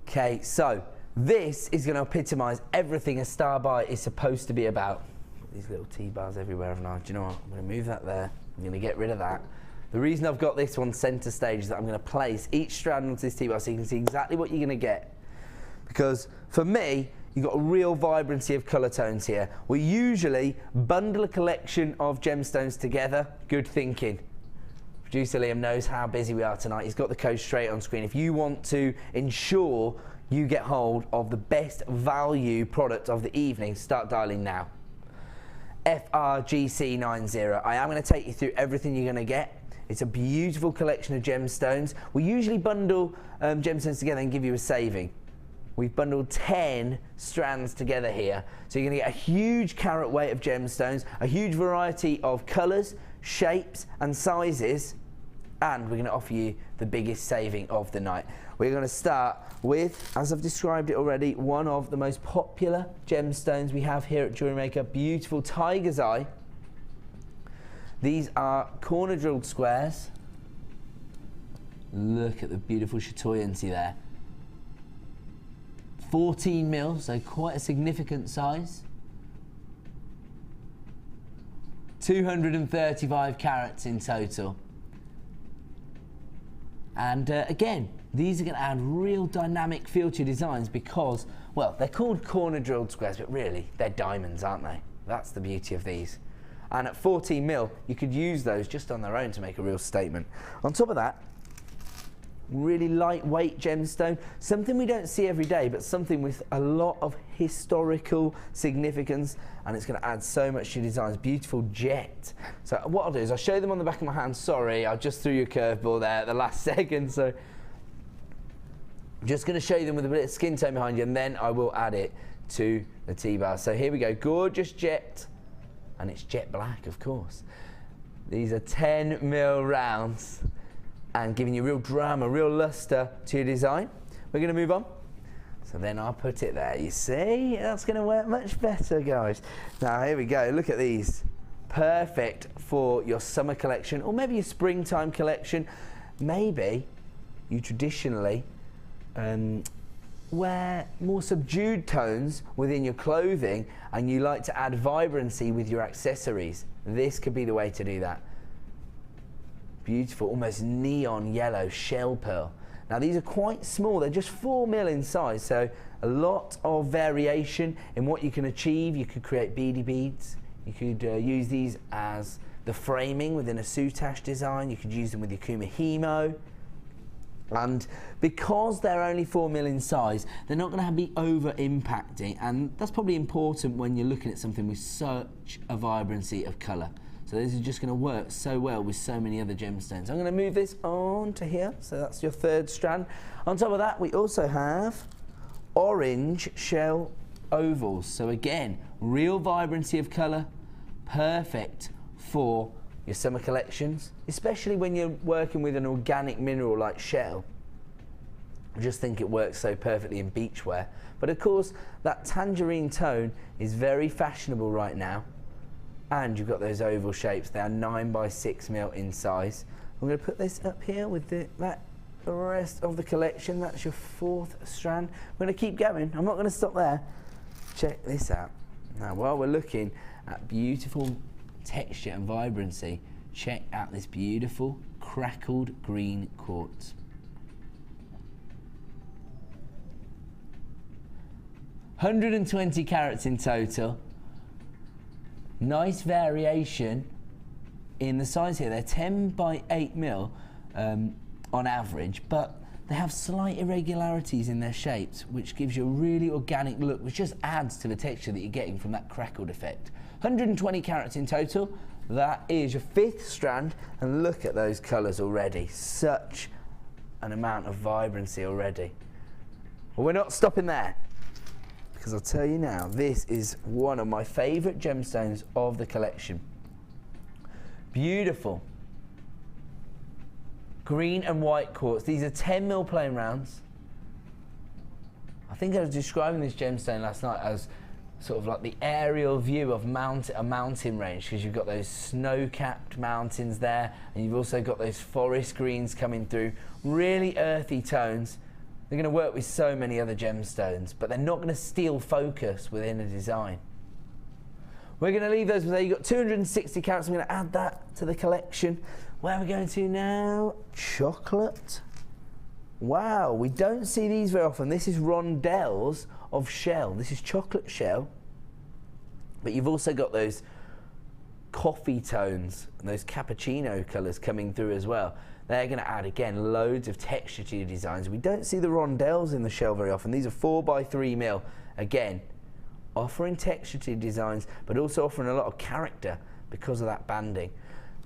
Okay, so this is going to epitomise everything a Starbuy is supposed to be about. These little T-bars everywhere. Now, do you know what? I'm going to move that there. I'm going to get rid of that. The reason I've got this one centre stage is that I'm going to place each strand onto this T-bar so you can see exactly what you're going to get. Because for me, you've got a real vibrancy of colour tones here. We usually bundle a collection of gemstones together. Good thinking. Producer Liam knows how busy we are tonight. He's got the code straight on screen. If you want to ensure you get hold of the best value product of the evening, start dialing now. FRGC90. I am going to take you through everything you're going to get. It's a beautiful collection of gemstones. We usually bundle gemstones together and give you a saving. We've bundled 10 strands together here. So you're going to get a huge carat weight of gemstones, a huge variety of colours, shapes and sizes, and we're going to offer you the biggest saving of the night. We're going to start with, as I've described it already, one of the most popular gemstones we have here at Jewellery Maker, beautiful tiger's eye. These are corner drilled squares. Look at the beautiful chatoyancy there. 14 mil, so quite a significant size. 235 carats in total. And again, these are going to add real dynamic feel to your designs because, well, they're called corner drilled squares, but really they're diamonds, aren't they? That's the beauty of these. And at 14 mil, you could use those just on their own to make a real statement. On top of that, really lightweight gemstone, something we don't see every day, but something with a lot of historical significance, and it's going to add so much to your designs. Beautiful jet. So what I'll do is I'll show them on the back of my hand. Sorry, I just threw you a curveball there at the last second, so I'm just going to show you them with a bit of skin tone behind you, and then I will add it to the T-bar. So here we go, gorgeous jet, and it's jet black, of course. These are 10 mil rounds, and giving you real drama, real luster to your design. We're going to move on. So then I'll put it there. You see, that's going to work much better, guys. Now here we go. Look at these. Perfect for your summer collection, or maybe your springtime collection. Maybe you traditionally wear more subdued tones within your clothing, and you like to add vibrancy with your accessories. This could be the way to do that. Beautiful, almost neon yellow shell pearl. Now these are quite small, they're just 4 mil in size, so a lot of variation in what you can achieve. You could create beady beads, you could use these as the framing within a soutache design, you could use them with your kumihimo. And because they're only 4 mil in size, they're not going to be over impacting, and that's probably important when you're looking at something with such a vibrancy of colour. So this is just going to work so well with so many other gemstones. I'm going to move this on to here, so that's your third strand. On top of that, we also have orange shell ovals. So again, real vibrancy of colour, perfect for your summer collections, especially when you're working with an organic mineral like shell. I just think it works so perfectly in beachwear. But of course, that tangerine tone is very fashionable right now. And you've got those oval shapes. They are 9 by 6 mil in size. I'm going to put this up here with the rest of the collection. That's your fourth strand. I'm going to keep going. I'm not going to stop there. Check this out. Now, while we're looking at beautiful texture and vibrancy, check out this beautiful crackled green quartz. 120 carats in total. Nice variation in the size here. They're 10 by 8 mil on average, but they have slight irregularities in their shapes, which gives you a really organic look, which just adds to the texture that you're getting from that crackled effect. 120 carats in total. That is your fifth strand, and look at those colours already. Such an amount of vibrancy already. Well, we're not stopping there, because I'll tell you now, this is one of my favourite gemstones of the collection. Beautiful. Green and white quartz. These are 10 mil plain rounds. I think I was describing this gemstone last night as sort of like the aerial view of a mountain range, because you've got those snow-capped mountains there, and you've also got those forest greens coming through. Really earthy tones. They're going to work with so many other gemstones, but they're not going to steal focus within a design. We're going to leave those there. You've got 260 carats. I'm going to add that to the collection. Where are we going to now? Chocolate. Wow, we don't see these very often. This is rondelles of shell. This is chocolate shell, but you've also got those coffee tones and those cappuccino colours coming through as well. They're going to add, again, loads of texture to your designs. We don't see the rondelles in the shell very often. These are 4x3mm. Again, offering texture to your designs, but also offering a lot of character because of that banding.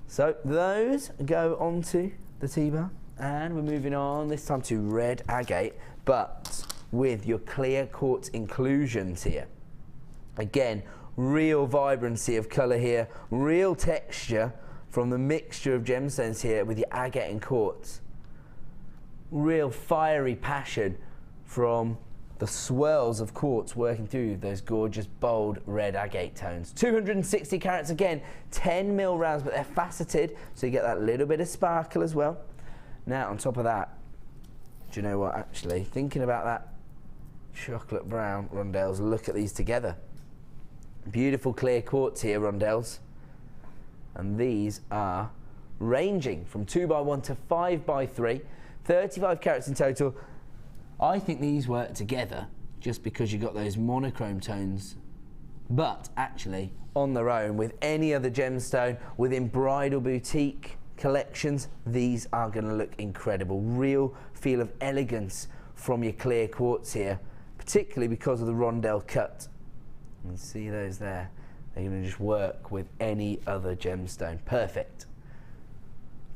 So those go onto the T-bar, and we're moving on this time to red agate, but with your clear quartz inclusions here. Again, real vibrancy of colour here, real texture from the mixture of gemstones here with your agate and quartz. Real fiery passion from the swirls of quartz working through those gorgeous bold red agate tones. 260 carats, again, 10mm rounds, but they're faceted, so you get that little bit of sparkle as well. Now, on top of that, do you know what, actually, thinking about that chocolate brown rondelles, look at these together. Beautiful clear quartz here, rondelles. And these are ranging from 2x1 to 5x3, 35 carats in total. I think these work together just because you've got those monochrome tones, but actually on their own with any other gemstone within bridal boutique collections, these are going to look incredible. Real feel of elegance from your clear quartz here, particularly because of the rondelle cut. And see those there? They're going to just work with any other gemstone. Perfect.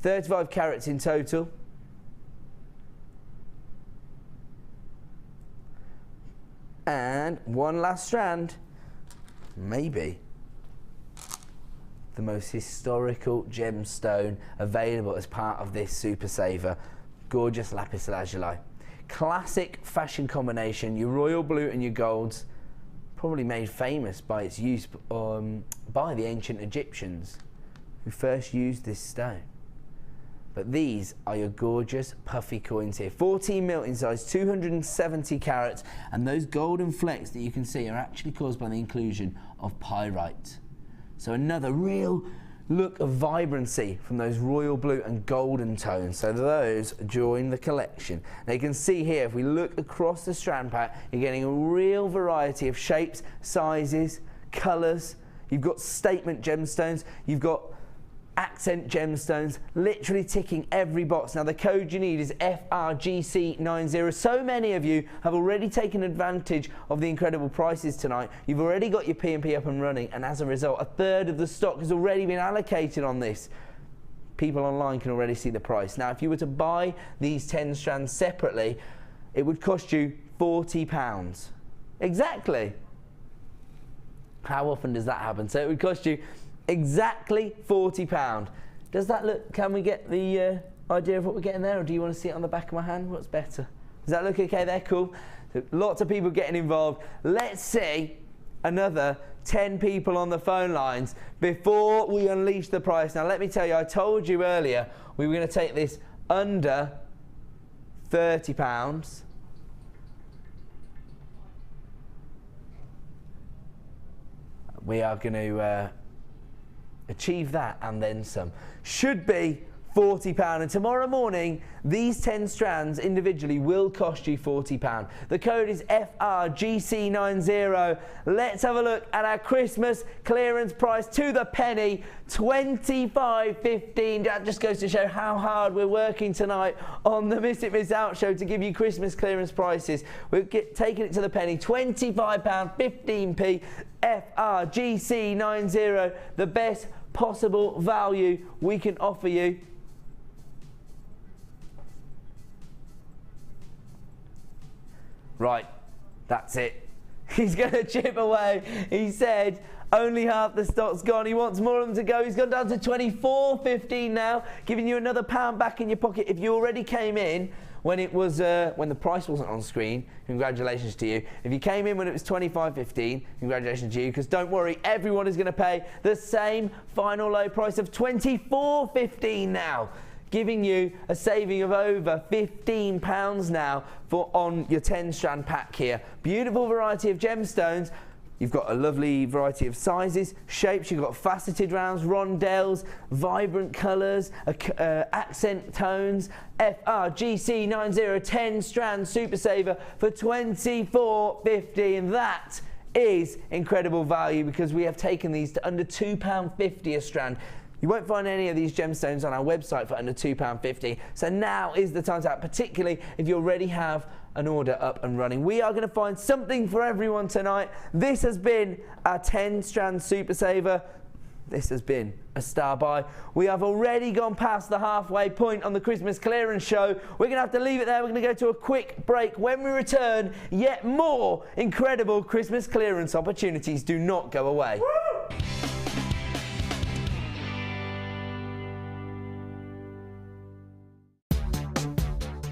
35 carats in total. And one last strand, maybe the most historical gemstone available as part of this super saver. Gorgeous lapis lazuli. Classic fashion combination, your royal blue and your golds, probably made famous by its use by the ancient Egyptians who first used this stone. But these are your gorgeous puffy coins here. 14mm in size, 270 carats, and those golden flecks that you can see are actually caused by the inclusion of pyrite. So another real look of vibrancy from those royal blue and golden tones. So those join the collection. Now you can see here, if we look across the strand pack, you're getting a real variety of shapes, sizes, colours. You've got statement gemstones, you've got accent gemstones, literally ticking every box. Now the code you need is FRGC90. So many of you have already taken advantage of the incredible prices tonight. You've already got your P&P up and running, and as a result, a third of the stock has already been allocated on this. People online can already see the price. Now if you were to buy these 10 strands separately, it would cost you £40. Exactly. How often does that happen? So it would cost you exactly £40. Does that look, can we get the idea of what we're getting there, or do you want to see it on the back of my hand? What's better? Does that look okay there? Cool. So lots of people getting involved. Let's see another 10 people on the phone lines before we unleash the price. Now let me tell you, I told you earlier we were going to take this under £30. We are going to achieve that and then some. Should be £40, and tomorrow morning these 10 strands individually will cost you £40. The code is FRGC90. Let's have a look at our Christmas clearance price to the penny, $25.15. That just goes to show how hard we're working tonight on the Miss It Miss Out show to give you Christmas clearance prices. We're taking it to the penny, £25.15p, FRGC90, the best possible value we can offer you. Right, that's it. He's going to chip away. He said only half the stock's gone. He wants more of them to go. He's gone down to $24.15 now, giving you another £1 back in your pocket. If you already came in when it was when the price wasn't on screen, congratulations to you. If you came in when it was $25.15, congratulations to you, because don't worry, everyone is going to pay the same final low price of $24.15 now, giving you a saving of over £15 now on your 10 strand pack here. Beautiful variety of gemstones, You've got a lovely variety of sizes, shapes. You've got faceted rounds, rondelles, vibrant colours, accent tones. FRGC 9010 strand Super Saver for $24.50, and that is incredible value because we have taken these to under £2.50 a strand. You won't find any of these gemstones on our website for under £2.50, so now is the time to act, particularly if you already have an order up and running. We are going to find something for everyone tonight. This has been our 10 strand Super Saver. This has been a star buy. We have already gone past the halfway point on the Christmas clearance show. We're going to have to leave it there. We're going to go to a quick break. When we return, yet more incredible Christmas clearance opportunities. Do not go away. Woo!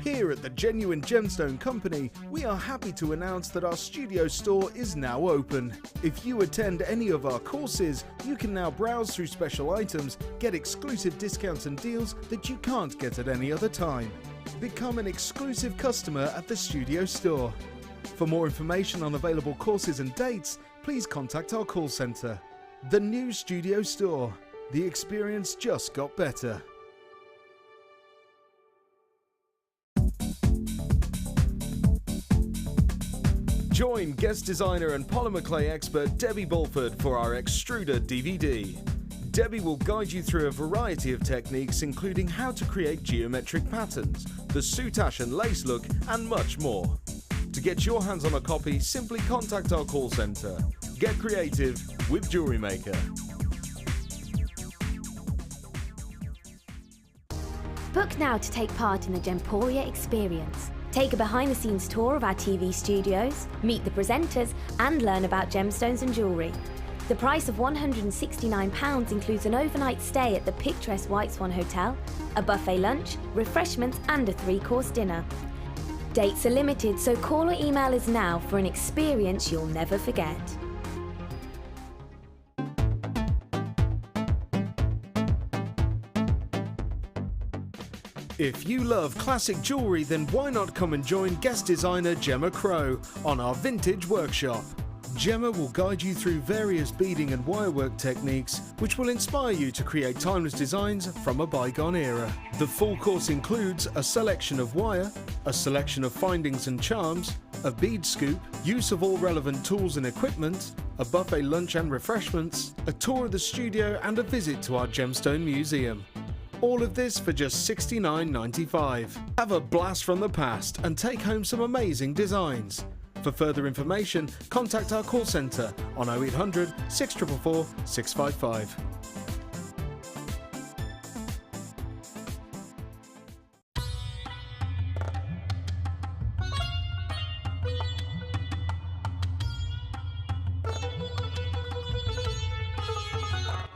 Here at the Genuine Gemstone Company, we are happy to announce that our studio store is now open. If you attend any of our courses, you can now browse through special items, get exclusive discounts and deals that you can't get at any other time. Become an exclusive customer at the studio store. For more information on available courses and dates, please contact our call centre. The new studio store. The experience just got better. Join guest designer and polymer clay expert Debbie Bulford for our Extruder DVD. Debbie will guide you through a variety of techniques, including how to create geometric patterns, the soutache and lace look, and much more. To get your hands on a copy, simply contact our call centre. Get creative with Jewellery Maker. Book now to take part in the Gemporia experience. Take a behind-the-scenes tour of our TV studios, meet the presenters, and learn about gemstones and jewellery. The price of £169 includes an overnight stay at the picturesque White Swan Hotel, a buffet lunch, refreshments, and a 3-course dinner. Dates are limited, so call or email us now for an experience you'll never forget. If you love classic jewellery, then why not come and join guest designer Gemma Crow on our vintage workshop. Gemma will guide you through various beading and wirework techniques which will inspire you to create timeless designs from a bygone era. The full course includes a selection of wire, a selection of findings and charms, a bead scoop, use of all relevant tools and equipment, a buffet lunch and refreshments, a tour of the studio, and a visit to our gemstone museum. All of this for just $69.95. Have a blast from the past and take home some amazing designs. For further information, contact our call centre on 0800 644 655.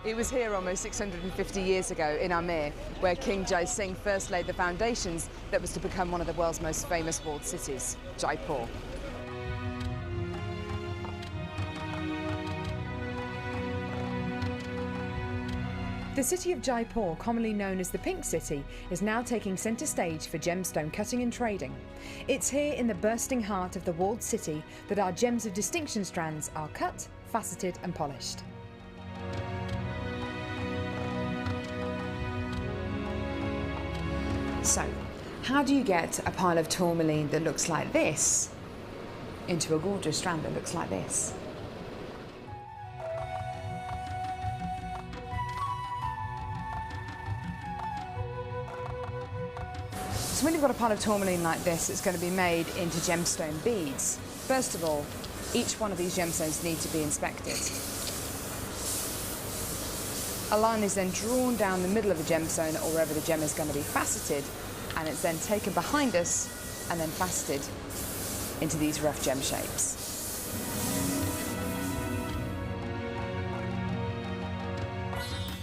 It was here almost 650 years ago in Amir, where King Jai Singh first laid the foundations that was to become one of the world's most famous walled cities, Jaipur. The city of Jaipur, commonly known as the Pink City, is now taking centre stage for gemstone cutting and trading. It's here in the bursting heart of the walled city that our gems of distinction strands are cut, faceted and polished. So, how do you get a pile of tourmaline that looks like this into a gorgeous strand that looks like this? So when you've got a pile of tourmaline like this, it's going to be made into gemstone beads. First of all, each one of these gemstones need to be inspected. A line is then drawn down the middle of the gemstone or wherever the gem is going to be faceted, and it's then taken behind us and then faceted into these rough gem shapes.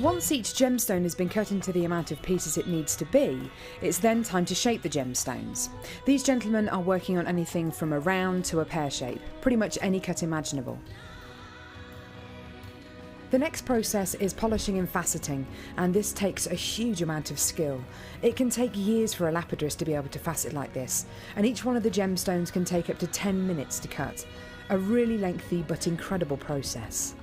Once each gemstone has been cut into the amount of pieces it needs to be, it's then time to shape the gemstones. These gentlemen are working on anything from a round to a pear shape, pretty much any cut imaginable. The next process is polishing and faceting, and this takes a huge amount of skill. It can take years for a lapidrist to be able to facet like this, and each one of the gemstones can take up to 10 minutes to cut. A really lengthy but incredible process.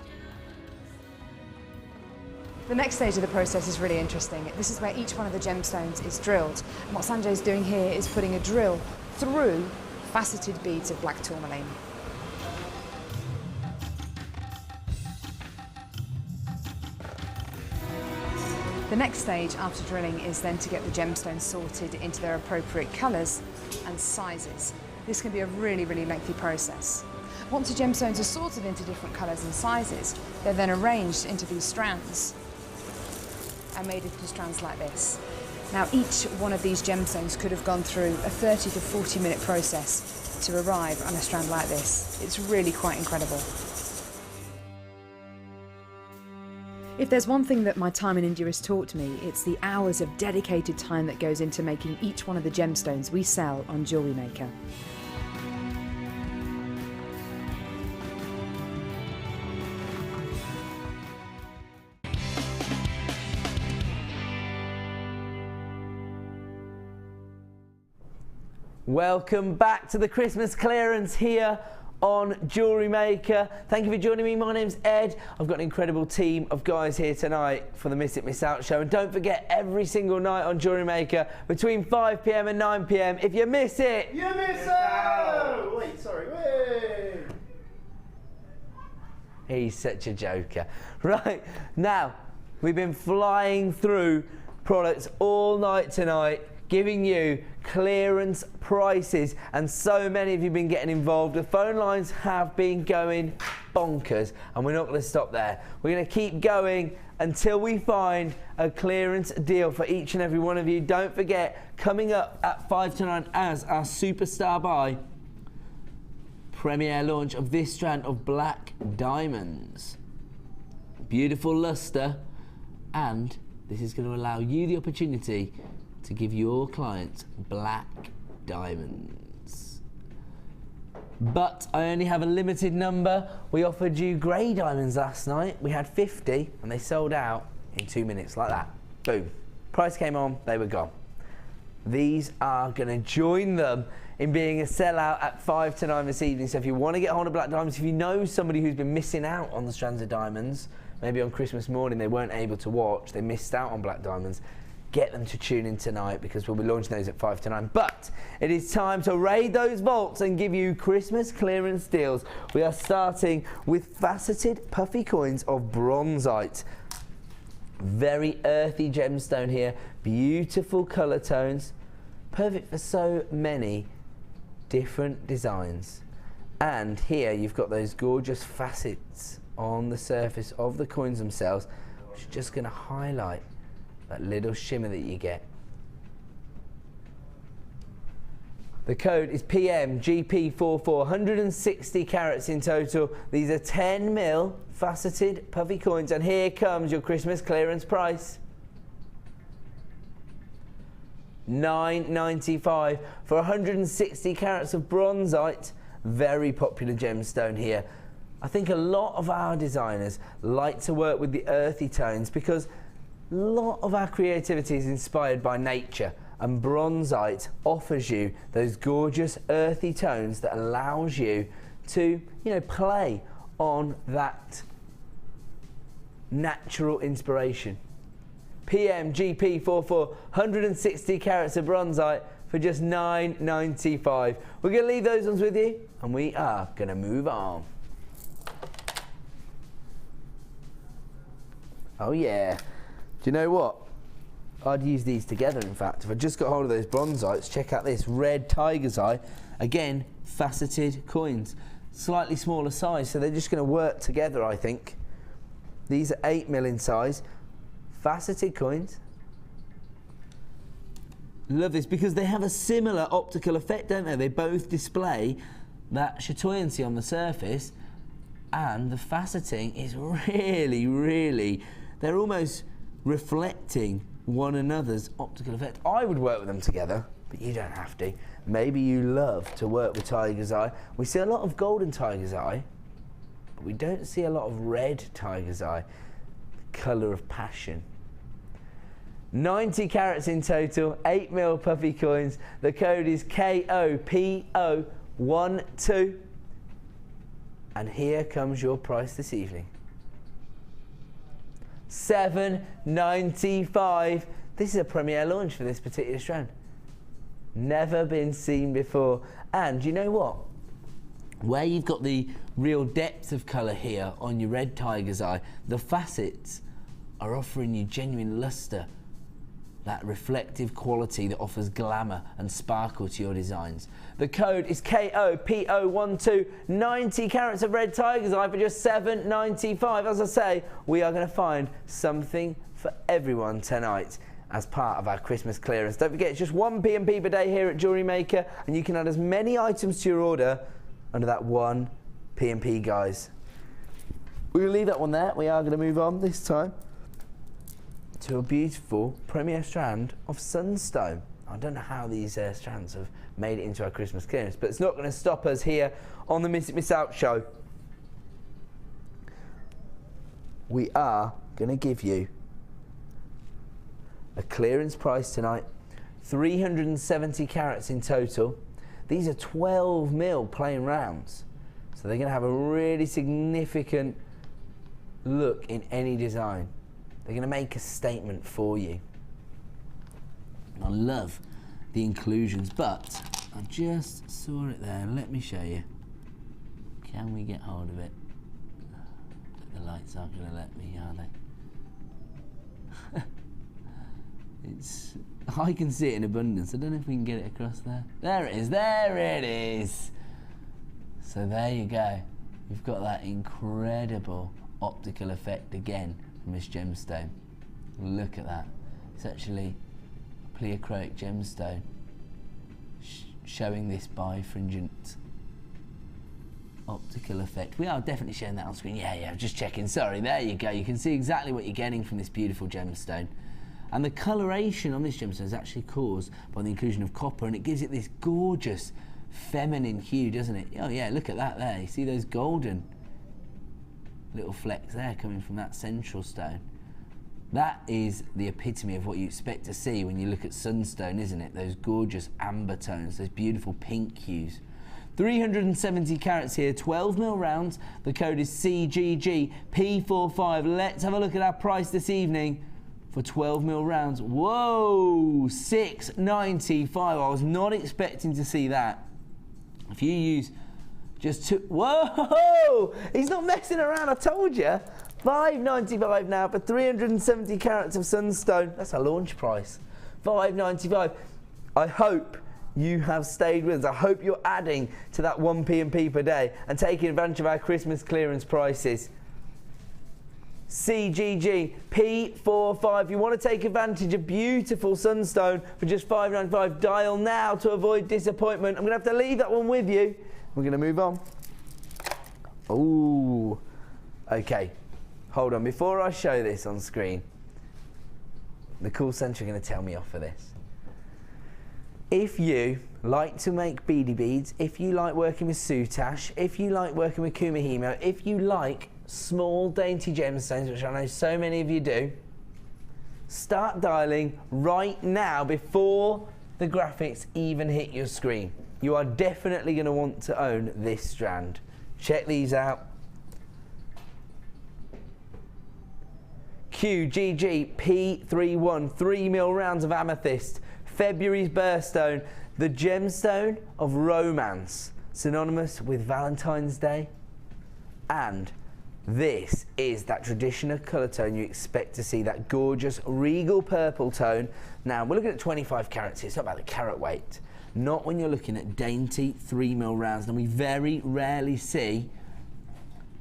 The next stage of the process is really interesting. This is where each one of the gemstones is drilled. And what Sanjay's doing here is putting a drill through faceted beads of black tourmaline. The next stage after drilling is then to get the gemstones sorted into their appropriate colours and sizes. This can be a really, really lengthy process. Once the gemstones are sorted into different colours and sizes, they're then arranged into these strands and made into strands like this. Now, each one of these gemstones could have gone through a 30 to 40 minute process to arrive on a strand like this. It's really quite incredible. If there's one thing that my time in India has taught me, it's the hours of dedicated time that goes into making each one of the gemstones we sell on Jewellery Maker. Welcome back to the Christmas clearance here on Jewellery Maker. Thank you for joining me. My name's Ed. I've got an incredible team of guys here tonight for the Miss It Miss Out show. And don't forget, every single night on Jewellery Maker between 5 PM and 9 PM, if you miss it, You miss out! Wait, sorry, wait! he's such a joker. Right, now, we've been flying through products all night tonight, giving you clearance prices, and so many of you have been getting involved. The phone lines have been going bonkers, and we're not going to stop there. We're going to keep going until we find a clearance deal for each and every one of you. Don't forget, coming up at 5 to 9 as our superstar buy, premiere launch of this strand of black diamonds. Beautiful luster, and this is going to allow you the opportunity to give your clients black diamonds. But I only have a limited number. We offered you grey diamonds last night. We had 50 and they sold out in 2 minutes, like that. Boom. Price came on, they were gone. These are gonna join them in being a sellout at 5 to 9 this evening. So if you wanna get hold of black diamonds, if you know somebody who's been missing out on the strands of diamonds, maybe on Christmas morning they weren't able to watch, they missed out on black diamonds, get them to tune in tonight because we'll be launching those at 5 to 9. But it is time to raid those vaults and give you Christmas clearance deals. We are starting with faceted puffy coins of bronzite. Very earthy gemstone here, beautiful colour tones, perfect for so many different designs. And here you've got those gorgeous facets on the surface of the coins themselves, which are just going to highlight that little shimmer that you get. The code is PMGP44, 160 carats in total. These are 10mm faceted puffy coins, and here comes your Christmas clearance price. $9.95 for 160 carats of bronzite. Very popular gemstone here. I think a lot of our designers like to work with the earthy tones because a lot of our creativity is inspired by nature, and bronzite offers you those gorgeous earthy tones that allows you to, play on that natural inspiration. PMGP44, 160 carats of bronzite for just $9.95. We're going to leave those ones with you, and we are going to move on. Oh yeah. Do you know what? I'd use these together, in fact. If I just got hold of those bronzites, check out this red tiger's eye. Again, faceted coins. Slightly smaller size, so they're just going to work together, I think. These are 8mm in size. Faceted coins. Love this because they have a similar optical effect, don't they? They both display that chatoyancy on the surface, and the faceting is really, really, they're almost reflecting one another's optical effect. I would work with them together, but you don't have to. Maybe you love to work with tiger's eye. We see a lot of golden tiger's eye, but we don't see a lot of red tiger's eye, the colour of passion. 90 carats in total, 8mm puffy coins. The code is KOPO12. And here comes your price this evening. $7.95. This is a premiere launch for this particular strand. Never been seen before. And you know what? Where you've got the real depth of colour here on your red tiger's eye, the facets are offering you genuine lustre, that reflective quality that offers glamour and sparkle to your designs. The code is KOPO12, 90 carats of red tiger's eye for just $7.95. As I say, we are going to find something for everyone tonight as part of our Christmas clearance. Don't forget, it's just 1 P&P per day here at Jewellery Maker, and you can add as many items to your order under that 1 P&P, guys. We're going to leave that one there. We are going to move on this time to a beautiful premier strand of sunstone. I don't know how these strands have made it into our Christmas clearance, but it's not going to stop us here on the Miss It Miss Out show. We are going to give you a clearance price tonight, 370 carats in total. These are 12 mil plain rounds, so they're going to have a really significant look in any design. They're going to make a statement for you. I love the inclusions, but I just saw it there. Let me show you. Can we get hold of it? The lights aren't going to let me, are they? I can see it in abundance. I don't know if we can get it across there. There it is. There it is. So there you go. We've got that incredible optical effect again from this gemstone. Look at that. It's actually a pleochroic gemstone showing this bifringent optical effect. We are definitely showing that on screen. Yeah, just checking. Sorry, there you go. You can see exactly what you're getting from this beautiful gemstone. And the coloration on this gemstone is actually caused by the inclusion of copper, and it gives it this gorgeous feminine hue, doesn't it? Oh yeah, look at that there. You see those golden little flecks there coming from that central stone. That is the epitome of what you expect to see when you look at sunstone, isn't it? Those gorgeous amber tones, those beautiful pink hues. 370 carats here, 12 mil rounds. The code is CGGP45. Let's have a look at our price this evening for 12 mil rounds. Whoa, $6.95. I was not expecting to see that. If you use just two, whoa, he's not messing around, I told you. $5.95 now for 370 carats of sunstone. That's a launch price. $5.95. I hope you have stayed with us. I hope you're adding to that 1 P&P per day and taking advantage of our Christmas clearance prices. CGG P45. If you want to take advantage of beautiful sunstone for just $5.95, dial now to avoid disappointment. I'm going to have to leave that one with you. We're going to move on. Ooh. Okay. Hold on. Before I show this on screen, the call centre are going to tell me off for this. If you like to make beady beads, if you like working with soutache, if you like working with kumihimo, if you like small dainty gemstones, which I know so many of you do, start dialing right now before the graphics even hit your screen. You are definitely going to want to own this strand. Check these out. QGG P31, 3 mil rounds of amethyst. February's birthstone, the gemstone of romance, synonymous with Valentine's Day. And this is that traditional colour tone you expect to see, that gorgeous regal purple tone. Now, we're looking at 25 carats here. It's not about the carat weight. Not when you're looking at dainty 3 mil rounds. And we very rarely see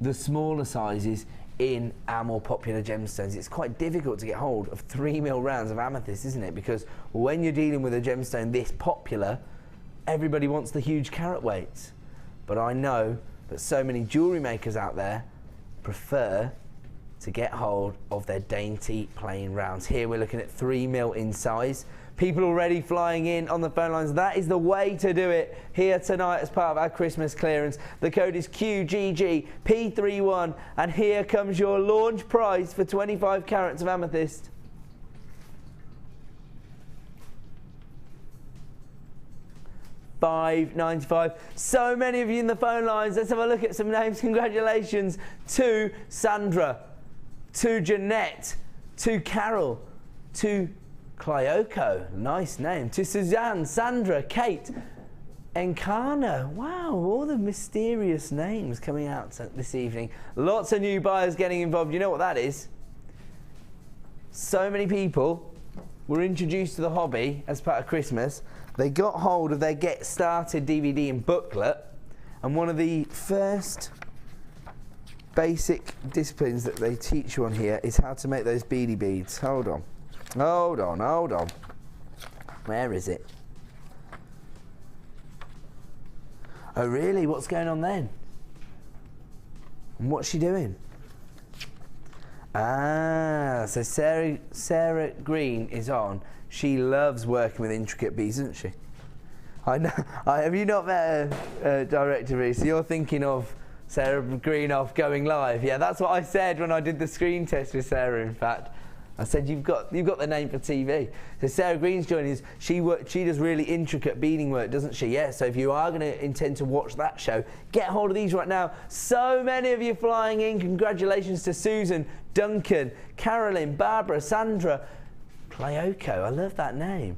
the smaller sizes in our more popular gemstones. It's quite difficult to get hold of 3 mil rounds of amethyst, isn't it? Because when you're dealing with a gemstone this popular, everybody wants the huge carat weights. But I know that so many jewellery makers out there prefer to get hold of their dainty plain rounds. Here we're looking at 3 mil in size. People already flying in on the phone lines. That is the way to do it here tonight as part of our Christmas clearance. The code is QGGP31, and here comes your launch price for 25 carats of amethyst. $5.95. So many of you in the phone lines. Let's have a look at some names. Congratulations to Sandra, to Jeanette, to Carol, to Clyoko, nice name, to Suzanne, Sandra, Kate, Enkana. Wow, all the mysterious names coming out this evening. Lots of new buyers getting involved. You know what that is? So many people were introduced to the hobby as part of Christmas. They got hold of their Get Started DVD and booklet, and one of the first basic disciplines that they teach you on here is how to make those beady beads. Hold on. Hold on, hold on. Where is it? Oh really? What's going on then? And what's she doing? Ah, so Sarah Green is on. She loves working with intricate beads, doesn't she? I know. Have you not met a director, Reece? So you're thinking of Sarah Green off Going Live. Yeah, that's what I said when I did the screen test with Sarah, in fact. I said, you've got the name for TV. So Sarah Green's joining us. She does really intricate beading work, doesn't she? Yeah, so if you are going to intend to watch that show, get hold of these right now. So many of you flying in. Congratulations to Susan, Duncan, Carolyn, Barbara, Sandra, Clyoko. I love that name.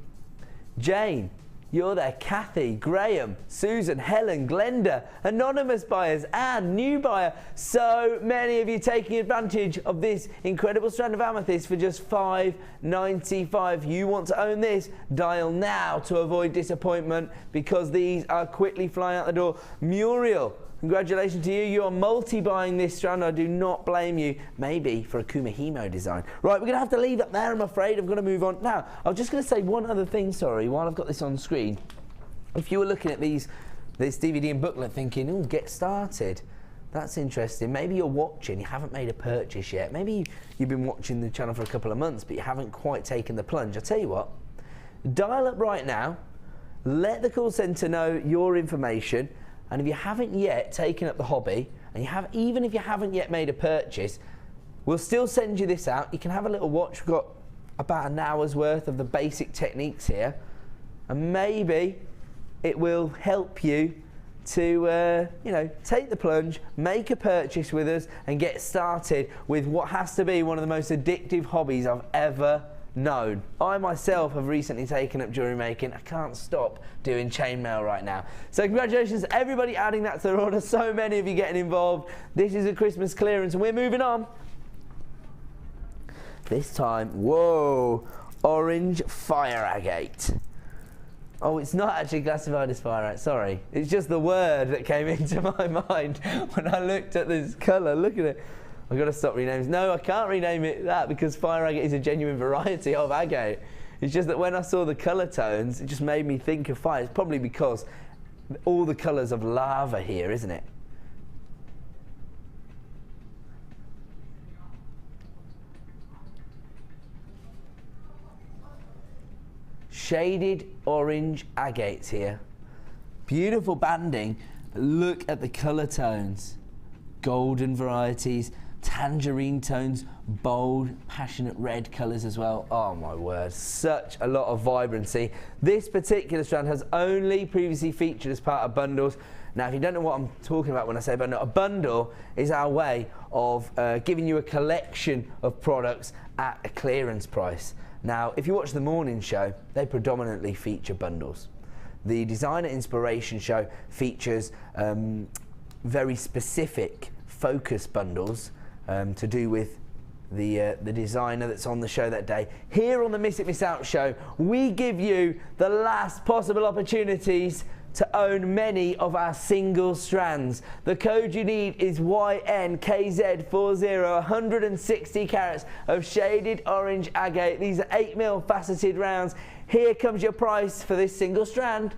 Jane, you're there. Kathy, Graham, Susan, Helen, Glenda, anonymous buyers, and new buyer. So many of you taking advantage of this incredible strand of amethyst for just $5.95. You want to own this? Dial now to avoid disappointment, because these are quickly flying out the door. Muriel, congratulations to you. You are multi-buying this strand. I do not blame you. Maybe for a Kumahimo design. Right, we're going to have to leave it there, I'm afraid. I'm going to move on. Now, I was just going to say one other thing, sorry, while I've got this on screen. If you were looking at this DVD and booklet thinking, oh, Get Started, that's interesting. Maybe you're watching, you haven't made a purchase yet. Maybe you've been watching the channel for a couple of months, but you haven't quite taken the plunge. I'll tell you what, dial up right now, let the call centre know your information. And if you haven't yet taken up the hobby, and even if you haven't yet made a purchase, we'll still send you this out. You can have a little watch. We've got about an hour's worth of the basic techniques here, and maybe it will help you to, take the plunge, make a purchase with us, and get started with what has to be one of the most addictive hobbies I've ever known. I myself have recently taken up jewellery making. I can't stop doing chainmail right now. So congratulations to everybody adding that to their order. So many of you getting involved. This is a Christmas clearance and we're moving on. This time, whoa, orange fire agate. Oh, it's not actually classified as fire agate, sorry. It's just the word that came into my mind when I looked at this colour. Look at it. I've got to stop renaming. No, I can't rename it that, because fire agate is a genuine variety of agate. It's just that when I saw the colour tones, it just made me think of fire. It's probably because all the colours of lava here, isn't it? Shaded orange agates here. Beautiful banding. Look at the colour tones. Golden varieties, tangerine tones, bold, passionate red colours as well. Oh my word, such a lot of vibrancy. This particular strand has only previously featured as part of bundles. Now, if you don't know what I'm talking about when I say bundle, a bundle is our way of giving you a collection of products at a clearance price. Now, if you watch the morning show, they predominantly feature bundles. The Designer Inspiration show features very specific focus bundles to do with the designer that's on the show that day. Here on the Miss It Miss Out show, we give you the last possible opportunities to own many of our single strands. The code you need is YNKZ40, 160 carats of shaded orange agate. These are 8mm faceted rounds. Here comes your price for this single strand.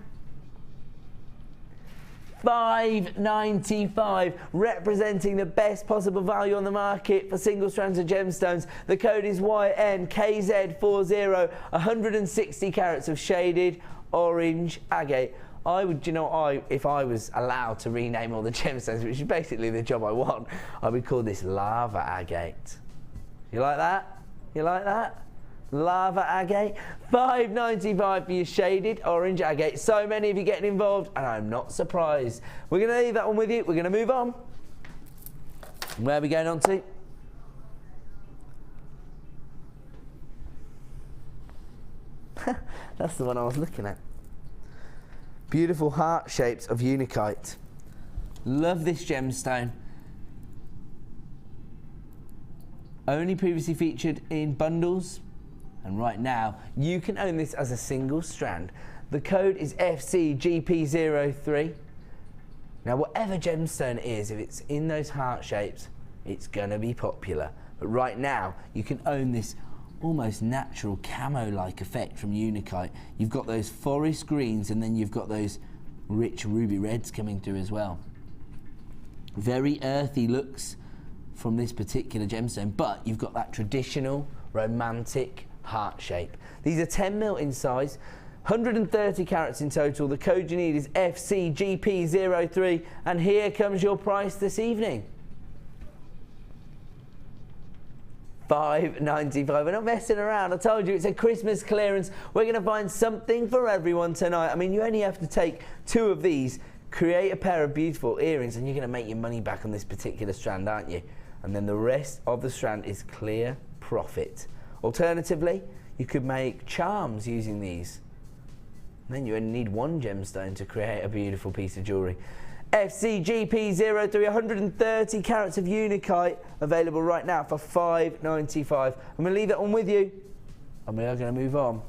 $5.95, representing the best possible value on the market for single strands of gemstones. The code is YNKZ40, 160 carats of shaded orange agate. If I was allowed to rename all the gemstones, which is basically the job I want, I would call this lava agate. You like that? You like that? lava agate, $5.95 for your shaded orange agate. So many of you getting involved, and I'm not surprised. We're going to leave that one with you. We're going to move on. Where are we going on to? That's the one I was looking at. Beautiful heart shapes of Unakite. Love this gemstone. Only previously featured in bundles, and right now you can own this as a single strand. The code is FCGP03. Now whatever gemstone it is, if it's in those heart shapes, it's gonna be popular. But right now you can own this almost natural camo-like effect from Unakite. You've got those forest greens, and then you've got those rich ruby reds coming through as well. Very earthy looks from this particular gemstone, but you've got that traditional romantic heart shape. These are 10mm in size, 130 carats in total. The code you need is FCGP03, and here comes your price this evening. $5.95. We're not messing around. I told you it's a Christmas clearance. We're going to find something for everyone tonight. I mean, you only have to take 2 of these, create a pair of beautiful earrings, and you're going to make your money back on this particular strand, aren't you? And then the rest of the strand is clear profit. Alternatively, you could make charms using these. And then you only need 1 gemstone to create a beautiful piece of jewellery. FCGP03, 130 carats of Unakite, available right now for $5.95. I'm going to leave that one with you, and we are going to move on,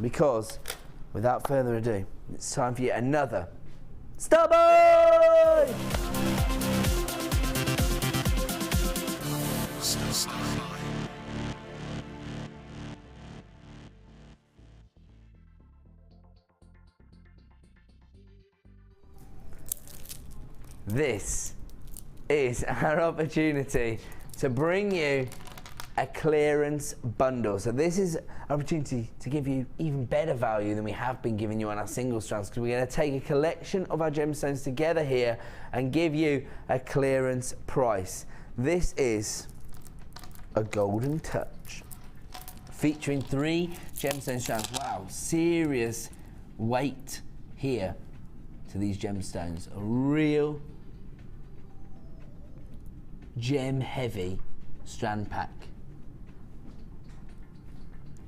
because without further ado, it's time for yet another Starboy! This is our opportunity to bring you a clearance bundle. So this is an opportunity to give you even better value than we have been giving you on our single strands, because we're going to take a collection of our gemstones together here and give you a clearance price. This is a golden touch featuring 3 gemstone strands. Wow, serious weight here to these gemstones. A real gem heavy strand pack.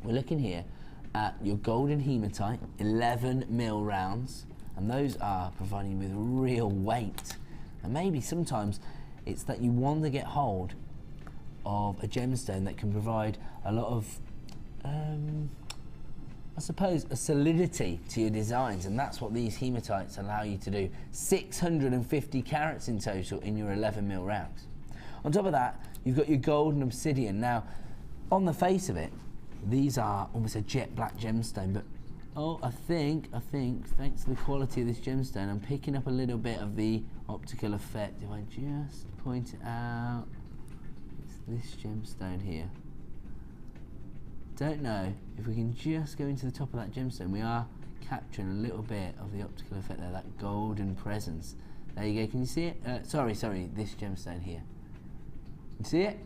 We're looking here at your golden hematite 11mm rounds, and those are providing you with real weight. And maybe sometimes it's that you want to get hold of a gemstone that can provide a lot of I suppose a solidity to your designs, and that's what these hematites allow you to do. 650 carats in total in your 11mm rounds. On top of that, you've got your golden obsidian. Now, on the face of it, these are almost a jet black gemstone, but I think, thanks to the quality of this gemstone, I'm picking up a little bit of the optical effect. If I just point it out, it's this gemstone here. Don't know if we can just go into the top of that gemstone. We are capturing a little bit of the optical effect there, that golden presence. There you go, can you see it? Sorry, this gemstone here. You see it?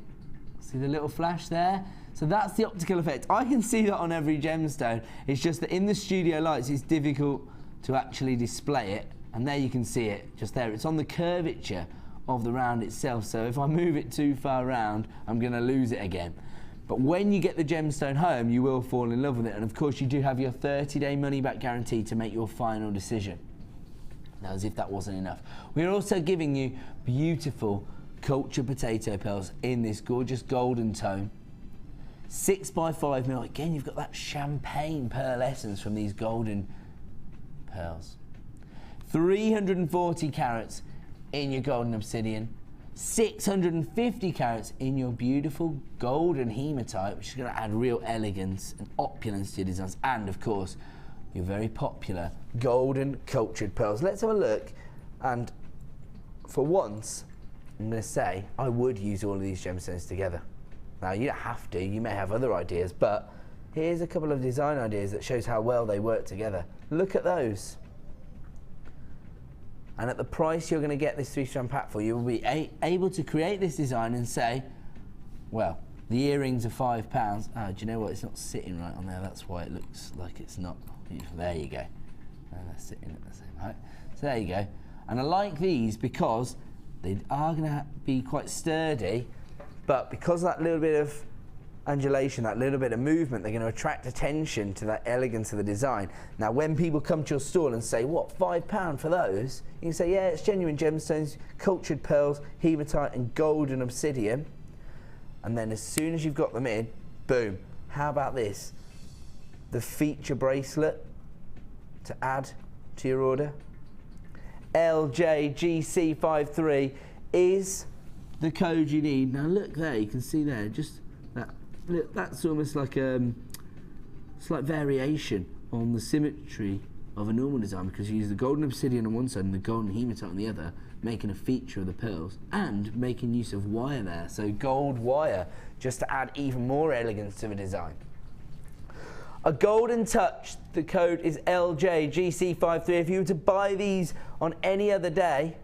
See the little flash there? So that's the optical effect. I can see that on every gemstone. It's just that in the studio lights it's difficult to actually display it, and there you can see it, just there. It's on the curvature of the round itself, so if I move it too far around, I'm going to lose it again. But when you get the gemstone home, you will fall in love with it, and of course you do have your 30-day money-back guarantee to make your final decision. Now, as if that wasn't enough, we're also giving you beautiful cultured potato pearls in this gorgeous golden tone. 6x5mm. Again, you've got that champagne pearl essence from these golden pearls. 340 carats in your golden obsidian. 650 carats in your beautiful golden hematite, which is going to add real elegance and opulence to your designs. And of course, your very popular golden cultured pearls. Let's have a look. And for once, I'm going to say I would use all of these gemstones together. Now, you don't have to, you may have other ideas, but here's a couple of design ideas that shows how well they work together. Look at those. And at the price you're going to get this 3-strand pack for, you will be able to create this design and say, well, The earrings are £5. Oh, do you know what? It's not sitting right on there. That's why it looks like it's not. There you go. And they're sitting at the same height. So there you go. And I like these because they are going to be quite sturdy, but because of that little bit of undulation, that little bit of movement, they're going to attract attention to that elegance of the design. Now, when people come to your stall and say, what, £5 for those? You can say, yeah, it's genuine gemstones, cultured pearls, hematite and gold and obsidian. And then as soon as you've got them in, boom. How about this? The feature bracelet to add to your order. LJGC53 is the code you need. Now look there, you can see there, just that. Look, that's almost like a slight variation on the symmetry of a normal design, because you use the golden obsidian on one side and the golden hematite on the other, making a feature of the pearls and making use of wire there. So gold wire, just to add even more elegance to the design. A golden touch, the code is LJGC53. If you were to buy these on any other day,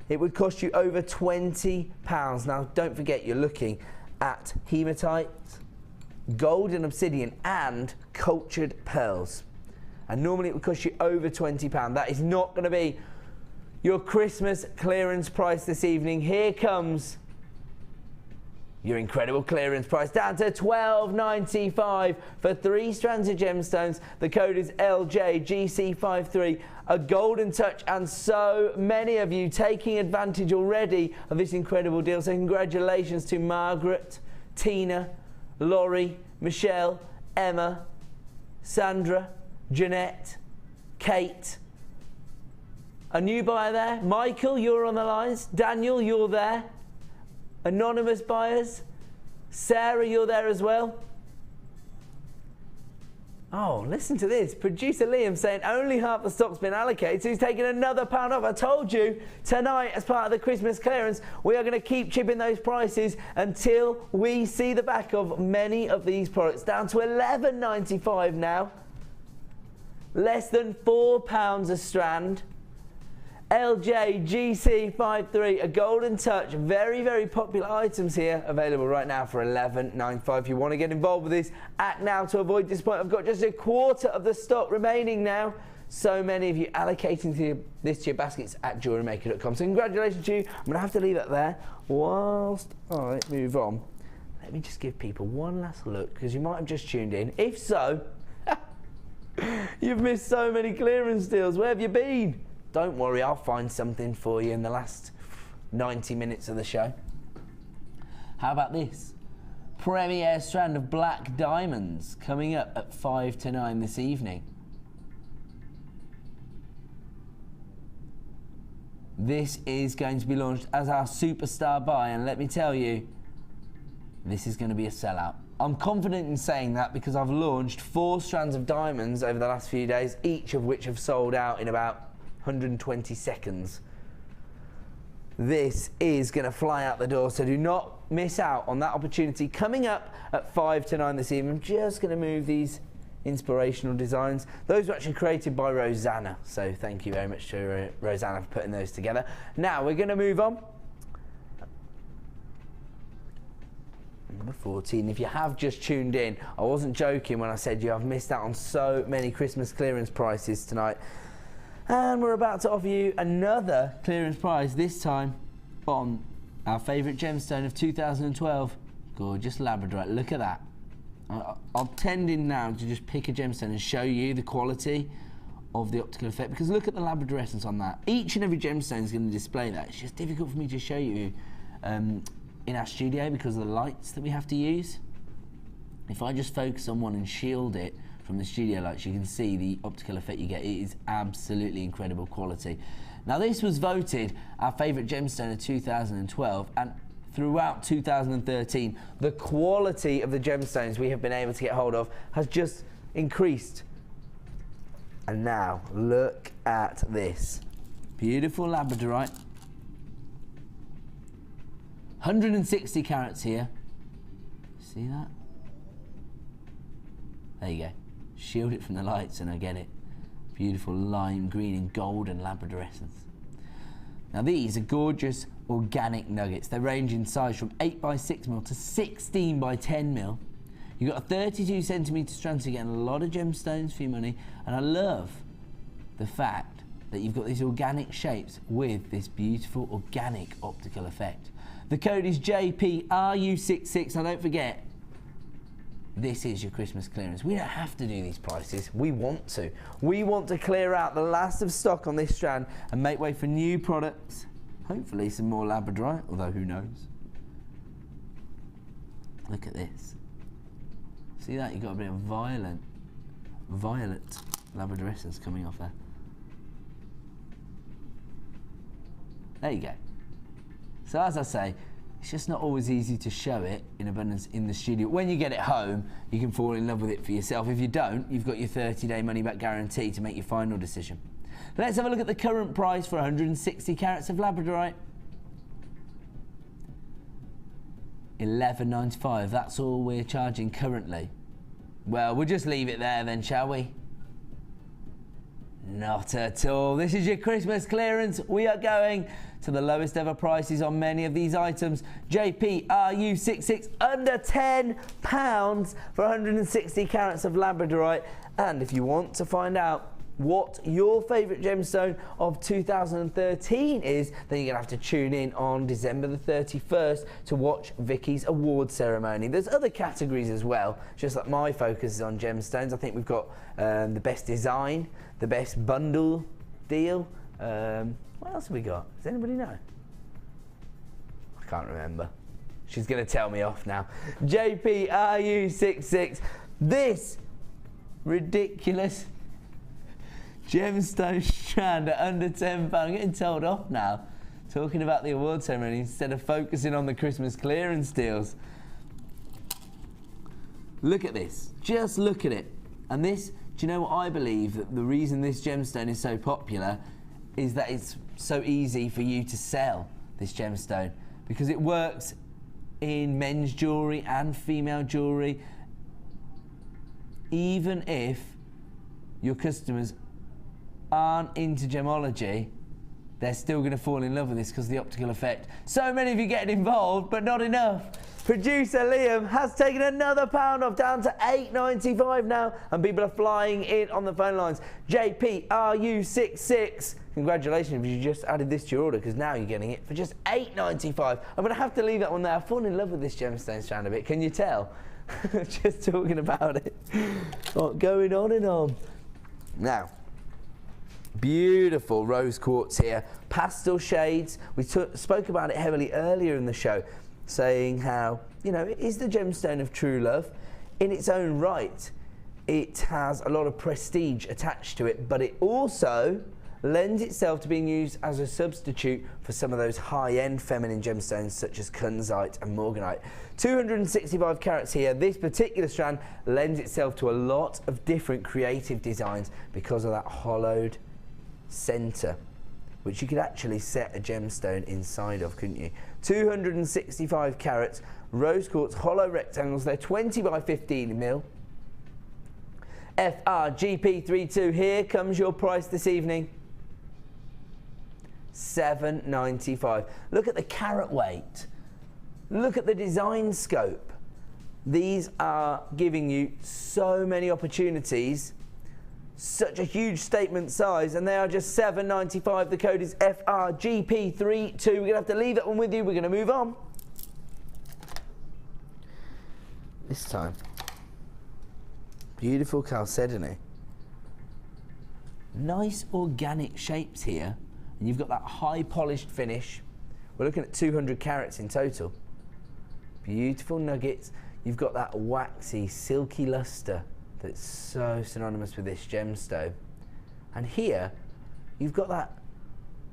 it would cost you over £20. Now, don't forget, you're looking at hematite, gold and obsidian, and cultured pearls. And normally it would cost you over £20. That is not going to be your Christmas clearance price this evening. Here comes your incredible clearance price, down to $12.95 for 3 strands of gemstones. The code is LJGC53, a golden touch, and so many of you taking advantage already of this incredible deal. So congratulations to Margaret, Tina, Laurie, Michelle, Emma, Sandra, Jeanette, Kate. A new buyer there. Michael, you're on the lines. Daniel, you're there. Anonymous buyers. Sarah, you're there as well. Oh, listen to this. Producer Liam saying only half the stock's been allocated, so he's taking another £1 off. I told you, tonight, as part of the Christmas clearance, we are going to keep chipping those prices until we see the back of many of these products. Down to $11.95 now. Less than £4 a strand. LJGC53, a golden touch, very, very popular items here, available right now for $11.95. If you want to get involved with this, act now to avoid disappointment. I've got just a quarter of the stock remaining now. So many of you allocating this to your baskets at JewelleryMaker.com. So congratulations to you. I'm going to have to leave that there whilst I move on. Let me just give people one last look, because you might have just tuned in. If so, you've missed so many clearance deals. Where have you been? Don't worry, I'll find something for you in the last 90 minutes of the show. How about this? Premier strand of black diamonds coming up at 5 to 9 this evening. This is going to be launched as our superstar buy, and let me tell you, this is going to be a sellout. I'm confident in saying that because I've launched 4 strands of diamonds over the last few days, each of which have sold out in about 120 seconds. This is going to fly out the door, so do not miss out on that opportunity coming up at 5 to 9 this evening. I'm just going to move these inspirational designs. Those were actually created by Rosanna, so thank you very much to Rosanna for putting those together. Now we're going to move on. Number 14. If you have just tuned in, I wasn't joking when I said you have missed out on so many Christmas clearance prices tonight. And we're about to offer you another clearance prize, this time on our favourite gemstone of 2012, gorgeous labradorite. Look at that. I'll tend in now to just pick a gemstone and show you the quality of the optical effect, because look at the labradorescence on that. Each and every gemstone is going to display that. It's just difficult for me to show you in our studio because of the lights that we have to use. If I just focus on one and shield it from the studio lights, you can see the optical effect you get. It is absolutely incredible quality. Now, this was voted our favourite gemstone of 2012, and throughout 2013, the quality of the gemstones we have been able to get hold of has just increased. And now, look at this. Beautiful labradorite. 160 carats here. See that? There you go. Shield it from the lights and I get it. Beautiful lime green and golden labradorescence. Now these are gorgeous organic nuggets. They range in size from 8x6mm to 16x10mm. You've got a 32cm strand, so you're getting a lot of gemstones for your money. And I love the fact that you've got these organic shapes with this beautiful organic optical effect. The code is JPRU66. Now don't forget, this is your Christmas clearance. We don't have to do these prices. We want to. We want to clear out the last of stock on this strand and make way for new products. Hopefully some more labradorite, although who knows. Look at this. See that? You've got a bit of violet labradorescence coming off there. There you go. So as I say, it's just not always easy to show it in abundance in the studio. When you get it home, you can fall in love with it for yourself. If you don't, you've got your 30-day money-back guarantee to make your final decision. Let's have a look at the current price for 160 carats of labradorite. $11.95. That's all we're charging currently. Well, we'll just leave it there then, shall we? Not at all. This is your Christmas clearance. We are going to the lowest ever prices on many of these items. JPRU66, under £10 for 160 carats of labradorite. And if you want to find out what your favourite gemstone of 2013 is, then you're going to have to tune in on December the 31st to watch Vicky's award ceremony. There's other categories as well, just like my focus is on gemstones. I think we've got the best design, the best bundle deal. What else have we got? Does anybody know? I can't remember. She's going to tell me off now. JPRU66, this ridiculous gemstone strand at under £10. I'm getting told off now, talking about the award ceremony instead of focusing on the Christmas clearance deals. Look at this. Just look at it. And this, do you know what I believe? That the reason this gemstone is so popular is that it's so easy for you to sell this gemstone, because it works in men's jewellery and female jewellery. Even if your customers aren't into gemology, they're still going to fall in love with this because of the optical effect. So many of you getting involved, but not enough. Producer Liam has taken another £1 off, down to $8.95 now, and people are flying in on the phone lines. JPRU66, congratulations if you just added this to your order, because now you're getting it for just $8.95. I'm going to have to leave that one there. I've fallen in love with this gemstone strand a bit, can you tell? Just talking about it. Going on and on. Now, beautiful rose quartz here, pastel shades. We spoke about it heavily earlier in the show, saying how, you know, it is the gemstone of true love in its own right. It has a lot of prestige attached to it, but it also lends itself to being used as a substitute for some of those high-end feminine gemstones such as kunzite and morganite. 265 carats here. This particular strand lends itself to a lot of different creative designs because of that hollowed centre, which you could actually set a gemstone inside of, couldn't you? 265 carats, rose quartz hollow rectangles. They're 20x15mm. FRGP32, here comes your price this evening. $7.95. Look at the carat weight. Look at the design scope. These are giving you so many opportunities, such a huge statement size, and they are just $7.95. The code is FRGP32. We're going to have to leave that one with you. We're going to move on. This time, beautiful chalcedony. Nice organic shapes here, and you've got that high polished finish. We're looking at 200 carats in total. Beautiful nuggets. You've got that waxy, silky luster that's so synonymous with this gemstone. And here, you've got that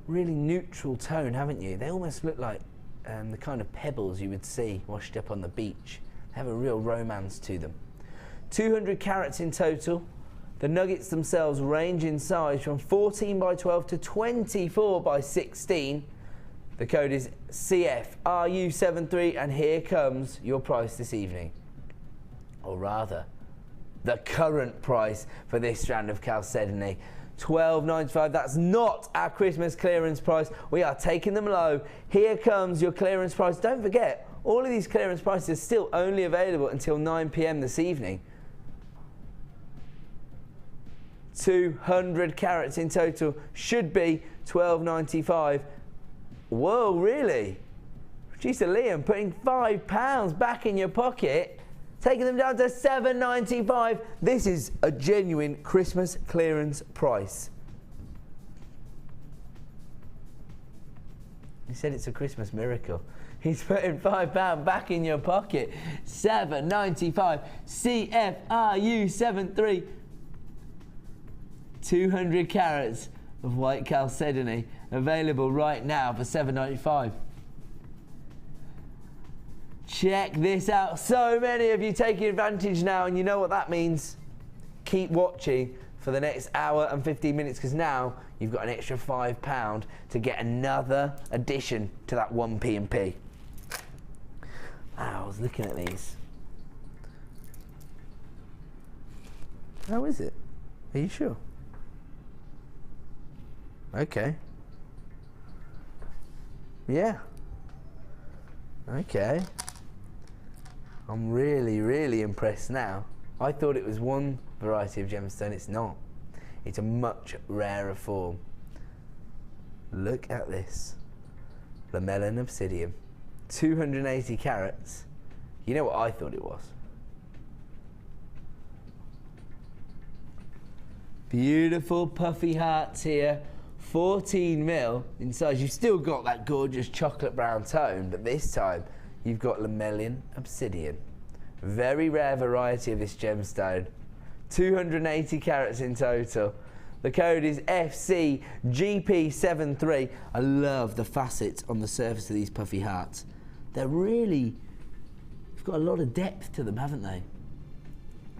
really neutral tone, haven't you? They almost look like the kind of pebbles you would see washed up on the beach. They have a real romance to them. 200 carats in total. The nuggets themselves range in size from 14x12 to 24x16. The code is CFRU73, and here comes your price this evening. Or rather, the current price for this strand of chalcedony. 12.95. That's not our Christmas clearance price. We are taking them low. Here comes your clearance price. Don't forget, all of these clearance prices are still only available until 9 p.m. this evening. 200 carats in total, should be 12.95. Whoa, really? Producer Liam putting £5 back in your pocket, taking them down to £7.95. This is a genuine Christmas clearance price. He said it's a Christmas miracle. He's putting £5 back in your pocket. £7.95. CFRU 73. 200 carats of white chalcedony available right now for £7.95. Check this out. So many of you taking advantage now, and you know what that means. Keep watching for the next hour and 15 minutes, because now you've got an extra £5 to get another addition to that 1P&P. I was looking at these. How is it? Are you sure? Okay. Yeah. Okay. I'm really, really impressed now. I thought it was one variety of gemstone. It's not. It's a much rarer form. Look at this. Lamellan obsidian. 280 carats. You know what I thought it was? Beautiful puffy hearts here. 14 mil in size. You've still got that gorgeous chocolate brown tone, but this time you've got Lamellan obsidian. Very rare variety of this gemstone. 280 carats in total. The code is FCGP73. I love the facets on the surface of these puffy hearts. They're really, they've got a lot of depth to them, haven't they?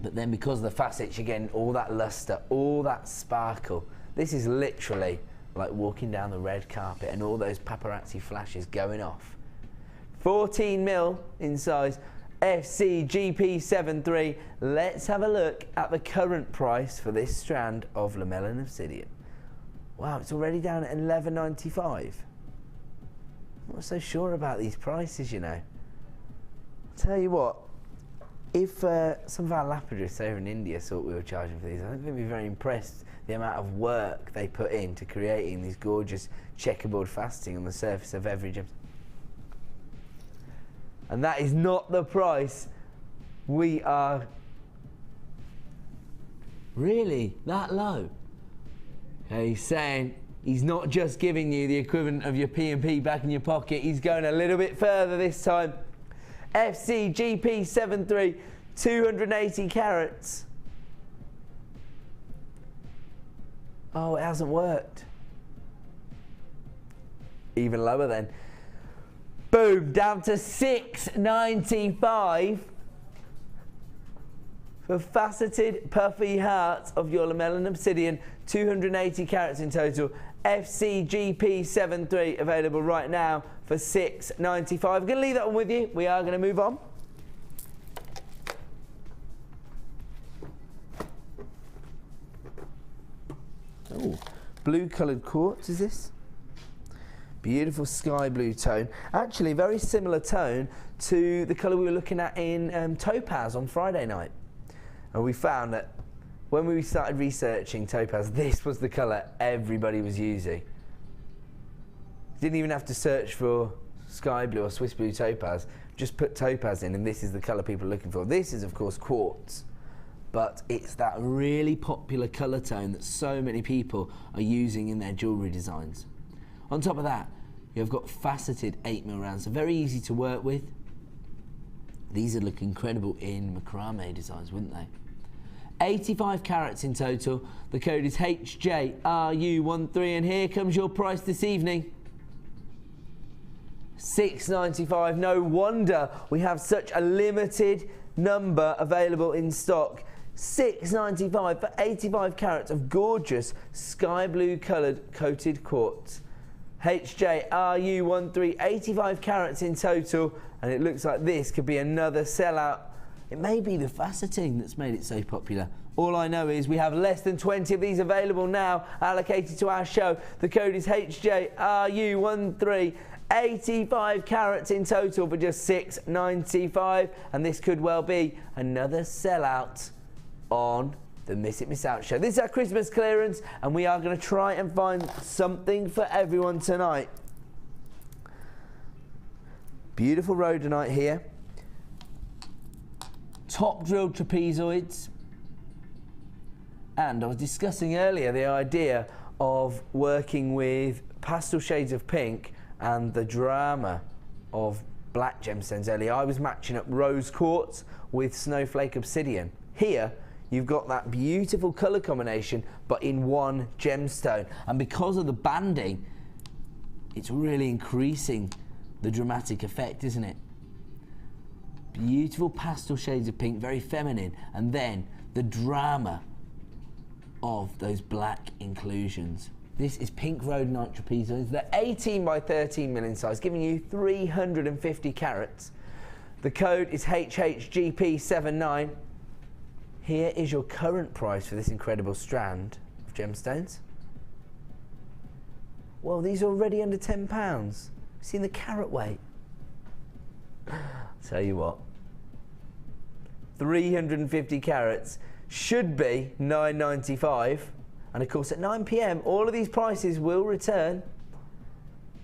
But then because of the facets, you're getting all that luster, all that sparkle. This is literally like walking down the red carpet and all those paparazzi flashes going off. 14 mil in size, FCGP73. Let's have a look at the current price for this strand of Lamellan obsidian. Wow, it's already down at $11.95. I'm not so sure about these prices, you know. I'll tell you what, if some of our lapidarists over in India thought we were charging for these, I think they'd be very impressed the amount of work they put into creating these gorgeous checkerboard faceting on the surface of every gem. And that is not the price we are. Really? That low? Okay, he's saying he's not just giving you the equivalent of your P&P back in your pocket, he's going a little bit further this time. FCGP73, 280 carats. Oh, it hasn't worked. Even lower then. Boom, down to $6.95 for faceted puffy hearts of your Lamellan obsidian. 280 carats in total. FCGP73 available right now for $6.95. I'm going to leave that one with you. We are going to move on. Oh, blue coloured quartz is this? Beautiful sky blue tone. Actually, very similar tone to the colour we were looking at in topaz on Friday night. And we found that when we started researching topaz, this was the colour everybody was using. Didn't even have to search for sky blue or Swiss blue topaz. Just put topaz in and this is the colour people are looking for. This is, of course, quartz. But it's that really popular colour tone that so many people are using in their jewellery designs. On top of that, you've got faceted 8mm rounds, so very easy to work with. These would look incredible in macrame designs, wouldn't they? 85 carats in total. The code is HJRU13, and here comes your price this evening. $6.95. No wonder we have such a limited number available in stock. $6.95 for 85 carats of gorgeous sky blue coloured coated quartz. HJRU13, 85 carats in total, and it looks like this could be another sellout it may be the faceting that's made it so popular. All I know is we have less than 20 of these available now, allocated to our show. The code is HJRU13. 85 carats in total for just $6.95, and this could well be another sellout on the Miss It Miss Out show. This is our Christmas clearance, and we are going to try and find something for everyone tonight. Beautiful rhodonite here. Top drilled trapezoids. And I was discussing earlier the idea of working with pastel shades of pink and the drama of black gemstones earlier. I was matching up rose quartz with snowflake obsidian. Here, you've got that beautiful colour combination, but in one gemstone. And because of the banding, it's really increasing the dramatic effect, isn't it? Beautiful pastel shades of pink, very feminine, and then the drama of those black inclusions. This is pink rhodonite trapezoids. They're 18 by 13 mil in size, giving you 350 carats. The code is HHGP79. Here is your current price for this incredible strand of gemstones. Well, these are already under £10. Seen the carat weight? Tell you what, 350 carats should be $9.95. And of course, at 9 p.m, all of these prices will return.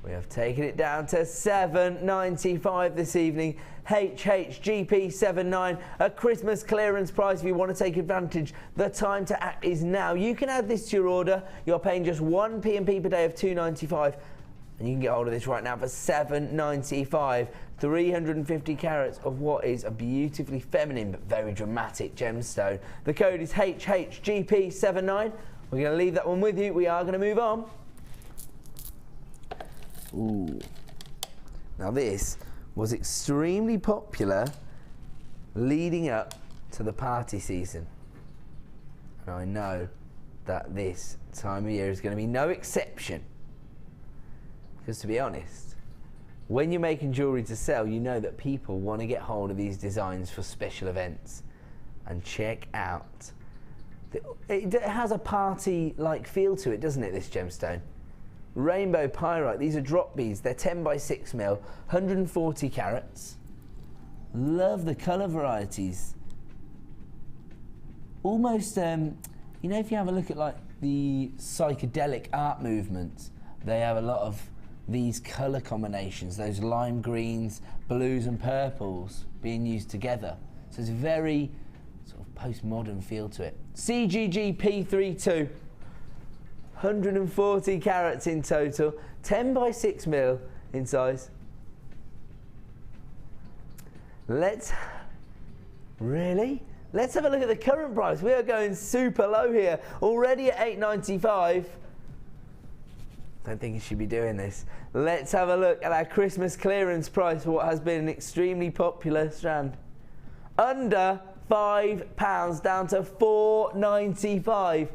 We have taken it down to $7.95 this evening. HHGP79, a Christmas clearance price if you want to take advantage. The time to act is now. You can add this to your order. You're paying just 1 P&P per day of $2.95. And you can get hold of this right now for $7.95. 350 carats of what is a beautifully feminine but very dramatic gemstone. The code is HHGP79. We're going to leave that one with you. We are going to move on. Ooh. Now this was extremely popular leading up to the party season. And I know that this time of year is going to be no exception. Because to be honest, when you're making jewellery to sell, you know that people want to get hold of these designs for special events. And check out. It has a party-like feel to it, doesn't it, this gemstone? Rainbow pyrite, these are drop beads. They're 10 by 6 mil, 140 carats. Love the colour varieties. Almost, you know, if you have a look at like the psychedelic art movements, they have a lot of these colour combinations, those lime greens, blues and purples being used together. So it's a very sort of postmodern feel to it. CGG P32, 140 carats in total, 10 by 6 mil in size. Let's have a look at the current price. We are going super low here, already at $8.95. Don't think you should be doing this. Let's have a look at our Christmas clearance price for what has been an extremely popular strand. Under £5, down to $4.95.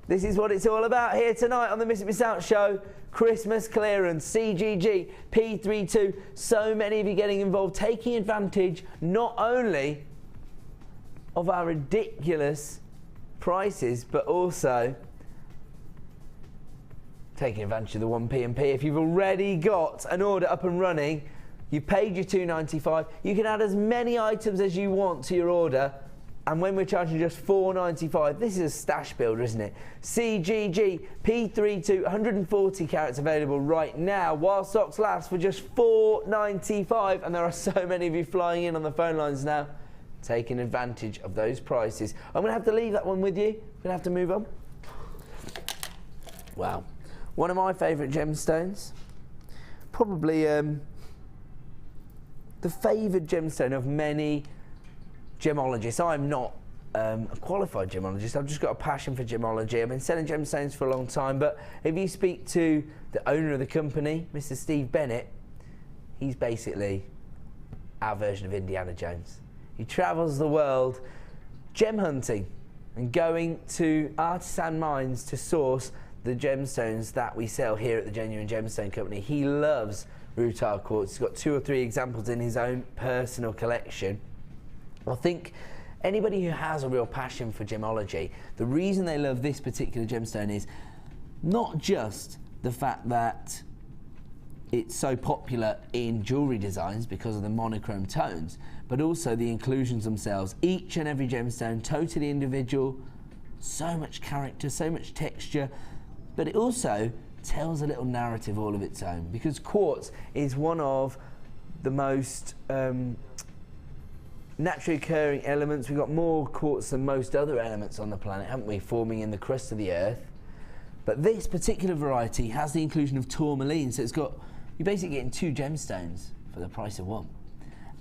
This is what it's all about here tonight on the Miss It Miss Out show. Christmas clearance, CGG, P32. So many of you getting involved, taking advantage not only of our ridiculous prices, but also taking advantage of the 1 P&P. If you've already got an order up and running, you paid your $2.95, you can add as many items as you want to your order, and when we're charging just $4.95, this is a stash builder, isn't it? CGG P32, 140 carats available right now while stocks last for just $4.95, and there are so many of you flying in on the phone lines now, taking advantage of those prices. I'm going to have to leave that one with you. I'm going to have to move on. Wow. One of my favourite gemstones, probably the favoured gemstone of many gemologists. I'm not a qualified gemologist, I've just got a passion for gemology. I've been selling gemstones for a long time, but if you speak to the owner of the company, Mr. Steve Bennett, he's basically our version of Indiana Jones. He travels the world gem hunting and going to artisan mines to source the gemstones that we sell here at the Genuine Gemstone Company. He loves rutile quartz. He's got 2 or 3 examples in his own personal collection. I think anybody who has a real passion for gemology, the reason they love this particular gemstone is not just the fact that it's so popular in jewellery designs because of the monochrome tones, but also the inclusions themselves. Each and every gemstone, totally individual, so much character, so much texture, but it also tells a little narrative all of its own, because quartz is one of the most naturally occurring elements. We've got more quartz than most other elements on the planet, haven't we, forming in the crust of the earth. But this particular variety has the inclusion of tourmaline, so it's got, you're basically getting 2 gemstones for the price of 1.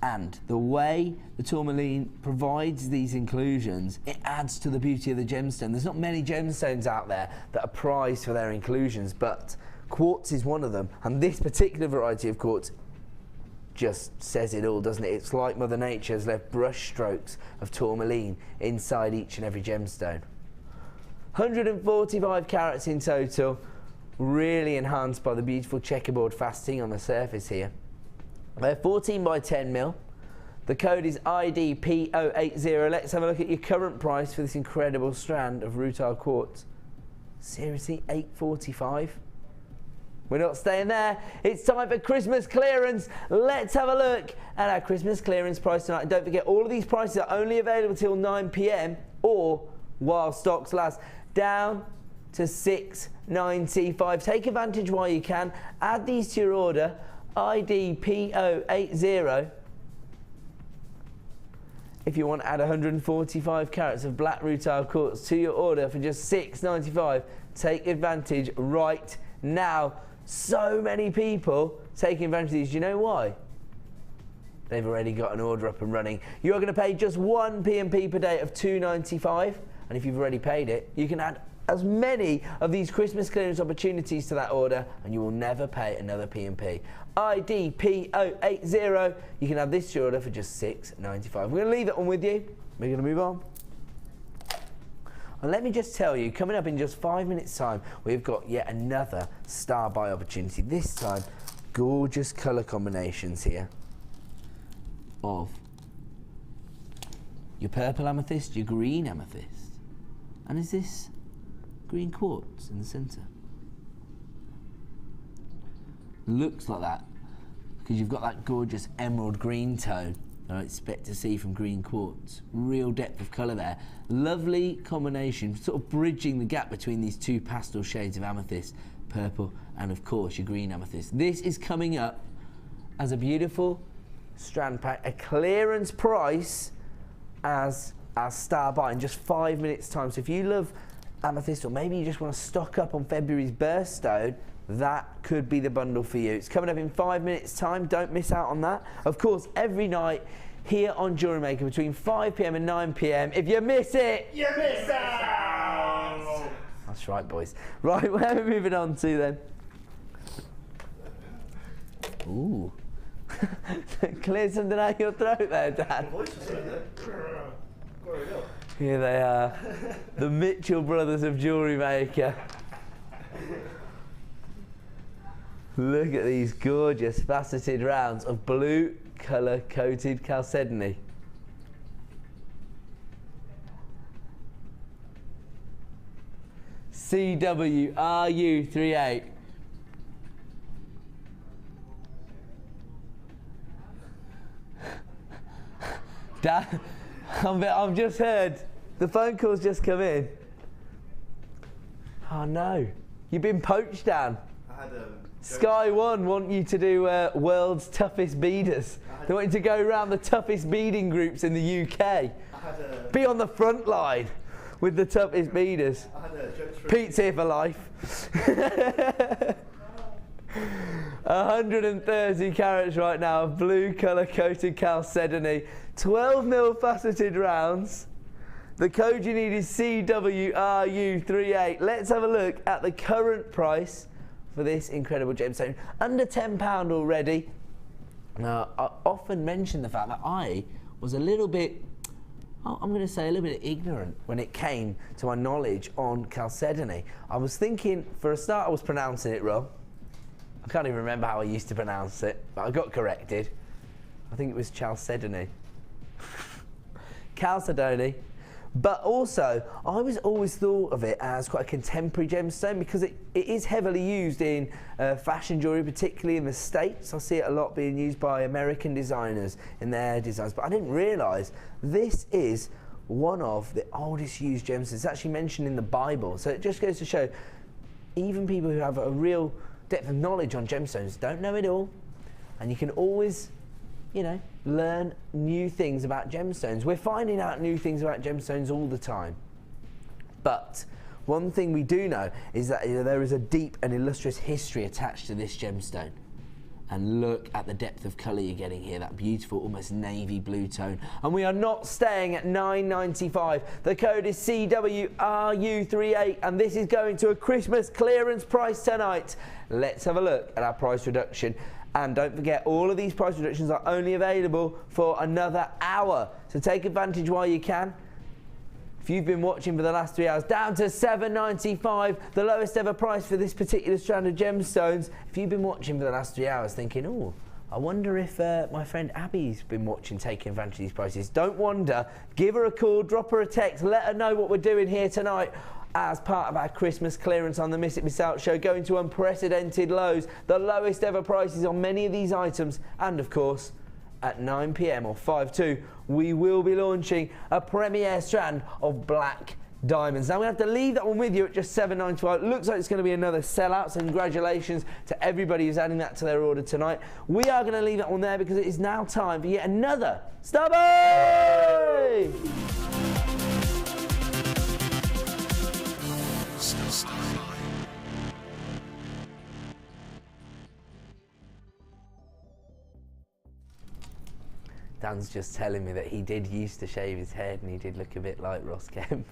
And the way the tourmaline provides these inclusions, it adds to the beauty of the gemstone. There's not many gemstones out there that are prized for their inclusions, but quartz is one of them. And this particular variety of quartz just says it all, doesn't it? It's like Mother Nature has left brush strokes of tourmaline inside each and every gemstone. 145 carats in total, really enhanced by the beautiful checkerboard faceting on the surface here. They're 14 by 10 mil. The code is IDP080. Let's have a look at your current price for this incredible strand of rutile quartz. Seriously, $845? We're not staying there. It's time for Christmas clearance. Let's have a look at our Christmas clearance price tonight. And don't forget, all of these prices are only available till 9 p.m. or while stocks last. Down to $6.95. Take advantage while you can. Add these to your order. IDP080. If you want to add 145 carats of black rutile quartz to your order for just $6.95, take advantage right now. So many people taking advantage of these. Do you know why? They've already got an order up and running. You're going to pay just 1 P&P per day of $2.95, and if you've already paid it, you can add as many of these Christmas clearance opportunities to that order, and you will never pay another P&P. IDP080. You can have this to your order for just $6.95. We're going to leave that one with you. We're going to move on. And let me just tell you, coming up in just 5 minutes' time, we've got yet another star buy opportunity. This time, gorgeous colour combinations here of your purple amethyst, your green amethyst, and is this green quartz in the centre? Looks like that because you've got that gorgeous emerald green tone that I expect to see from green quartz. Real depth of colour there. Lovely combination, sort of bridging the gap between these 2 pastel shades of amethyst, purple, and of course your green amethyst. This is coming up as a beautiful strand pack, a clearance price as our star buy in just 5 minutes' time. So if you love amethyst, or maybe you just want to stock up on February's birthstone, that could be the bundle for you. It's coming up in 5 minutes' time. Don't miss out on that. Of course, every night here on Jewellery Maker between 5 p.m. and 9 p.m. If you miss it, you miss out! That's right, boys. Right, where are we moving on to then? Ooh. Clear something out your throat there, Dad. Here they are, the Mitchell brothers of Jewellery Maker. Look at these gorgeous faceted rounds of blue colour coated chalcedony. CWRU38. Dad, I've just heard the phone call's just come in. Oh no, you've been poached, Dan. I had Sky One want you to do world's toughest beaders. They want you to go around the toughest beading groups in the UK. Be on the front line with the toughest beaders. Pete's here for life. 130 carats right now of blue colour coated chalcedony. 12 mil faceted rounds. The code you need is CWRU38. Let's have a look at the current price for this incredible gemstone. Under £10 already. Now, I often mention the fact that I was a little bit, I'm going to say a little bit ignorant when it came to my knowledge on chalcedony. I was thinking, for a start, I was pronouncing it wrong. I can't even remember how I used to pronounce it, but I got corrected. I think it was chalcedony. Chalcedony. But also, I was always thought of it as quite a contemporary gemstone because it is heavily used in fashion jewellery, particularly in the States. I see it a lot being used by American designers in their designs, but I didn't realise this is one of the oldest used gemstones. It's actually mentioned in the Bible, so it just goes to show even people who have a real depth of knowledge on gemstones don't know it all, and you can always, you know, learn new things about gemstones. We're finding out new things about gemstones all the time. But one thing we do know is that there is a deep and illustrious history attached to this gemstone. And look at the depth of colour you're getting here, that beautiful, almost navy blue tone. And we are not staying at $9.95. The code is CWRU38, and this is going to a Christmas clearance price tonight. Let's have a look at our price reduction. And don't forget, all of these price reductions are only available for another hour. So take advantage while you can. If you've been watching for the last 3 hours, down to $7.95, the lowest ever price for this particular strand of gemstones. If you've been watching for the last 3 hours thinking, oh, I wonder if my friend Abby's been watching, taking advantage of these prices. Don't wonder. Give her a call, drop her a text, let her know what we're doing here tonight as part of our Christmas clearance on the Miss It Miss Out show, going to unprecedented lows, the lowest ever prices on many of these items, and of course, at 9 PM or 5/2, we will be launching a premiere strand of black diamonds. Now we have to leave that one with you at just $7.95. Looks like it's going to be another sellout, so congratulations to everybody who's adding that to their order tonight. We are going to leave that one there because it is now time for yet another Stubby! Dan's just telling me that he did used to shave his head and he did look a bit like Ross Kemp.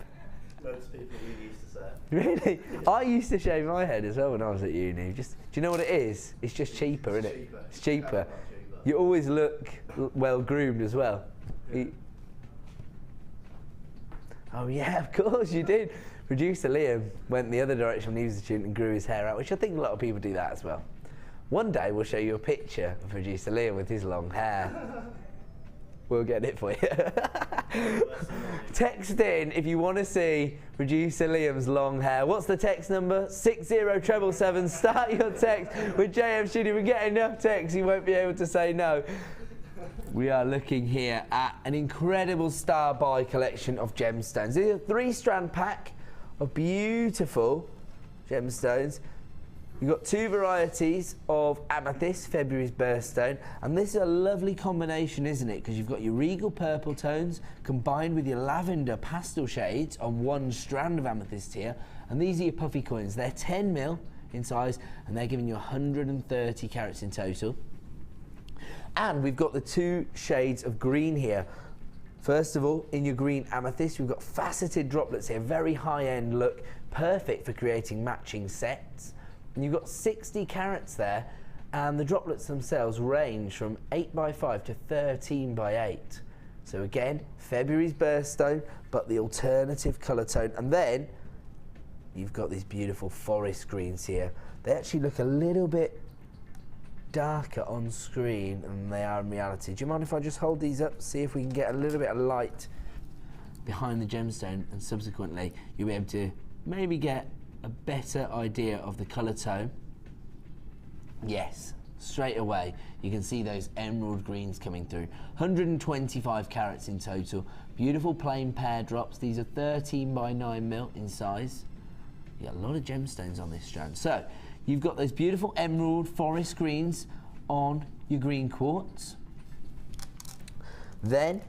Most people really used to say. Really? Yeah. I used to shave my head as well when I was at uni. Just, do you know what it is? It's just cheaper, isn't it? It's cheaper. You always look well groomed as well. Yeah. Oh yeah, of course you did. Producer Liam went the other direction when he was a student and grew his hair out, which I think a lot of people do that as well. One day we'll show you a picture of Producer Liam with his long hair. We'll get it for you. Text in if you want to see Producer Liam's long hair. What's the text number? 60777. Start your text with JM Studio. We get enough text, you won't be able to say no. We are looking here at an incredible star buy collection of gemstones. This is a 3-strand pack of beautiful gemstones. You've got 2 varieties of amethyst, February's birthstone, and this is a lovely combination, isn't it? Because you've got your regal purple tones combined with your lavender pastel shades on 1 strand of amethyst here, and these are your puffy coins. They're 10 mil in size, and they're giving you 130 carats in total. And we've got the 2 shades of green here. First of all, in your green amethyst, we've got faceted droplets here, very high-end look, perfect for creating matching sets. And you've got 60 carats there, and the droplets themselves range from 8x5 to 13x8. So again, February's birthstone, but the alternative colour tone. And then you've got these beautiful forest greens here. They actually look a little bit darker on screen than they are in reality. Do you mind if I just hold these up, see if we can get a little bit of light behind the gemstone, and subsequently you'll be able to maybe get a better idea of the colour tone. Yes, straight away you can see those emerald greens coming through. 125 carats in total. Beautiful plain pear drops. These are 13x9 mil in size. You got a lot of gemstones on this strand. So you've got those beautiful emerald forest greens on your green quartz. Then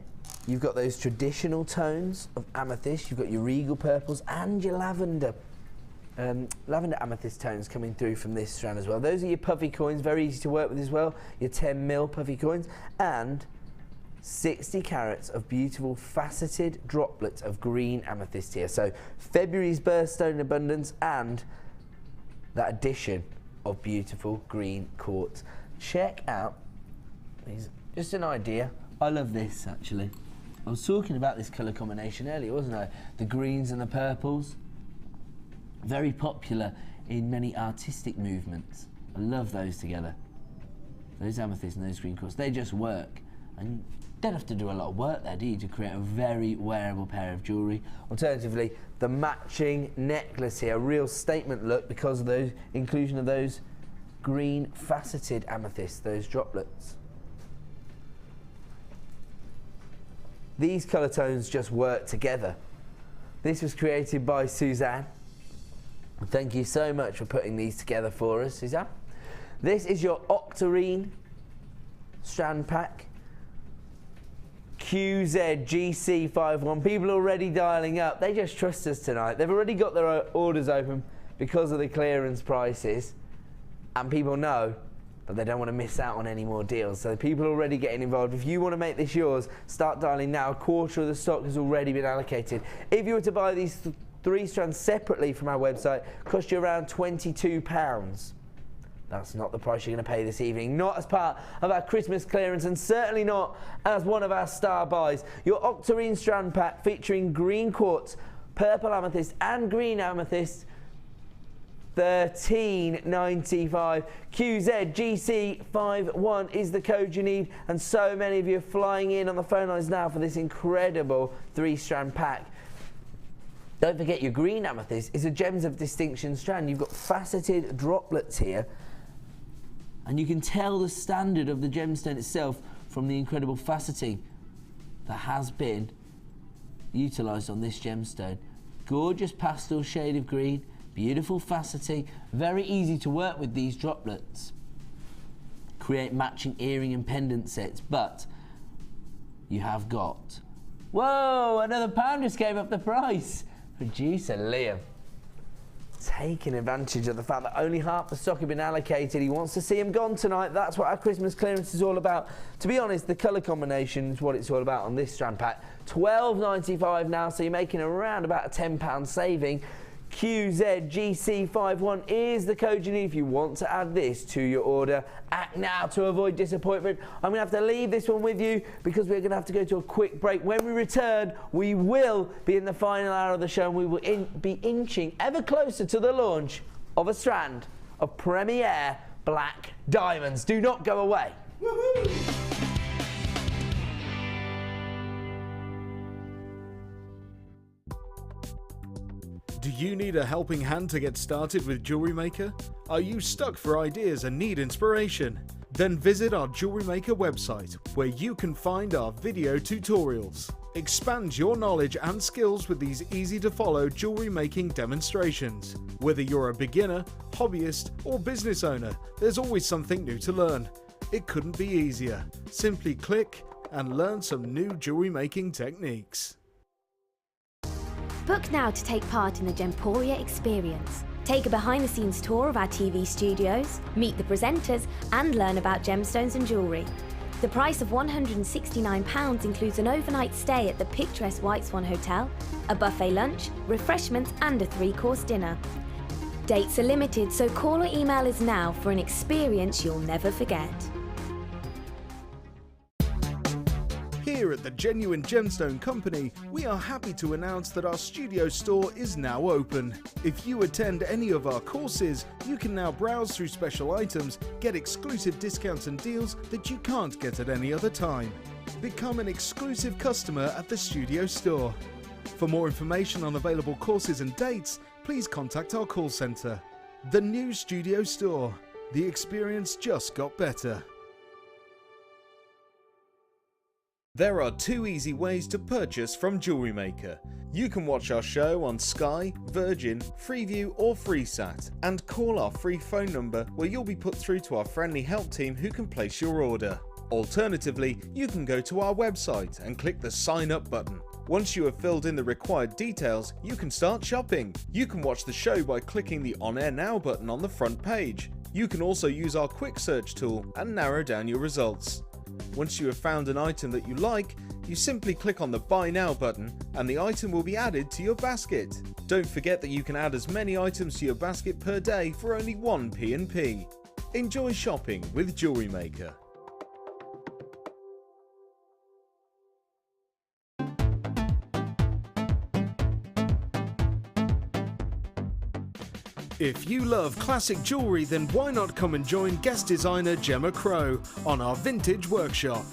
you've got those traditional tones of amethyst. You've got your regal purples and your lavender amethyst tones coming through from this strand as well. Those are your puffy coins, very easy to work with as well. Your 10 mil puffy coins, and 60 carats of beautiful faceted droplets of green amethyst here. So February's birthstone in abundance, and that addition of beautiful green quartz. Check out these, just an idea. I love this actually. I was talking about this colour combination earlier, wasn't I? The greens and the purples. Very popular in many artistic movements. I love those together. Those amethysts and those green quartz, they just work. And Don't have to do a lot of work there, do you, to create a very wearable pair of jewellery. Alternatively, the matching necklace here, a real statement look because of the inclusion of those green faceted amethysts, those droplets. These colour tones just work together. This was created by Suzanne. Thank you so much for putting these together for us, Suzanne. This is your octarine strand pack. QZGC51. People are already dialing up. They just trust us tonight. They've already got their orders open because of the clearance prices. And people know that they don't want to miss out on any more deals. So people are already getting involved. If you want to make this yours, start dialing now. A quarter of the stock has already been allocated. If you were to buy these 3 strands separately from our website, cost you around £22. That's not the price you're going to pay this evening, not as part of our Christmas clearance and certainly not as one of our star buys. Your octarine strand pack featuring green quartz, purple amethyst and green amethyst, $13.95. QZGC51 is the code you need, and so many of you are flying in on the phone lines now for this incredible 3-strand pack. Don't forget, your green amethyst is a Gems of Distinction strand. You've got faceted droplets here, and you can tell the standard of the gemstone itself from the incredible faceting that has been utilised on this gemstone. Gorgeous pastel shade of green, beautiful faceting, very easy to work with these droplets. Create matching earring and pendant sets, but you have got... Whoa, another pound just gave up the price. Producer Liam, taking advantage of the fact that only half the stock had been allocated. He wants to see them gone tonight. That's what our Christmas clearance is all about. To be honest, the colour combination is what it's all about on this strand pack. $12.95 now, so you're making around about a £10 saving. QZGC51 is the code you need if you want to add this to your order. Act now to avoid disappointment. I'm going to have to leave this one with you because we're going to have to go to a quick break. When we return, we will be in the final hour of the show and we will be inching ever closer to the launch of a strand of Premier Black Diamonds. Do not go away. Woohoo! Do you need a helping hand to get started with Jewellery Maker? Are you stuck for ideas and need inspiration? Then visit our Jewellery Maker website, where you can find our video tutorials. Expand your knowledge and skills with these easy-to-follow jewellery making demonstrations. Whether you're a beginner, hobbyist, or business owner, there's always something new to learn. It couldn't be easier. Simply click and learn some new jewellery making techniques. Book now to take part in the Gemporia experience. Take a behind-the-scenes tour of our TV studios, meet the presenters and learn about gemstones and jewellery. The price of £169 includes an overnight stay at the picturesque White Swan Hotel, a buffet lunch, refreshments and a 3-course dinner. Dates are limited, so call or email us now for an experience you'll never forget. Here at the Genuine Gemstone Company, we are happy to announce that our studio store is now open. If you attend any of our courses, you can now browse through special items, get exclusive discounts and deals that you can't get at any other time. Become an exclusive customer at the studio store. For more information on available courses and dates, please contact our call centre. The new studio store. The experience just got better. There are 2 easy ways to purchase from Jewellery Maker. You can watch our show on Sky, Virgin, Freeview or FreeSat and call our free phone number where you'll be put through to our friendly help team who can place your order. Alternatively, you can go to our website and click the sign up button. Once you have filled in the required details, you can start shopping. You can watch the show by clicking the On Air Now button on the front page. You can also use our quick search tool and narrow down your results. Once you have found an item that you like, you simply click on the Buy Now button and the item will be added to your basket. Don't forget that you can add as many items to your basket per day for only 1 P&P. Enjoy shopping with Jewellery Maker. If you love classic jewellery, then why not come and join guest designer Gemma Crow on our vintage workshop.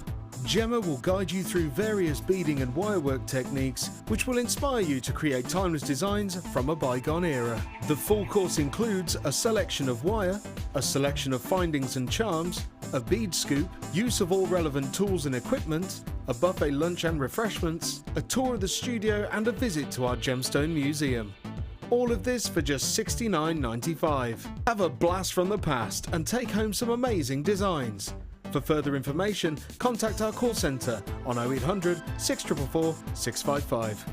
Gemma will guide you through various beading and wirework techniques which will inspire you to create timeless designs from a bygone era. The full course includes a selection of wire, a selection of findings and charms, a bead scoop, use of all relevant tools and equipment, a buffet lunch and refreshments, a tour of the studio and a visit to our Gemstone Museum. All of this for just $69.95. Have a blast from the past and take home some amazing designs. For further information, contact our call centre on 0800 644 655.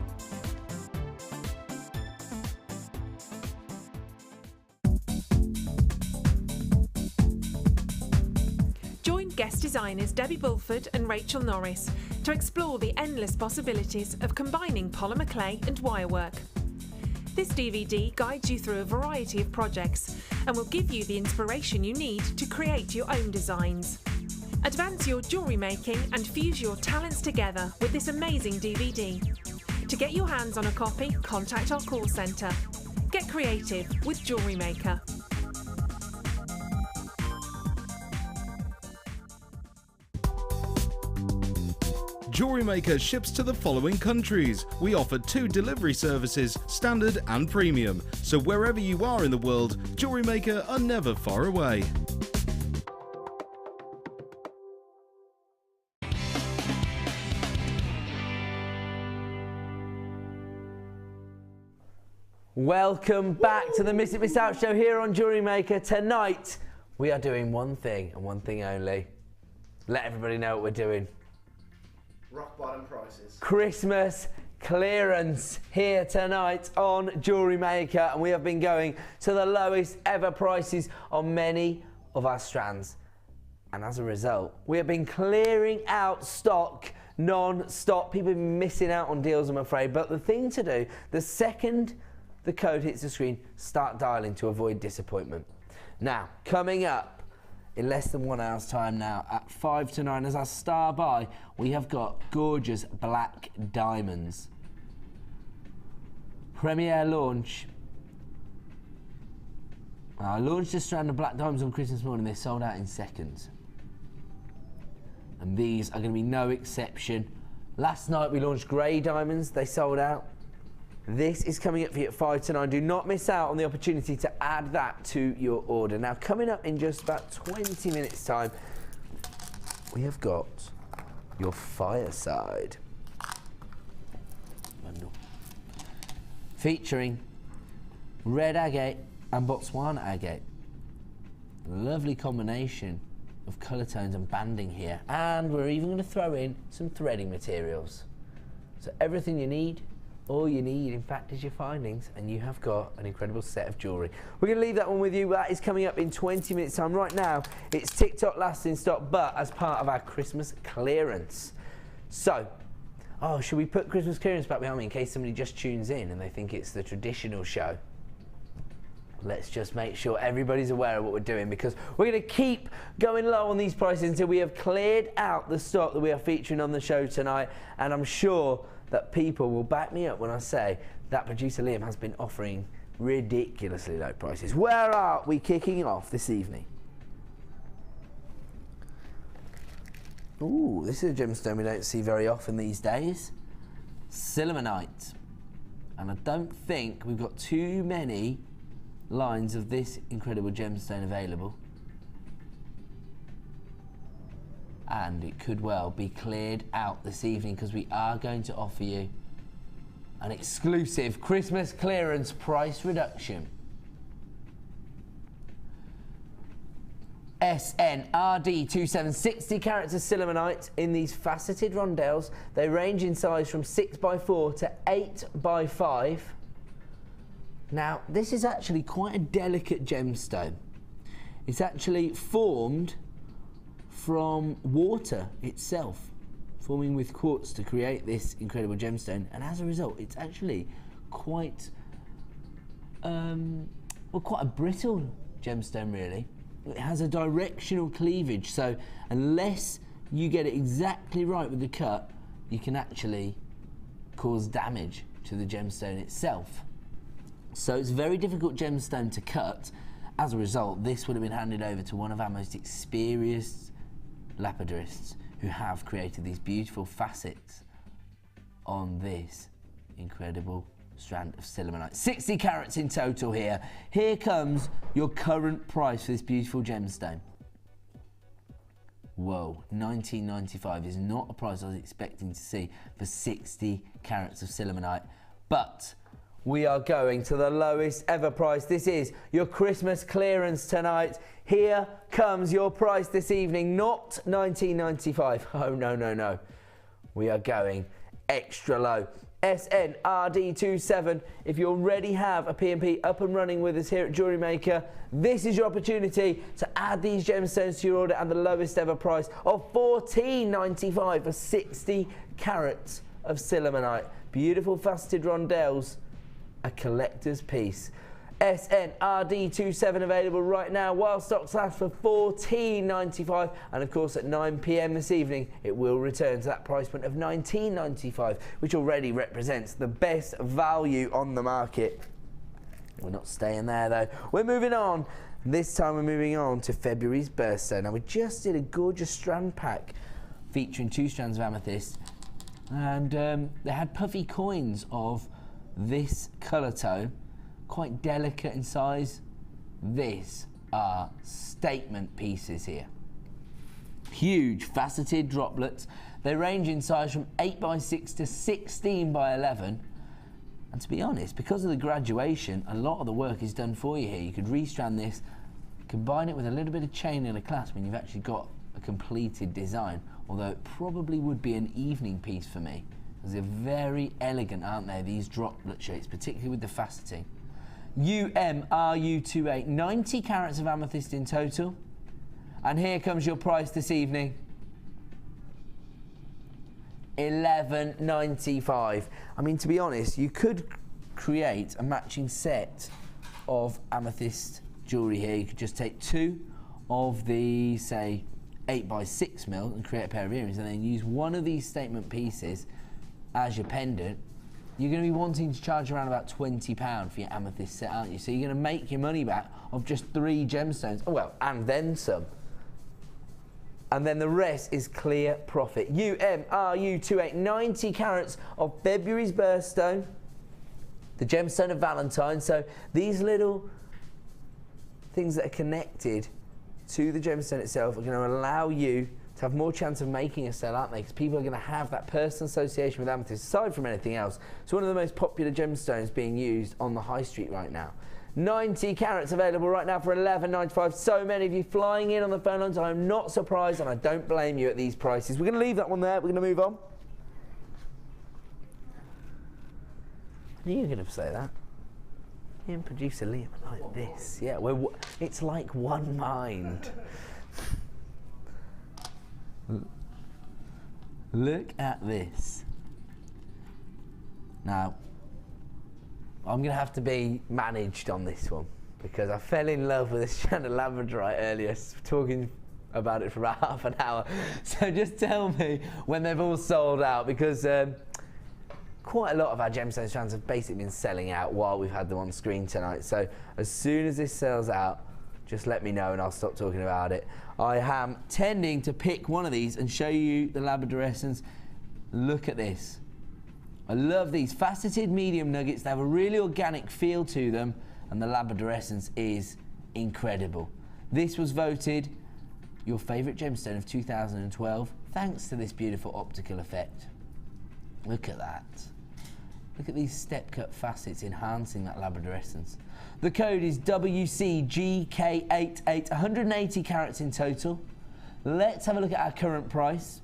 Join guest designers Debbie Bulford and Rachel Norris to explore the endless possibilities of combining polymer clay and wirework. This DVD guides you through a variety of projects and will give you the inspiration you need to create your own designs. Advance your jewellery making and fuse your talents together with this amazing DVD. To get your hands on a copy, contact our call centre. Get creative with Jewellery Maker. Jewellery Maker ships to the following countries. We offer 2 delivery services, standard and premium. So wherever you are in the world, Jewellery Maker are never far away. Welcome back to the Miss It Miss Out show here on Jewellery Maker. Tonight we are doing one thing and one thing only. Let everybody know what we're doing. Rock bottom prices. Christmas clearance here tonight on Jewellery Maker, and we have been going to the lowest ever prices on many of our strands. And as a result, we have been clearing out stock non-stop. People have been missing out on deals, I'm afraid. But the thing to do, the second the code hits the screen, start dialing to avoid disappointment. Now, coming up in less than 1 hour's time now, at 5 to 9, as our star buy, we have got gorgeous black diamonds. Premiere launch. I launched a strand of black diamonds on Christmas morning. They sold out in seconds. And these are going to be no exception. Last night we launched grey diamonds. They sold out. This is coming up for you at 5 to 9. Do not miss out on the opportunity to add that to your order. Now, coming up in just about 20 minutes' time, we have got your fireside bundle featuring red agate and Botswana agate. Lovely combination of colour tones and banding here. And we're even going to throw in some threading materials. So everything you need, all you need, in fact, is your findings, and you have got an incredible set of jewellery. We're going to leave that one with you. That is coming up in 20 minutes' time. Right now, it's TikTok last in stock, but as part of our Christmas clearance. So, should we put Christmas clearance back behind me in case somebody just tunes in and they think it's the traditional show? Let's just make sure everybody's aware of what we're doing, because we're going to keep going low on these prices until we have cleared out the stock that we are featuring on the show tonight, and I'm sure that people will back me up when I say that producer Liam has been offering ridiculously low prices. Where are we kicking off this evening? Ooh, this is a gemstone we don't see very often these days. Sillimanite. And I don't think we've got too many lines of this incredible gemstone available. And it could well be cleared out this evening, because we are going to offer you an exclusive Christmas clearance price reduction. SNRD 2760 carats of sillimanite in these faceted rondelles. They range in size from 6x4 to 8x5. Now, this is actually quite a delicate gemstone. It's actually formed from water itself, forming with quartz to create this incredible gemstone, and as a result it's actually quite quite a brittle gemstone, really. It has a directional cleavage, so unless you get it exactly right with the cut, you can actually cause damage to the gemstone itself. So it's a very difficult gemstone to cut. As a result, this would have been handed over to one of our most experienced lapidarists who have created these beautiful facets on this incredible strand of sillimanite. 60 carats in total here. Here comes your current price for this beautiful gemstone. Whoa, $19.95 is not a price I was expecting to see for 60 carats of sillimanite, but we are going to the lowest ever price. This is your Christmas clearance tonight. Here comes your price this evening, not $19.95. Oh, no, no, no. We are going extra low. SNRD27. If you already have a P&P up and running with us here at Jewellery Maker, this is your opportunity to add these gemstones to your order, and the lowest ever price of $14.95 for 60 carats of sillimanite. Beautiful faceted rondelles, a collector's piece. SNRD27 available right now while stocks last for $14.95, and of course at 9 p.m. this evening it will return to that price point of $19.95, which already represents the best value on the market. We're not staying there though, we're moving on. This time we're moving on to February's birthstone. Now we just did a gorgeous strand pack featuring 2 strands of amethyst, and they had puffy coins of this colour tone, quite delicate in size. These are statement pieces here. Huge faceted droplets. They range in size from 8x6 to 16x11. And to be honest, because of the graduation, a lot of the work is done for you here. You could restrand this, combine it with a little bit of chain and a clasp, and you've actually got a completed design. Although it probably would be an evening piece for me, because they're very elegant, aren't they, these droplet shapes, particularly with the faceting. UMRU28, 90 carats of amethyst in total. And here comes your price this evening. $11.95. I mean, to be honest, you could create a matching set of amethyst jewellery here. You could just take 2 of the, say, 8x6mm and create a pair of earrings, and then use one of these statement pieces as your pendant. You're going to be wanting to charge around about £20 for your amethyst set, aren't you? So you're going to make your money back of just 3 gemstones. Oh, well, and then some. And then the rest is clear profit. UMRU28, 90 carats of February's birthstone, the gemstone of Valentine. So these little things that are connected to the gemstone itself are going to allow you to have more chance of making a sale, aren't they? Because people are going to have that personal association with amethyst, aside from anything else. It's one of the most popular gemstones being used on the high street right now. 90 carats available right now for $11.95. So many of you flying in on the phone lines. I'm not surprised, and I don't blame you at these prices. We're going to leave that one there. We're going to move on. I knew you were going to say that. Me and producer Liam are like this. Yeah, it's like one mind. Look at this. Now, I'm going to have to be managed on this one, because I fell in love with this strand of labradorite earlier, talking about it for about half an hour. So just tell me when they've all sold out, because quite a lot of our gemstone strands have basically been selling out while we've had them on screen tonight. So as soon as this sells out, just let me know and I'll stop talking about it. I am tending to pick one of these and show you the Labrador Essence. Look at this. I love these faceted medium nuggets. They have a really organic feel to them, and the Labrador Essence is incredible. This was voted your favourite gemstone of 2012 thanks to this beautiful optical effect. Look at that. Look at these step cut facets enhancing that Labrador Essence. The code is WCGK88, 180 carats in total. Let's have a look at our current price.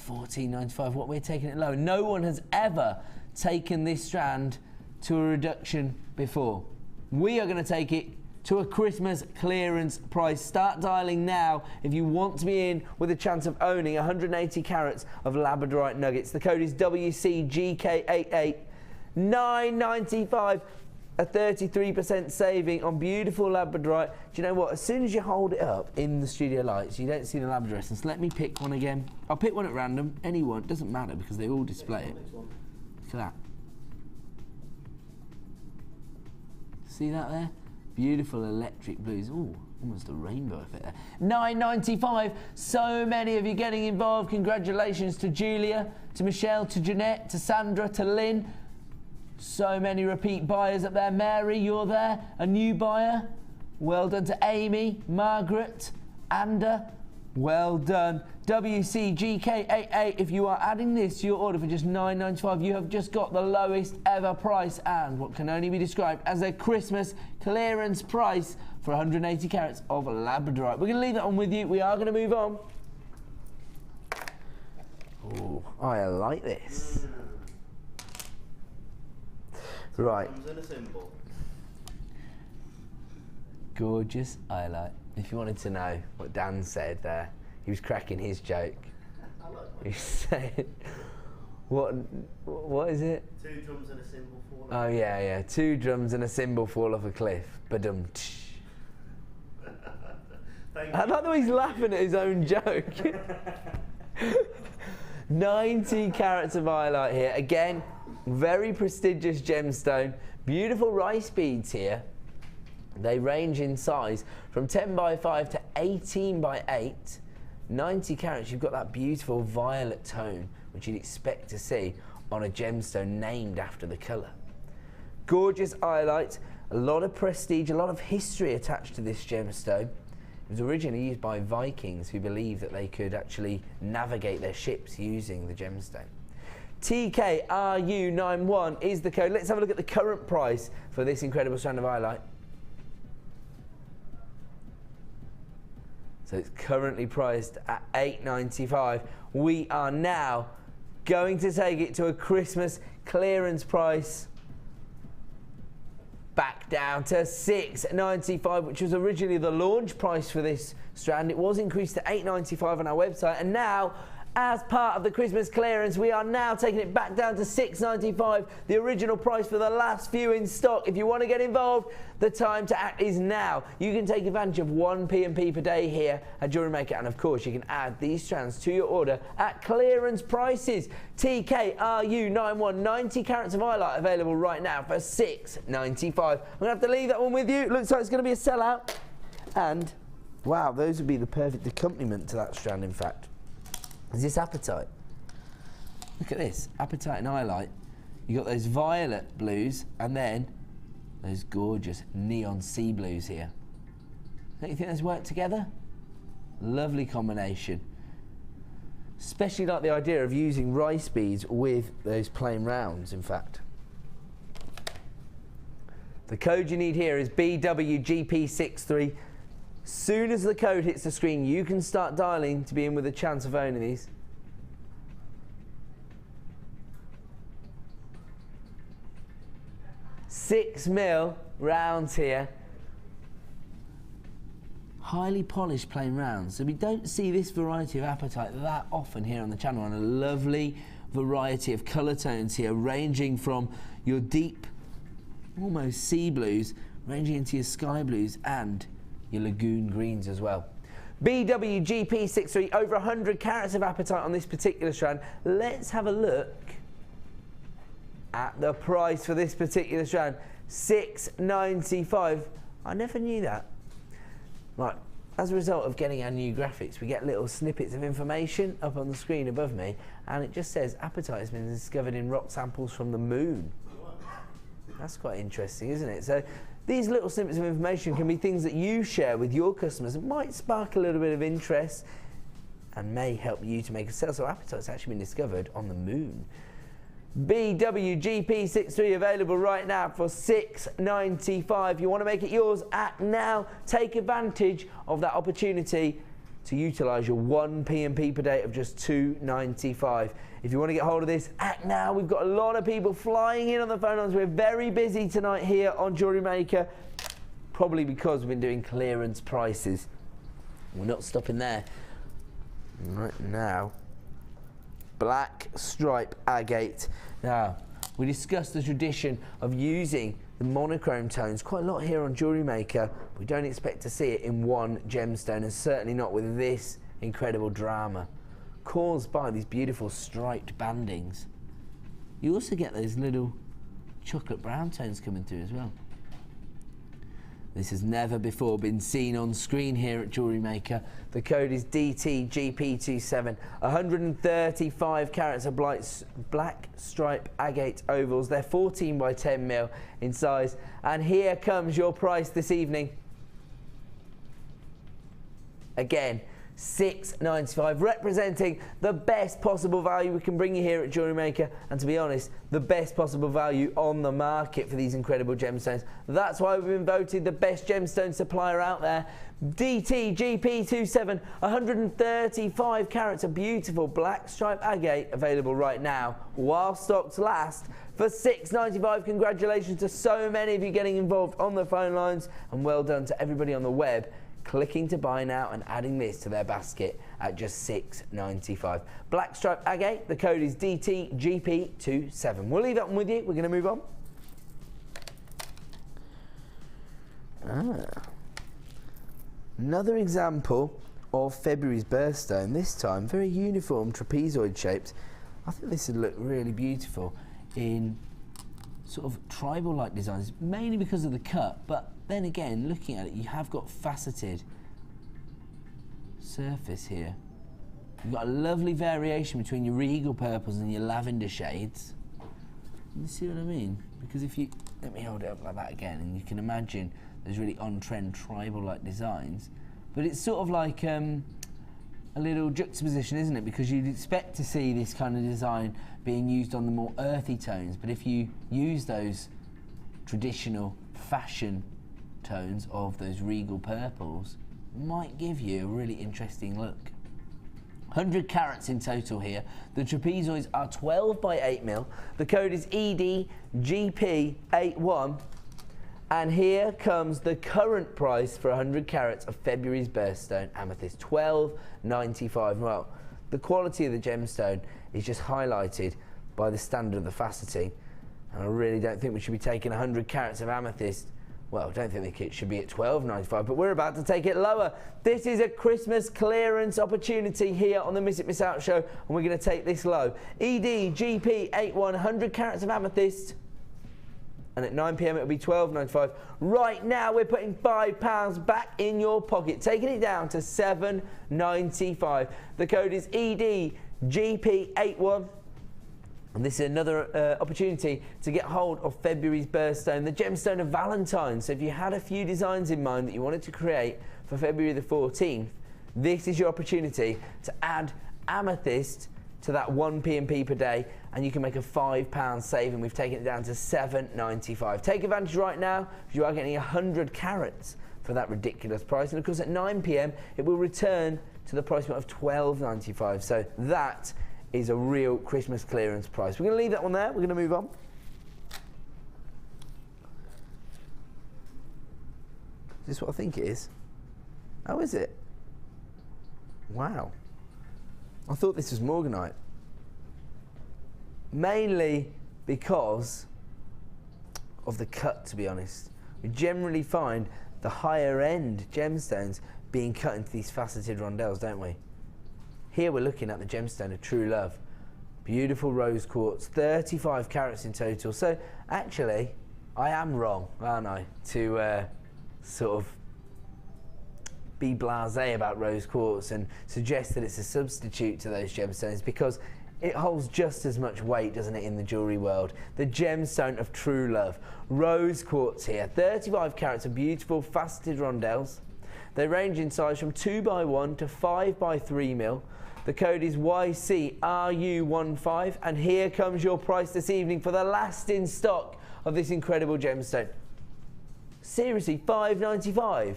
$14.95. What, we're taking it low. No one has ever taken this strand to a reduction before. We are going to take it to a Christmas clearance price. Start dialing now if you want to be in with a chance of owning 180 carats of labradorite nuggets. The code is WCGK88. $9.95, a 33% saving on beautiful labradorite. Do you know what? As soon as you hold it up in the studio lights, you don't see the Labrador Essence. Let me pick one again. I'll pick one at random. Anyone. It doesn't matter because they all display it. Look at that. See that there? Beautiful electric blues. Ooh, Almost a rainbow effect there. $9.95. So many of you getting involved. Congratulations to Julia, to Michelle, to Jeanette, to Sandra, to Lynn. So many repeat buyers up there. Mary, you're there. A new buyer. Well done to Amy, Margaret, Anda. Well done. WCGK88, if you are adding this to your order for just $9.95, you have just got the lowest ever price and what can only be described as a Christmas clearance price for 180 carats of labradorite. We're going to leave that one with you. We are going to move on. Oh, I like this. Right. Gorgeous highlight. If you wanted to know what Dan said there, he was cracking his joke. He said, what is it? 2 drums and a cymbal fall off. Oh yeah, 2 drums and a cymbal fall off a cliff. Badum. I like the way he's laughing at his own joke. 90 carats of highlight here. Again, very prestigious gemstone. Beautiful rice beads here. They range in size from 10 by 5 to 18 by 8. 90 carats, you've got that beautiful violet tone, which you'd expect to see on a gemstone named after the colour. Gorgeous highlights, a lot of prestige, a lot of history attached to this gemstone. It was originally used by Vikings who believed that they could actually navigate their ships using the gemstone. TKRU91 is the code. Let's have a look at the current price for this incredible strand of highlight. So it's currently priced at $8.95. We are now going to take it to a Christmas clearance price back down to $6.95, which was originally the launch price for this strand. It was increased to $8.95 on our website, and now, as part of the Christmas clearance, we are now taking it back down to $6.95, the original price for the last few in stock. If you want to get involved, the time to act is now. You can take advantage of 1 P&P per day here at Jewellery Maker, and of course you can add these strands to your order at clearance prices. TKRU91, 90 carats of highlight available right now for $6.95. I'm going to have to leave that one with you. It looks like it's going to be a sellout, and wow, those would be the perfect accompaniment to that strand, in fact. Is this apatite? Look at this, apatite and highlight. You got those violet blues and then those gorgeous neon sea blues here. Don't you think those work together? Lovely combination. Especially like the idea of using rice beads with those plain rounds, in fact. The code you need here is BWGP63. Soon as the code hits the screen, you can start dialing to be in with a chance of owning these. $6 mil rounds here. Highly polished plain rounds. So we don't see this variety of apatite that often here on the channel, and a lovely variety of colour tones here, ranging from your deep, almost sea blues, ranging into your sky blues and your lagoon greens as well. BWGP63, over 100 carats of apatite on this particular strand. Let's have a look at the price for this particular strand. $6.95. I never knew that. Right, as a result of getting our new graphics, we get little snippets of information up on the screen above me, and it just says apatite has been discovered in rock samples from the moon. That's quite interesting, isn't it? So these little snippets of information can be things that you share with your customers. It might spark a little bit of interest and may help you to make a sale. So apatite's actually been discovered on the moon. BWGP63 available right now for $6.95. You want to make it yours, act now. Take advantage of that opportunity to utilise your 1 P&P per day of just $2.95. If you want to get hold of this, act now. We've got a lot of people flying in on the phone lines. We're very busy tonight here on Jewellery Maker, probably because we've been doing clearance prices. We're not stopping there. Right now, black stripe agate. Now, we discussed the tradition of using the monochrome tones quite a lot here on Jewellery Maker. We don't expect to see it in one gemstone, and certainly not with this incredible drama caused by these beautiful striped bandings. You also get those little chocolate brown tones coming through as well. This has never before been seen on screen here at Jewellery Maker. The code is DTGP27. 135 carats of black stripe agate ovals. They're 14 by 10 mil in size. And here comes your price this evening. Again, $6.95, representing the best possible value we can bring you here at Jewellery Maker, and to be honest, the best possible value on the market for these incredible gemstones. That's why we've been voted the best gemstone supplier out there. DTGP27, 135 carats of beautiful black stripe agate, available right now while stocks last for $6.95. Congratulations to so many of you getting involved on the phone lines, and well done to everybody on the web clicking to buy now and adding this to their basket at just $6.95. Black stripe agate, the code is DTGP27. We'll leave that one with you. We're going to move on. Another example of February's birthstone, this time very uniform trapezoid shaped. I think this would look really beautiful in sort of tribal-like designs, mainly because of the cut, but then again, looking at it, you have got faceted surface here. You've got a lovely variation between your regal purples and your lavender shades. You see what I mean? Because if you, let me hold it up like that again, and you can imagine those really on-trend tribal-like designs, but it's sort of like a little juxtaposition, isn't it? Because you'd expect to see this kind of design being used on the more earthy tones, but if you use those traditional fashion tones of those regal purples, might give you a really interesting look. 100 carats in total here. The trapezoids are 12 by 8 mil. The code is EDGP81. And here comes the current price for 100 carats of February's birthstone amethyst, $12.95. Well, the quality of the gemstone is just highlighted by the standard of the faceting. And I really don't think we should be taking 100 carats of amethyst. Well, I don't think it should be at $12.95, but we're about to take it lower. This is a Christmas clearance opportunity here on the Miss It Miss Out show, and we're going to take this low. EDGP81, 100 carats of amethyst, and at 9 PM it'll be $12.95. Right now we're putting £5 back in your pocket, taking it down to $7.95. The code is EDGP81. And this is another opportunity to get hold of February's birthstone, the gemstone of Valentine's. So if you had a few designs in mind that you wanted to create for February the 14th, this is your opportunity to add amethyst to that 1 P&P per day, and you can make a £5 saving. We've taken it down to $7.95. Take advantage right now, because you are getting 100 carats for that ridiculous price. And of course at 9 PM it will return to the price point of $12.95. So that is a real Christmas clearance price. We're going to leave that one there. We're going to move on. Is this what I think it is? Oh, is it? Wow. I thought this was morganite. Mainly because of the cut, to be honest. We generally find the higher end gemstones being cut into these faceted rondelles, don't we? Here we're looking at the gemstone of true love. Beautiful rose quartz, 35 carats in total. So actually, I am wrong, aren't I, to sort of be blasé about rose quartz and suggest that it's a substitute to those gemstones, because it holds just as much weight, doesn't it, in the jewellery world. The gemstone of true love. Rose quartz here, 35 carats of beautiful faceted rondelles. They range in size from 2 by 1 to 5 by 3 mil. The code is YCRU15, and here comes your price this evening for the last in stock of this incredible gemstone. Seriously, $5.95.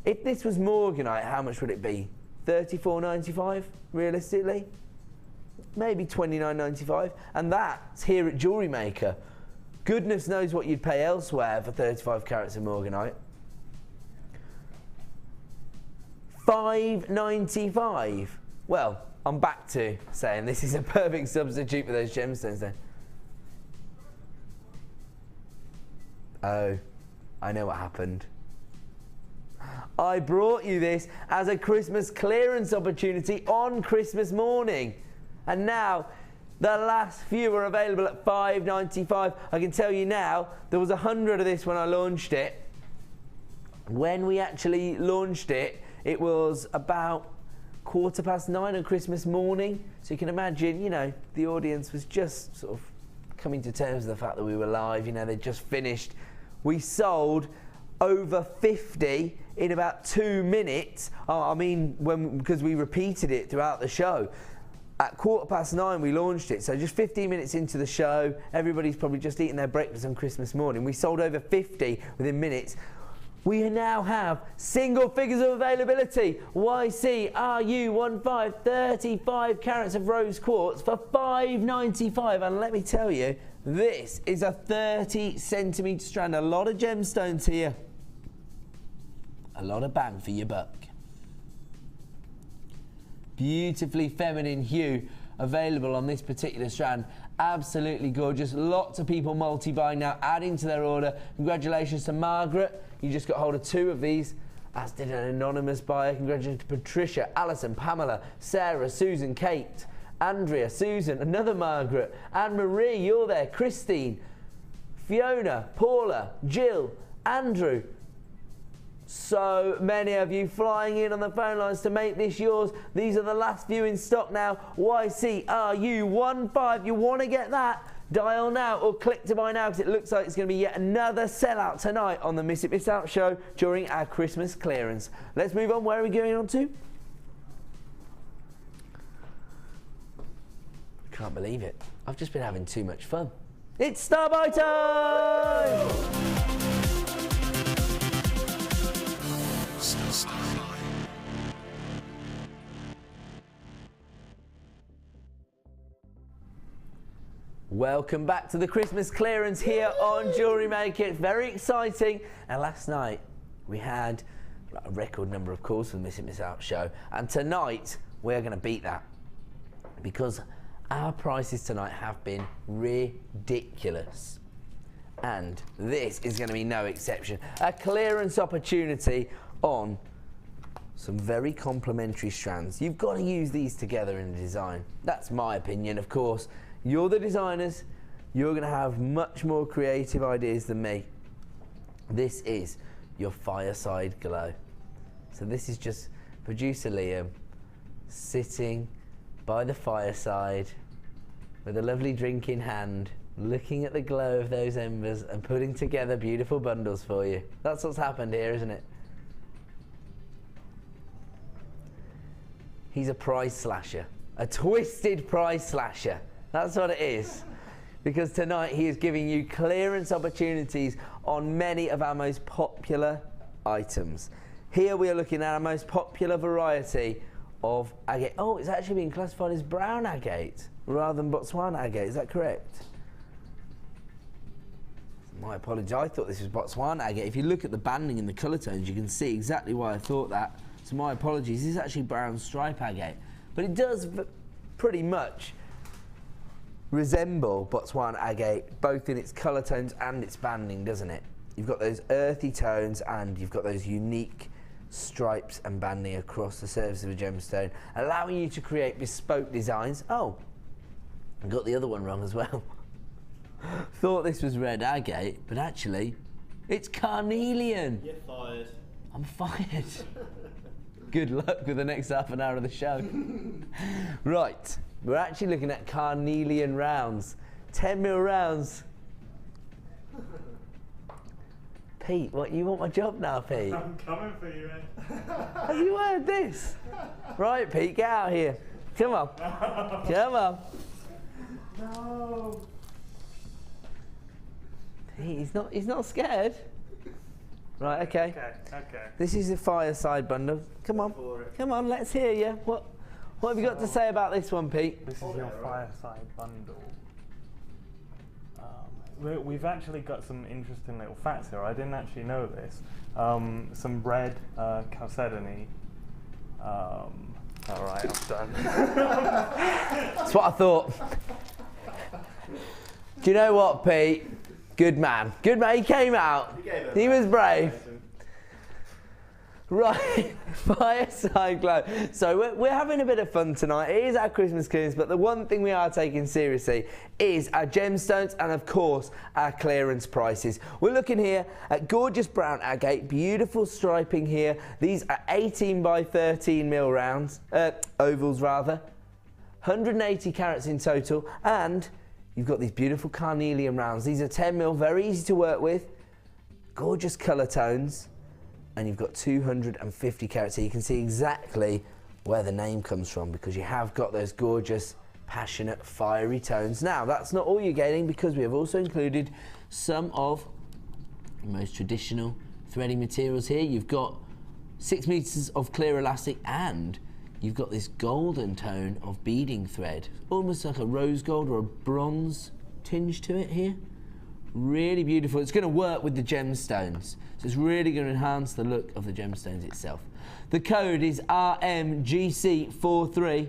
If this was morganite, how much would it be? $34.95, realistically? Maybe $29.95, and that's here at Jewellery Maker. Goodness knows what you'd pay elsewhere for 35 carats of morganite. $5.95. Well, I'm back to saying this is a perfect substitute for those gemstones then. Oh, I know what happened. I brought you this as a Christmas clearance opportunity on Christmas morning. And now, the last few are available at $5.95. I can tell you now, there was 100 of this when I launched it. When we actually launched it, it was about 9:15 on Christmas morning. So you can imagine, you know, the audience was just sort of coming to terms with the fact that we were live. You know, they'd just finished. We sold over 50 in about 2 minutes. I mean, because we repeated it throughout the show. At 9:15 we launched it, so just 15 minutes into the show, everybody's probably just eating their breakfast on Christmas morning. We sold over 50 within minutes. We now have single figures of availability. YCRU15 35 carats of rose quartz for $5.95, and let me tell you, this is a 30cm strand. A lot of gemstones here. A lot of bang for your buck. Beautifully feminine hue available on this particular strand. Absolutely gorgeous. Lots of people multi-buying now, adding to their order. Congratulations to Margaret. You just got hold of 2 of these, as did an anonymous buyer. Congratulations to Patricia, Alison, Pamela, Sarah, Susan, Kate, Andrea, Susan, another Margaret, Anne-Marie, you're there, Christine, Fiona, Paula, Jill, Andrew. So many of you flying in on the phone lines to make this yours. These are the last few in stock now. YCRU15. You want to get that? Dial now or click to buy now, because it looks like it's going to be yet another sellout tonight on the Miss It Miss Out show during our Christmas clearance. Let's move on. Where are we going on to? Can't believe it. I've just been having too much fun. It's Star Buy time! Welcome back to the Christmas clearance here on Jewellery Maker. It's very exciting. And last night we had a record number of calls for the Miss It Miss Out show. And tonight we're going to beat that, because our prices tonight have been ridiculous. And this is going to be no exception. A clearance opportunity on some very complementary strands. You've got to use these together in a design. That's my opinion, of course. You're the designers. You're going to have much more creative ideas than me. This is your fireside glow. So this is just producer Liam sitting by the fireside with a lovely drink in hand, looking at the glow of those embers and putting together beautiful bundles for you. That's what's happened here, isn't it? He's a price slasher, a twisted price slasher. That's what it is. Because tonight he is giving you clearance opportunities on many of our most popular items. Here we are looking at our most popular variety of agate. Oh, it's actually being classified as brown agate rather than Botswana agate. Is that correct? My apologies. I thought this was Botswana agate. If you look at the banding and the colour tones, you can see exactly why I thought that. So my apologies. This is actually brown stripe agate. But it does pretty much resemble Botswana agate, both in its colour tones and its banding, doesn't it? You've got those earthy tones and you've got those unique stripes and banding across the surface of a gemstone, allowing you to create bespoke designs. Oh, I got the other one wrong as well. Thought this was red agate, but actually it's carnelian. You're fired. I'm fired. Good luck with the next half an hour of the show. Right, we're actually looking at carnelian rounds. 10mm rounds. Pete, what, you want my job now, Pete? I'm coming for you, man. Have you heard this? Right, Pete, get out here. Come on. Come on. No. Pete, he's not scared. Right, okay. Okay. This is the fireside bundle. Come on. Come on, let's hear you. What have you got to say about this one, Pete? This is your fireside bundle. We've actually got some interesting little facts here. I didn't actually know this. Some red chalcedony. All right, I'm done. That's what I thought. Do you know what, Pete? Good man. Good man. He came out. He was brave. Right, fireside glow. So we're having a bit of fun tonight. It is our Christmas clearance, but the one thing we are taking seriously is our gemstones and, of course, our clearance prices. We're looking here at gorgeous brown agate, beautiful striping here. These are 18 by 13 mil rounds, ovals rather. 180 carats in total, and you've got these beautiful carnelian rounds. These are 10 mil, very easy to work with. Gorgeous colour tones. And you've got 250 carats here. You can see exactly where the name comes from because you have got those gorgeous, passionate, fiery tones. Now, that's not all you're getting because we have also included some of the most traditional threading materials here. You've got 6 meters of clear elastic and you've got this golden tone of beading thread, almost like a rose gold or a bronze tinge to it here. Really beautiful. It's going to work with the gemstones. So it's really going to enhance the look of the gemstones itself. The code is RMGC43.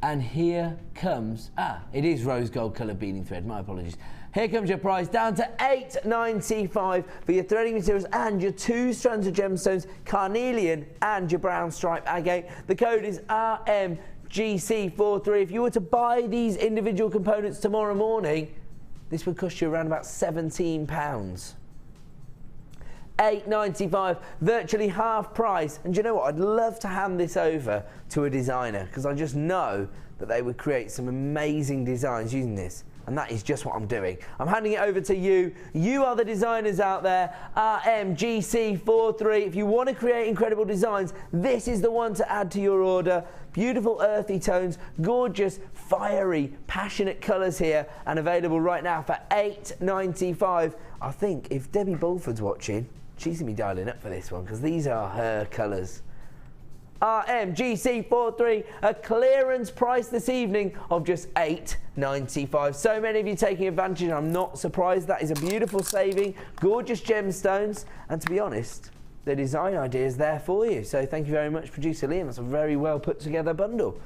And here comes, it is rose gold colour beading thread, my apologies. Here comes your price, down to $8.95 for your threading materials and your 2 strands of gemstones, carnelian and your brown stripe agate. The code is RMGC43. If you were to buy these individual components tomorrow morning, this would cost you around about £17. $8.95, virtually half price. And do you know what? I'd love to hand this over to a designer because I just know that they would create some amazing designs using this. And that is just what I'm doing. I'm handing it over to you. You are the designers out there. RMGC43. If you want to create incredible designs, this is the one to add to your order. Beautiful earthy tones, gorgeous, fiery, passionate colours here, and available right now for $8.95. I think if Debbie Bulford's watching, she's going to be dialing up for this one because these are her colours. RMGC43, a clearance price this evening of just $8.95. So many of you taking advantage, and I'm not surprised. That is a beautiful saving, gorgeous gemstones, and to be honest, the design idea is there for you. So thank you very much, Producer Liam. That's a very well put together bundle.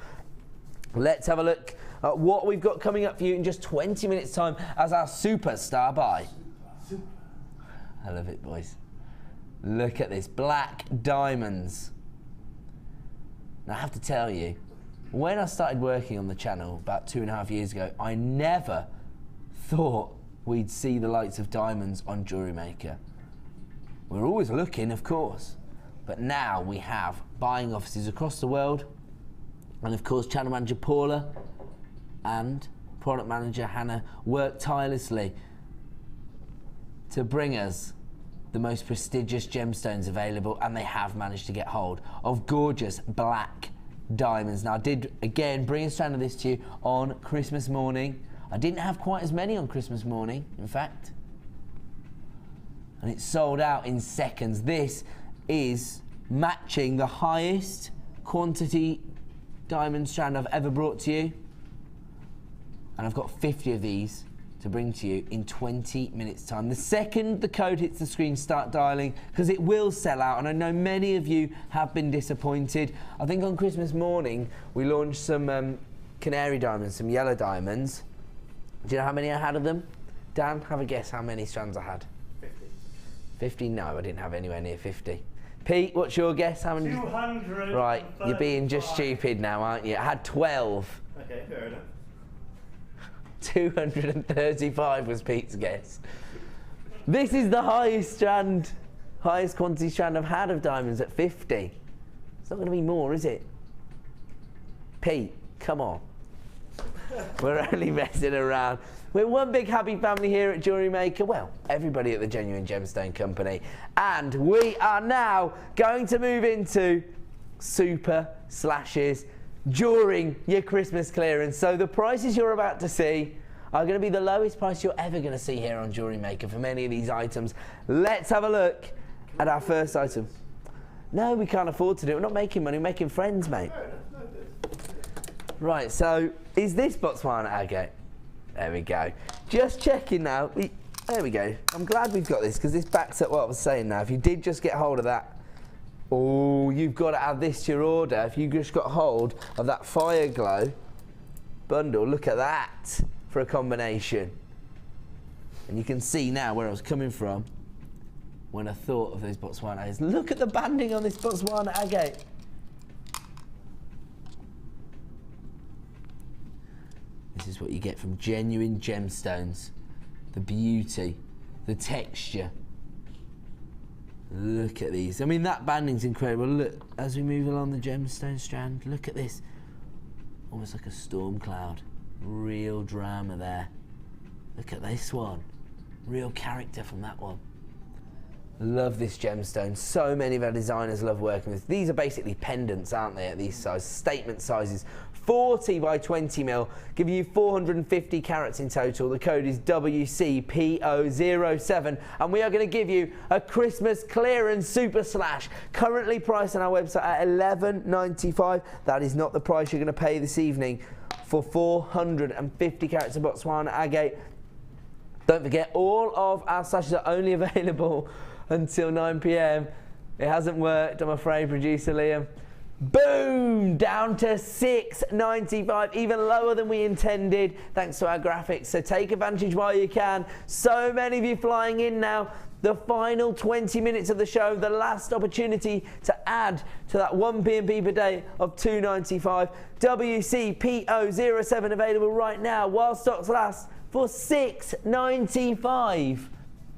Let's have a look at what we've got coming up for you in just 20 minutes time as our superstar buy. I love it, boys. Look at this, black diamonds. Now, I have to tell you, when I started working on the channel about 2.5 years ago, I never thought we'd see the likes of diamonds on Jewellery Maker. We're always looking, of course, but now we have buying offices across the world, and of course, channel manager Paula and product manager Hannah work tirelessly to bring us the most prestigious gemstones available, and they have managed to get hold of gorgeous black diamonds. Now, I did again bring a strand of this to you on Christmas morning. I didn't have quite as many on Christmas morning, in fact, and it sold out in seconds. This is matching the highest quantity diamond strand I've ever brought to you, and I've got 50 of these to bring to you in 20 minutes time. The second the code hits the screen, start dialing because it will sell out, and I know many of you have been disappointed. I think on Christmas morning we launched some canary diamonds, some yellow diamonds. Do you know how many I had of them? Dan, have a guess how many strands I had? 50. 50? No, I didn't have anywhere near 50. Pete, what's your guess? How many? 200. Right, you're being just stupid now, aren't you? I had 12. Okay, fair enough. 235 was Pete's guess. This is the highest strand, highest quantity strand I've had of diamonds at 50. It's not going to be more, is it? Pete, come on. We're only messing around. We're one big happy family here at Jewellery Maker. Well, everybody at the Genuine Gemstone Company. And we are now going to move into super slashes during your Christmas clearance. So the prices you're about to see are going to be the lowest price you're ever going to see here on Jewellery Maker for many of these items. Let's have a look at our first item. No, we can't afford to do it. We're not making money, we're making friends, mate. Right, so is this Botswana agate? There we go. Just checking now. There we go. I'm glad we've got this because this backs up what I was saying now. If you did just get hold of that, oh, you've got to add this to your order. If you just got hold of that Fire Glow bundle, look at that for a combination. And you can see now where I was coming from. when I thought of those Botswana agates. Look at the banding on this Botswana agate. This is what you get from genuine gemstones. The beauty, the texture. Look at these. I mean, that banding's incredible. Look, as we move along the gemstone strand, look at this. Almost like a storm cloud. Real drama there. Look at this one. Real character from that one. Love this gemstone. So many of our designers love working with. These are basically pendants, aren't they, at these sizes? Statement sizes. 40 by 20 mil, giving you 450 carats in total. The code is WCPO07, and we are going to give you a Christmas clearance super slash, currently priced on our website at $11.95. That is not the price you're going to pay this evening for 450 carats of Botswana agate. Don't forget, all of our slashes are only available until 9 p.m. It hasn't worked, I'm afraid, producer Liam. Boom! Down to $6.95, even lower than we intended, thanks to our graphics. So take advantage while you can. So many of you flying in now. The final 20 minutes of the show, the last opportunity to add to that 1 P&P per day of $2.95. WCPO07 available right now while stocks last for $6.95.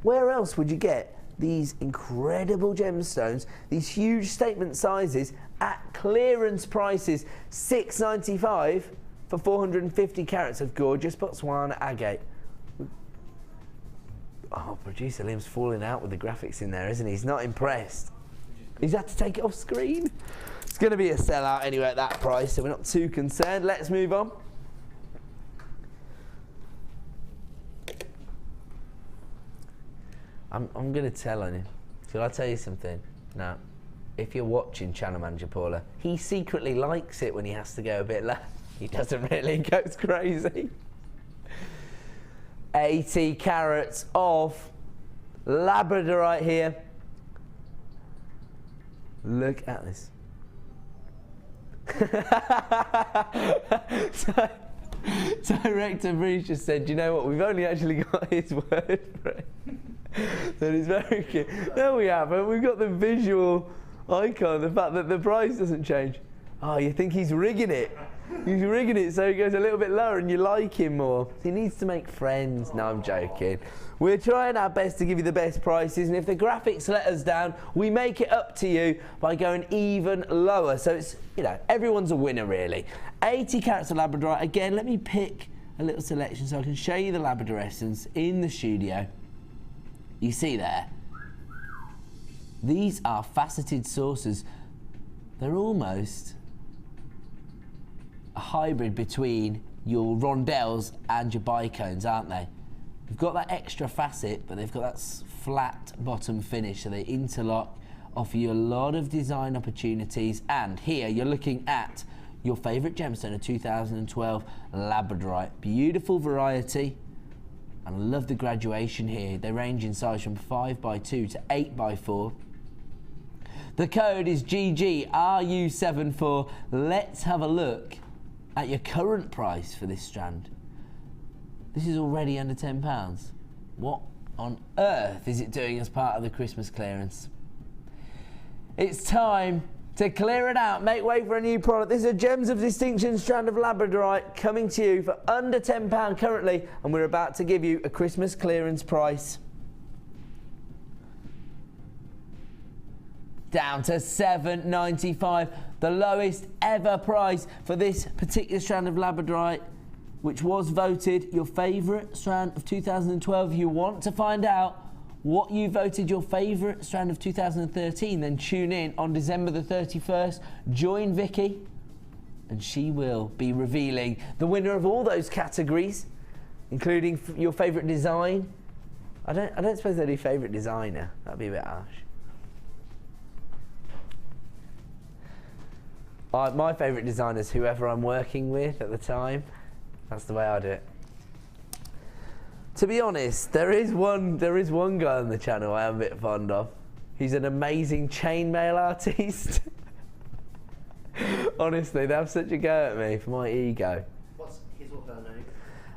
Where else would you get these incredible gemstones, these huge statement sizes at clearance prices? $6.95 for 450 carats of gorgeous Botswana agate. Oh, producer Liam's falling out with the graphics in there, isn't he? He's not impressed. He's had to take it off screen. It's going to be a sellout anyway at that price, so we're not too concerned. Let's move on. I'm going to tell on you. Shall I tell you something? Now, if you're watching Channel Manager Paula, he secretly likes it when he has to go a bit low. He doesn't really, he goes crazy. 80 carats of labradorite here. Look at this. Director Bruce just said, you know what, we've only actually got his word for it. That is very cute. No, we haven't. We've got the visual icon, the fact that the price doesn't change. Oh, you think he's rigging it? He's rigging it so he goes a little bit lower and you like him more. He needs to make friends. No, I'm joking. We're trying our best to give you the best prices, and if the graphics let us down, we make it up to you by going even lower. So it's, you know, everyone's a winner really. 80 carats of labradorite. Again, let me pick a little selection so I can show you the labradorescence in the studio. You see there, these are faceted saucers. They're almost a hybrid between your rondelles and your bicones, aren't they? They've got that extra facet, but they've got that flat bottom finish, so they interlock, offer you a lot of design opportunities. And here you're looking at your favourite gemstone of 2012, labradorite. Beautiful variety. And I love the graduation here. They range in size from 5x2 to 8x4. The code is GGRU74. Let's have a look at your current price for this strand. This is already under £10. What on earth is it doing as part of the Christmas clearance? It's time to clear it out, make way for a new product. This is a Gems of Distinction strand of labradorite coming to you for under £10 currently, and we're about to give you a Christmas clearance price. Down to $7.95, the lowest ever price for this particular strand of labradorite, which was voted your favourite strand of 2012. If you want to find out what you voted your favourite strand of 2013, then tune in on December the 31st. Join Vicky, and she will be revealing the winner of all those categories, including your favourite design. I don't suppose they do favourite designer. That'd be a bit harsh. My favourite designer is whoever I'm working with at the time. That's the way I do it. To be honest, there is one guy on the channel I am a bit fond of. He's an amazing chainmail artist. Honestly, they have such a go at me for my ego. What's his or her name?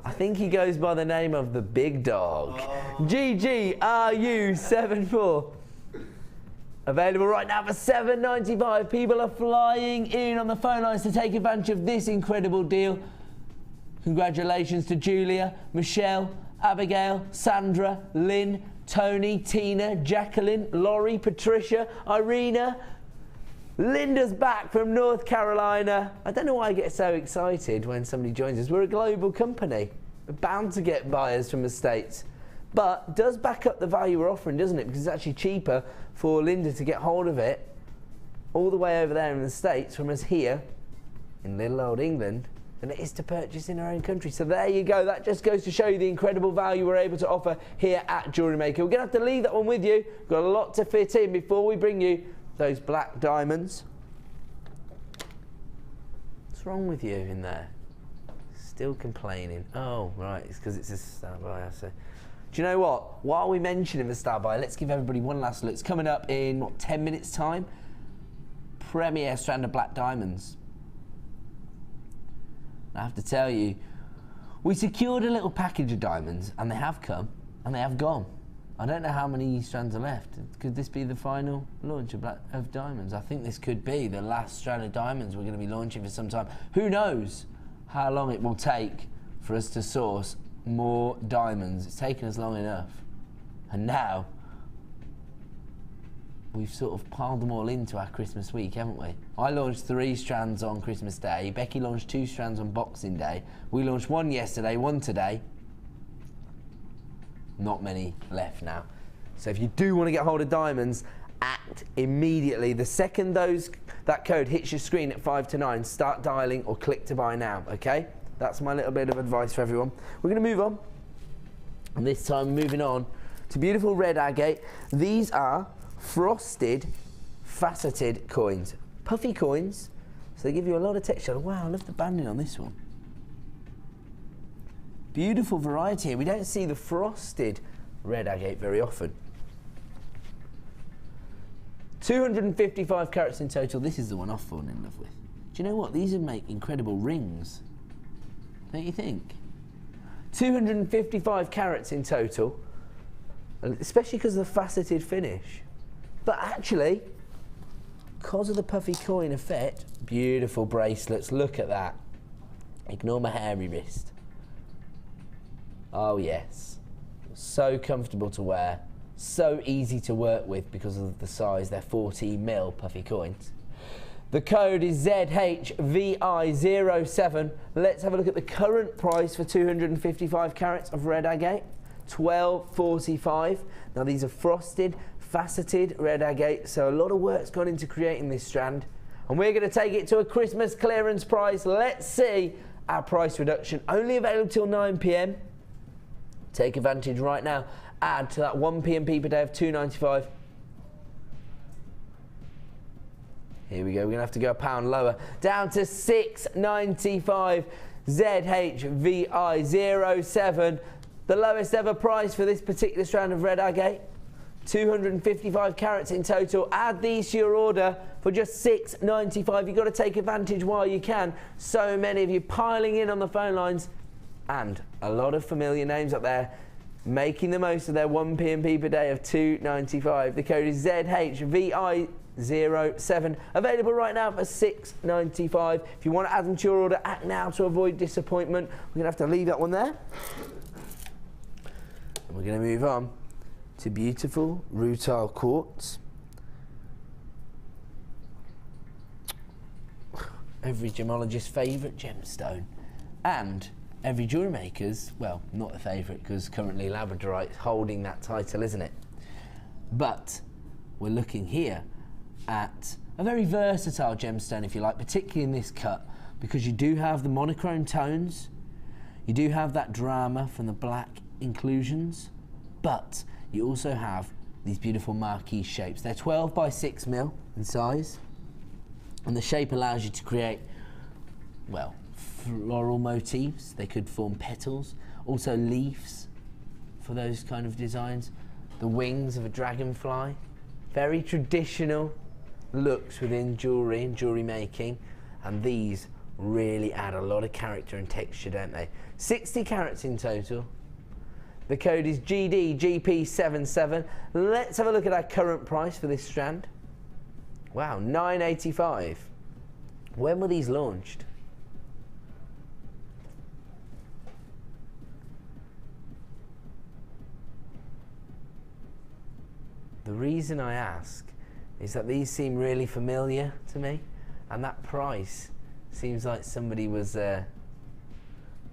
I think he goes by the name of the Big Dog. GGRU74. Available right now for £7.95. People are flying in on the phone lines to take advantage of this incredible deal. Congratulations to Julia, Michelle, Abigail, Sandra, Lynn, Tony, Tina, Jacqueline, Laurie, Patricia, Irina. Linda's back from North Carolina. I don't know why I get so excited when somebody joins us. We're a global company. We're bound to get buyers from the States. But does back up the value we're offering, doesn't it? Because it's actually cheaper for Linda to get hold of it all the way over there in the States from us here in little old England than it is to purchase in our own country. So there you go. That just goes to show you the incredible value we're able to offer here at Jewellery Maker. We're going to have to leave that one with you. We've got a lot to fit in before we bring you those black diamonds. What's wrong with you in there? Still complaining. Oh, right. It's because it's a standby, I see. Do you know what? While we mention the star buy, let's give everybody one last look. It's coming up in, what, 10 minutes' time? Premier strand of black diamonds. I have to tell you, we secured a little package of diamonds, and they have come, and they have gone. I don't know how many strands are left. Could this be the final launch of diamonds? I think this could be the last strand of diamonds we're going to be launching for some time. Who knows how long it will take for us to source more diamonds. It's taken us long enough, and now we've sort of piled them all into our Christmas week, haven't we? I launched 3 strands on Christmas Day. Becky launched 2 strands on Boxing Day. We launched 1 yesterday, 1 today. Not many left now. So if you do want to get hold of diamonds, act immediately. The second that code hits your screen at 5 to 9, start dialing or click to buy now, okay? That's my little bit of advice for everyone. We're going to move on. And this time, moving on to beautiful red agate. These are frosted, faceted coins. Puffy coins, so they give you a lot of texture. Wow, I love the banding on this one. Beautiful variety here. We don't see the frosted red agate very often. 255 carats in total. This is the one I've fallen in love with. Do you know what? These would make incredible rings. Don't you think? 255 carats in total, especially because of the faceted finish. But actually, because of the puffy coin effect, beautiful bracelets. Look at that. Ignore my hairy wrist. Oh yes. So comfortable to wear. So easy to work with because of the size. They're 14mm puffy coins. The code is ZHVI07. Let's have a look at the current price for 255 carats of red agate. $12.45. Now these are frosted, faceted red agate, so a lot of work's gone into creating this strand. And we're going to take it to a Christmas clearance price. Let's see our price reduction. Only available till 9 PM. Take advantage right now. Add to that 1 P&P per day of $2.95. Here we go, we're going to have to go a pound lower. Down to $6.95. ZHVI07. The lowest ever price for this particular strand of red agate. 255 carats in total. Add these to your order for just $6.95. You've got to take advantage while you can. So many of you piling in on the phone lines, and a lot of familiar names up there making the most of their 1 P&P per day of $2.95. The code is ZHVI07. Available right now for $6.95. If you want to add them to your order, act now to avoid disappointment. We're going to have to leave that one there. And we're going to move on to beautiful rutile quartz. Every gemologist's favourite gemstone, and every jewellery maker's, well, not a favourite because currently labradorite's holding that title, isn't it? But we're looking here at a very versatile gemstone, if you like, particularly in this cut, because you do have the monochrome tones, you do have that drama from the black inclusions, but you also have these beautiful marquee shapes. They're 12 by 6 mil in size, and the shape allows you to create, well, floral motifs. They could form petals, also leaves for those kind of designs, the wings of a dragonfly. Very traditional looks within jewellery and jewellery making, and these really add a lot of character and texture, don't they? 60 carats in total. The code is GDGP77. Let's have a look at our current price for this strand. Wow, £9.85. When were these launched? The reason I ask is that these seem really familiar to me, and that price seems like somebody was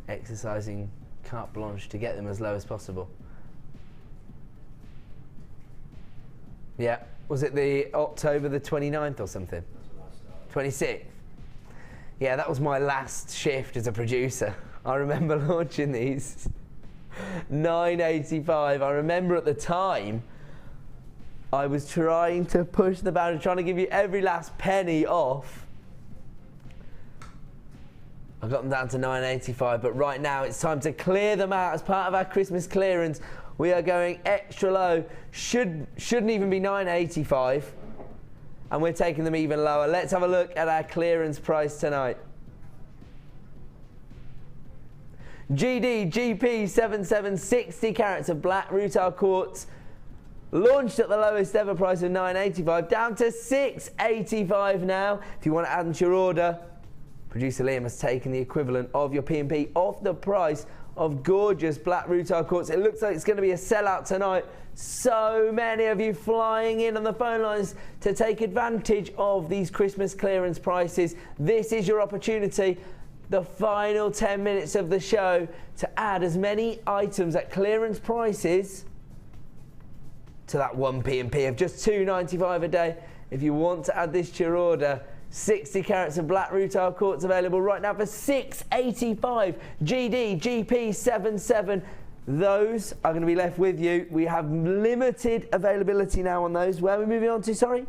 exercising carte blanche to get them as low as possible. Yeah, was it the October the 29th or something? 26th? Yeah, that was my last shift as a producer. I remember launching these. £9.85. I remember at the time I was trying to push the boundary, trying to give you every last penny off. I got them down to £9.85, but right now it's time to clear them out as part of our Christmas clearance. We are going extra low. Shouldn't even be £9.85, and we're taking them even lower. Let's have a look at our clearance price tonight. GD GP 77 60 carats of black rutile quartz, launched at the lowest ever price of £9.85, down to £6.85 now. If you want to add them to your order, producer Liam has taken the equivalent of your P&P off the price of gorgeous black rutile quartz. It looks like it's going to be a sellout tonight. So many of you flying in on the phone lines to take advantage of these Christmas clearance prices. This is your opportunity. The final 10 minutes of the show to add as many items at clearance prices to that one P&P of just £2.95 a day. If you want to add this to your order, 60 carats of black rutile quartz available right now for £6.85. GD GP 77. Those are going to be left with you. We have limited availability now on those. Where are we moving on to, sorry?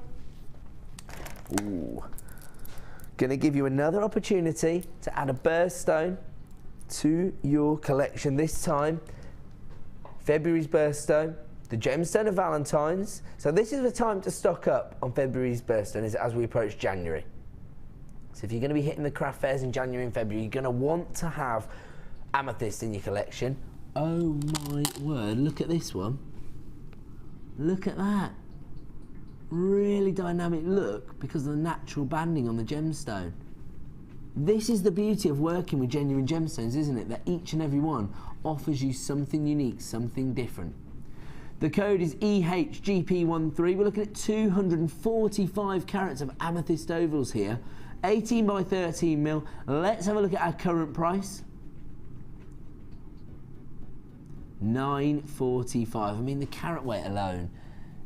Ooh. Going to give you another opportunity to add a birthstone to your collection. This time, February's birthstone, the gemstone of Valentine's. So this is the time to stock up on February's birthstone as we approach January. So if you're going to be hitting the craft fairs in January and February, you're going to want to have amethyst in your collection. Oh my word, look at this one. Look at that. Really dynamic look because of the natural banding on the gemstone. This is the beauty of working with genuine gemstones, isn't it? That each and every one offers you something unique, something different. The code is EHGP13. We're looking at 245 carats of amethyst ovals here, 18 by 13 mil. Let's have a look at our current price. £9.45. I mean, the carat weight alone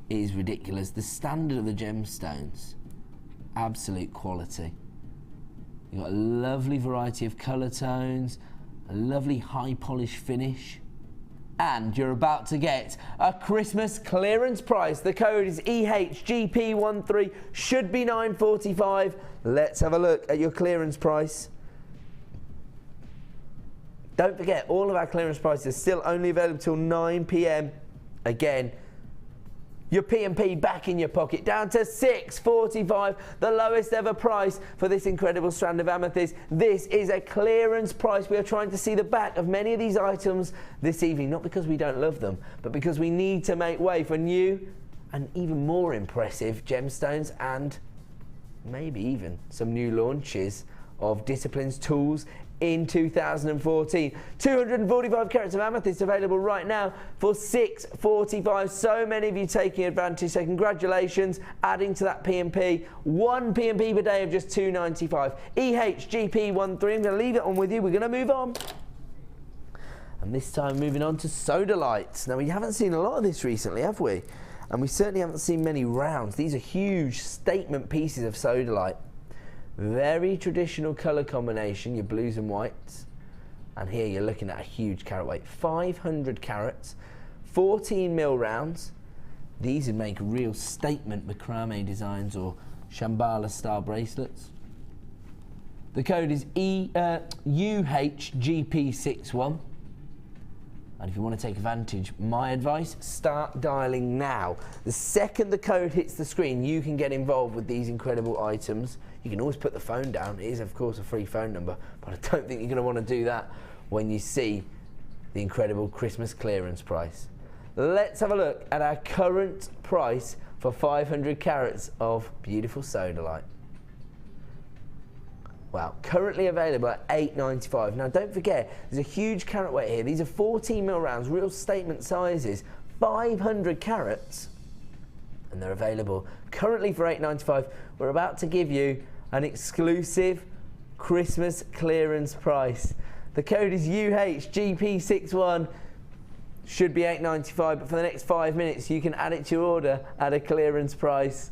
is ridiculous. The standard of the gemstones, absolute quality. You've got a lovely variety of colour tones, a lovely high polish finish, and you're about to get a Christmas clearance price. The code is EHGP13, should be £9.45. Let's have a look at your clearance price. Don't forget, all of our clearance prices are still only available till 9 p.m. Again, your P&P back in your pocket, down to £6.45, the lowest ever price for this incredible strand of amethyst. This is a clearance price. We are trying to see the back of many of these items this evening, not because we don't love them, but because we need to make way for new and even more impressive gemstones and maybe even some new launches of disciplines, tools, in 2014. 245 carats of amethyst available right now for £6.45. So many of you taking advantage, so congratulations, adding to that P&P. One P&P per day of just £2.95. EHGP13. I'm going to leave it on with you. We're going to move on. And this time moving on to sodalites. Now, we haven't seen a lot of this recently, have we? And we certainly haven't seen many rounds. These are huge statement pieces of sodalite. Very traditional colour combination, your blues and whites. And here you're looking at a huge carat weight. 500 carats, 14 mil rounds. These would make real statement macrame designs or Shambhala style bracelets. The code is UHGP61. And if you want to take advantage, my advice, start dialing now. The second the code hits the screen, you can get involved with these incredible items. You can always put the phone down. It is, of course, a free phone number, but I don't think you're going to want to do that when you see the incredible Christmas clearance price. Let's have a look at our current price for 500 carats of beautiful sodalite. Wow, currently available at $8.95. Now don't forget, there's a huge carat weight here. These are 14mm rounds, real statement sizes, 500 carats, and they're available currently for $8.95. We're about to give you an exclusive Christmas clearance price. The code is UHGP61. Should be $8.95, but for the next 5 minutes you can add it to your order at a clearance price.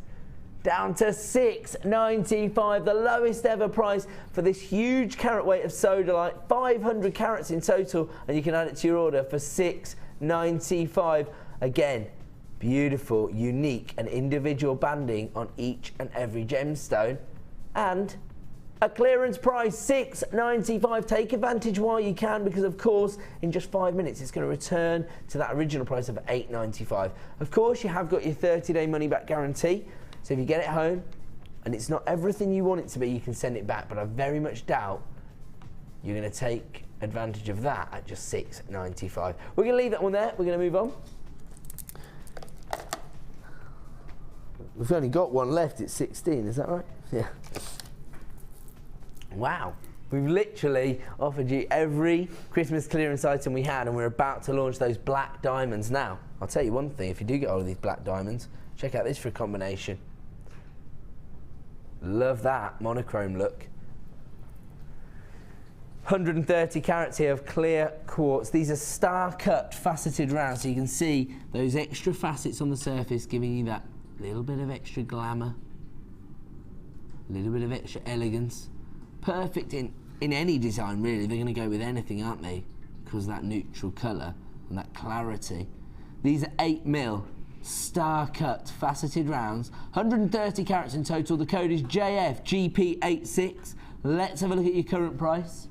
Down to $6.95, the lowest ever price for this huge carat weight of sodalite, 500 carats in total, and you can add it to your order for $6.95. Again, beautiful, unique and individual banding on each and every gemstone, and a clearance price, $6.95. Take advantage while you can, because of course in just 5 minutes it's going to return to that original price of $8.95. Of course you have got your 30-day money back guarantee, so if you get it home and it's not everything you want it to be, you can send it back, but I very much doubt you're going to take advantage of that at just $6.95. We're going to leave that one there. We're going to move on. We've only got one left. It's 16, is that right? Yeah. Wow. We've literally offered you every Christmas clearance item we had, and we're about to launch those black diamonds now. I'll tell you one thing, if you do get all of these black diamonds, check out this for a combination. Love that monochrome look. 130 carats here of clear quartz. These are star cut faceted rounds, so you can see those extra facets on the surface, giving you that little bit of extra glamour, a little bit of extra elegance. Perfect in any design really. They're going to go with anything, aren't they, because of that neutral colour and that clarity. These are 8mm star cut faceted rounds, 130 carats in total. The code is JFGP86. Let's have a look at your current price.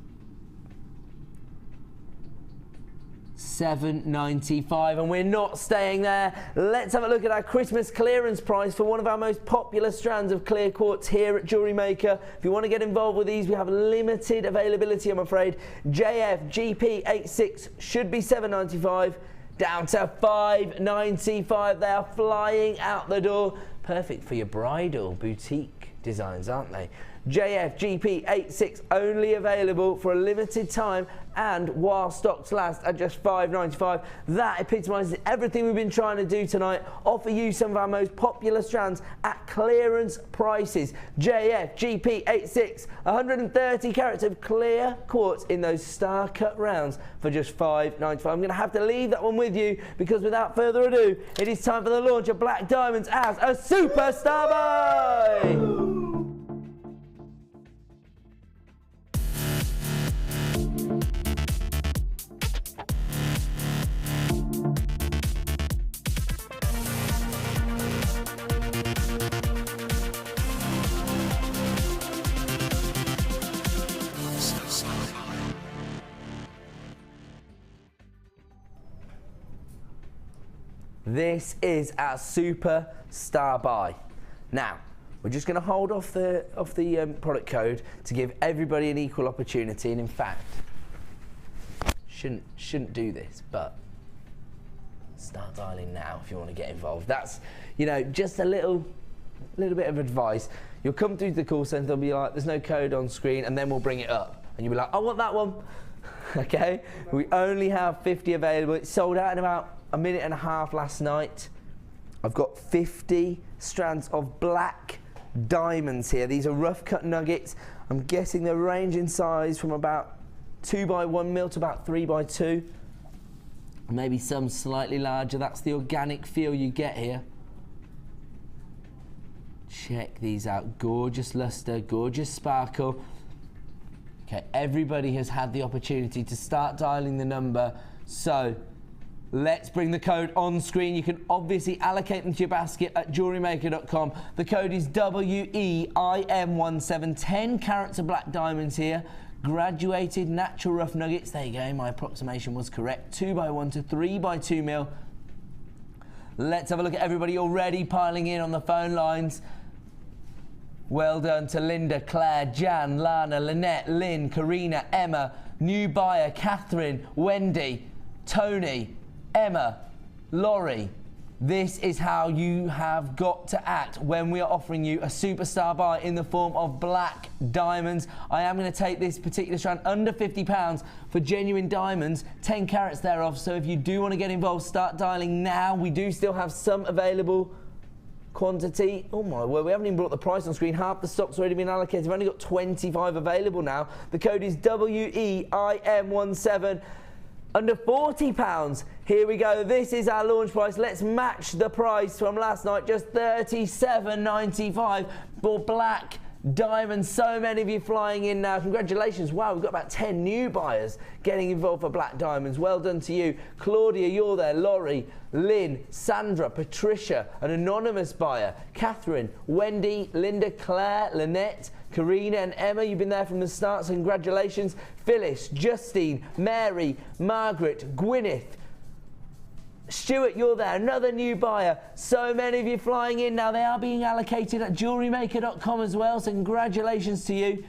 $7.95, and we're not staying there. Let's have a look at our Christmas clearance price for one of our most popular strands of clear quartz here at Jewellery Maker. If you want to get involved with these, we have limited availability, I'm afraid. JFGP86 should be $7.95, down to $5.95. They are flying out the door. Perfect for your bridal boutique designs, aren't they? JFGP86 only available for a limited time and while stocks last at just $5.95. That epitomises everything we've been trying to do tonight. Offer you some of our most popular strands at clearance prices. JFGP86, 130 carats of clear quartz in those star cut rounds for just $5.95. I'm going to have to leave that one with you, because without further ado, it is time for the launch of Black Diamonds as a superstar buy. This is our superstar buy. Now, we're just going to hold off the product code to give everybody an equal opportunity, and in fact, shouldn't do this, but start dialing now if you want to get involved. That's, you know, just a little bit of advice. You'll come through to the call centre, they'll be like, there's no code on screen, and then we'll bring it up, and you'll be like, I want that one. Okay, we only have 50 available. It sold out in about a minute and a half last night. I've got 50 strands of black diamonds here. These are rough cut nuggets. I'm guessing they range in size from about 2x1mm to about 3x2. Maybe some slightly larger. That's the organic feel you get here. Check these out. Gorgeous luster, gorgeous sparkle. Okay, everybody has had the opportunity to start dialing the number, so let's bring the code on screen. You can obviously allocate them to your basket at jewellerymaker.com. The code is WEIM17. 10 carats of black diamonds here. Graduated natural rough nuggets. There you go, my approximation was correct. 2x1 to 3x2mm. Let's have a look at everybody already piling in on the phone lines. Well done to Linda, Claire, Jan, Lana, Lynette, Lynn, Karina, Emma, new buyer, Catherine, Wendy, Tony, Emma, Laurie, This is how you have got to act when we are offering you a superstar buy in the form of black diamonds. I am going to take this particular strand under £50 for genuine diamonds, 10 carats thereof. So if you do want to get involved, start dialing now. We do still have some available quantity. Oh my word, we haven't even brought the price on screen. Half the stock's already been allocated. We've only got 25 available now. The code is WEIM17. Under £40. Here we go. This is our launch price. Let's match the price from last night. Just £37.95 for black diamonds. So many of you flying in now. Congratulations. Wow, we've got about 10 new buyers getting involved for black diamonds. Well done to you. Claudia, you're there. Laurie, Lynn, Sandra, Patricia, an anonymous buyer. Catherine, Wendy, Linda, Claire, Lynette, Karina and Emma, you've been there from the start, so congratulations. Phyllis, Justine, Mary, Margaret, Gwyneth, Stuart, you're there, another new buyer. So many of you flying in now. They are being allocated at JewelleryMaker.com as well, so congratulations to you.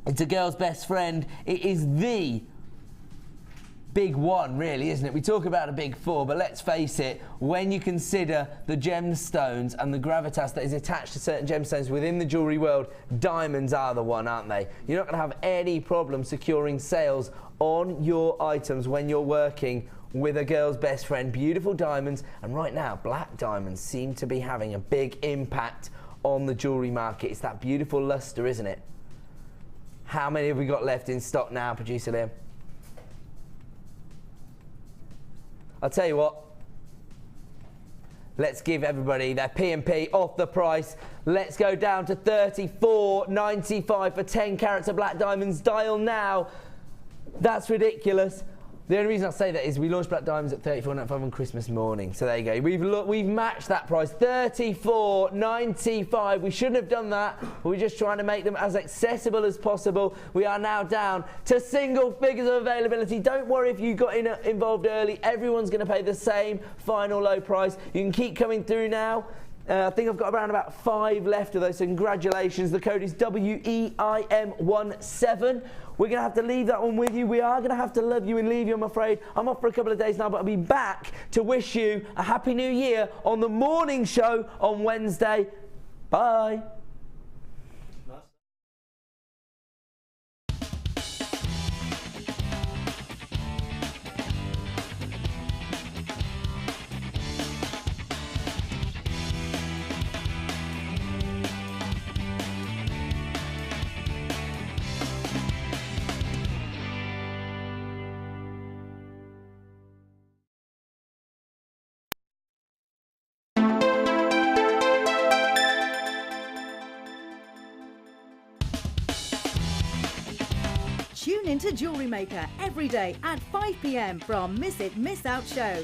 It's a girl's best friend. It is the big one, really, isn't it? We talk about a big four, but let's face it, when you consider the gemstones and the gravitas that is attached to certain gemstones within the jewellery world, diamonds are the one, aren't they? You're not going to have any problem securing sales on your items when you're working with a girl's best friend. Beautiful diamonds, and right now, black diamonds seem to be having a big impact on the jewellery market. It's that beautiful lustre, isn't it? How many have we got left in stock now, Producer Liam? I'll tell you what, let's give everybody their P&P off the price. Let's go down to $34.95 for 10 carats of black diamonds. Dial now. That's ridiculous. The only reason I say that is we launched black diamonds at $34.95 on Christmas morning. So there you go. We've matched that price, $34.95. We shouldn't have done that, but we're just trying to make them as accessible as possible. We are now down to single figures of availability. Don't worry if you got involved early. Everyone's going to pay the same final low price. You can keep coming through now. I think I've got around about 5 left of those, so congratulations. The code is WEIM17. We're going to have to leave that one with you. We are going to have to love you and leave you, I'm afraid. I'm off for a couple of days now, but I'll be back to wish you a Happy New Year on the morning show on Wednesday. Bye. Tune into Jewellery Maker every day at 5 p.m. from Miss It, Miss Out show,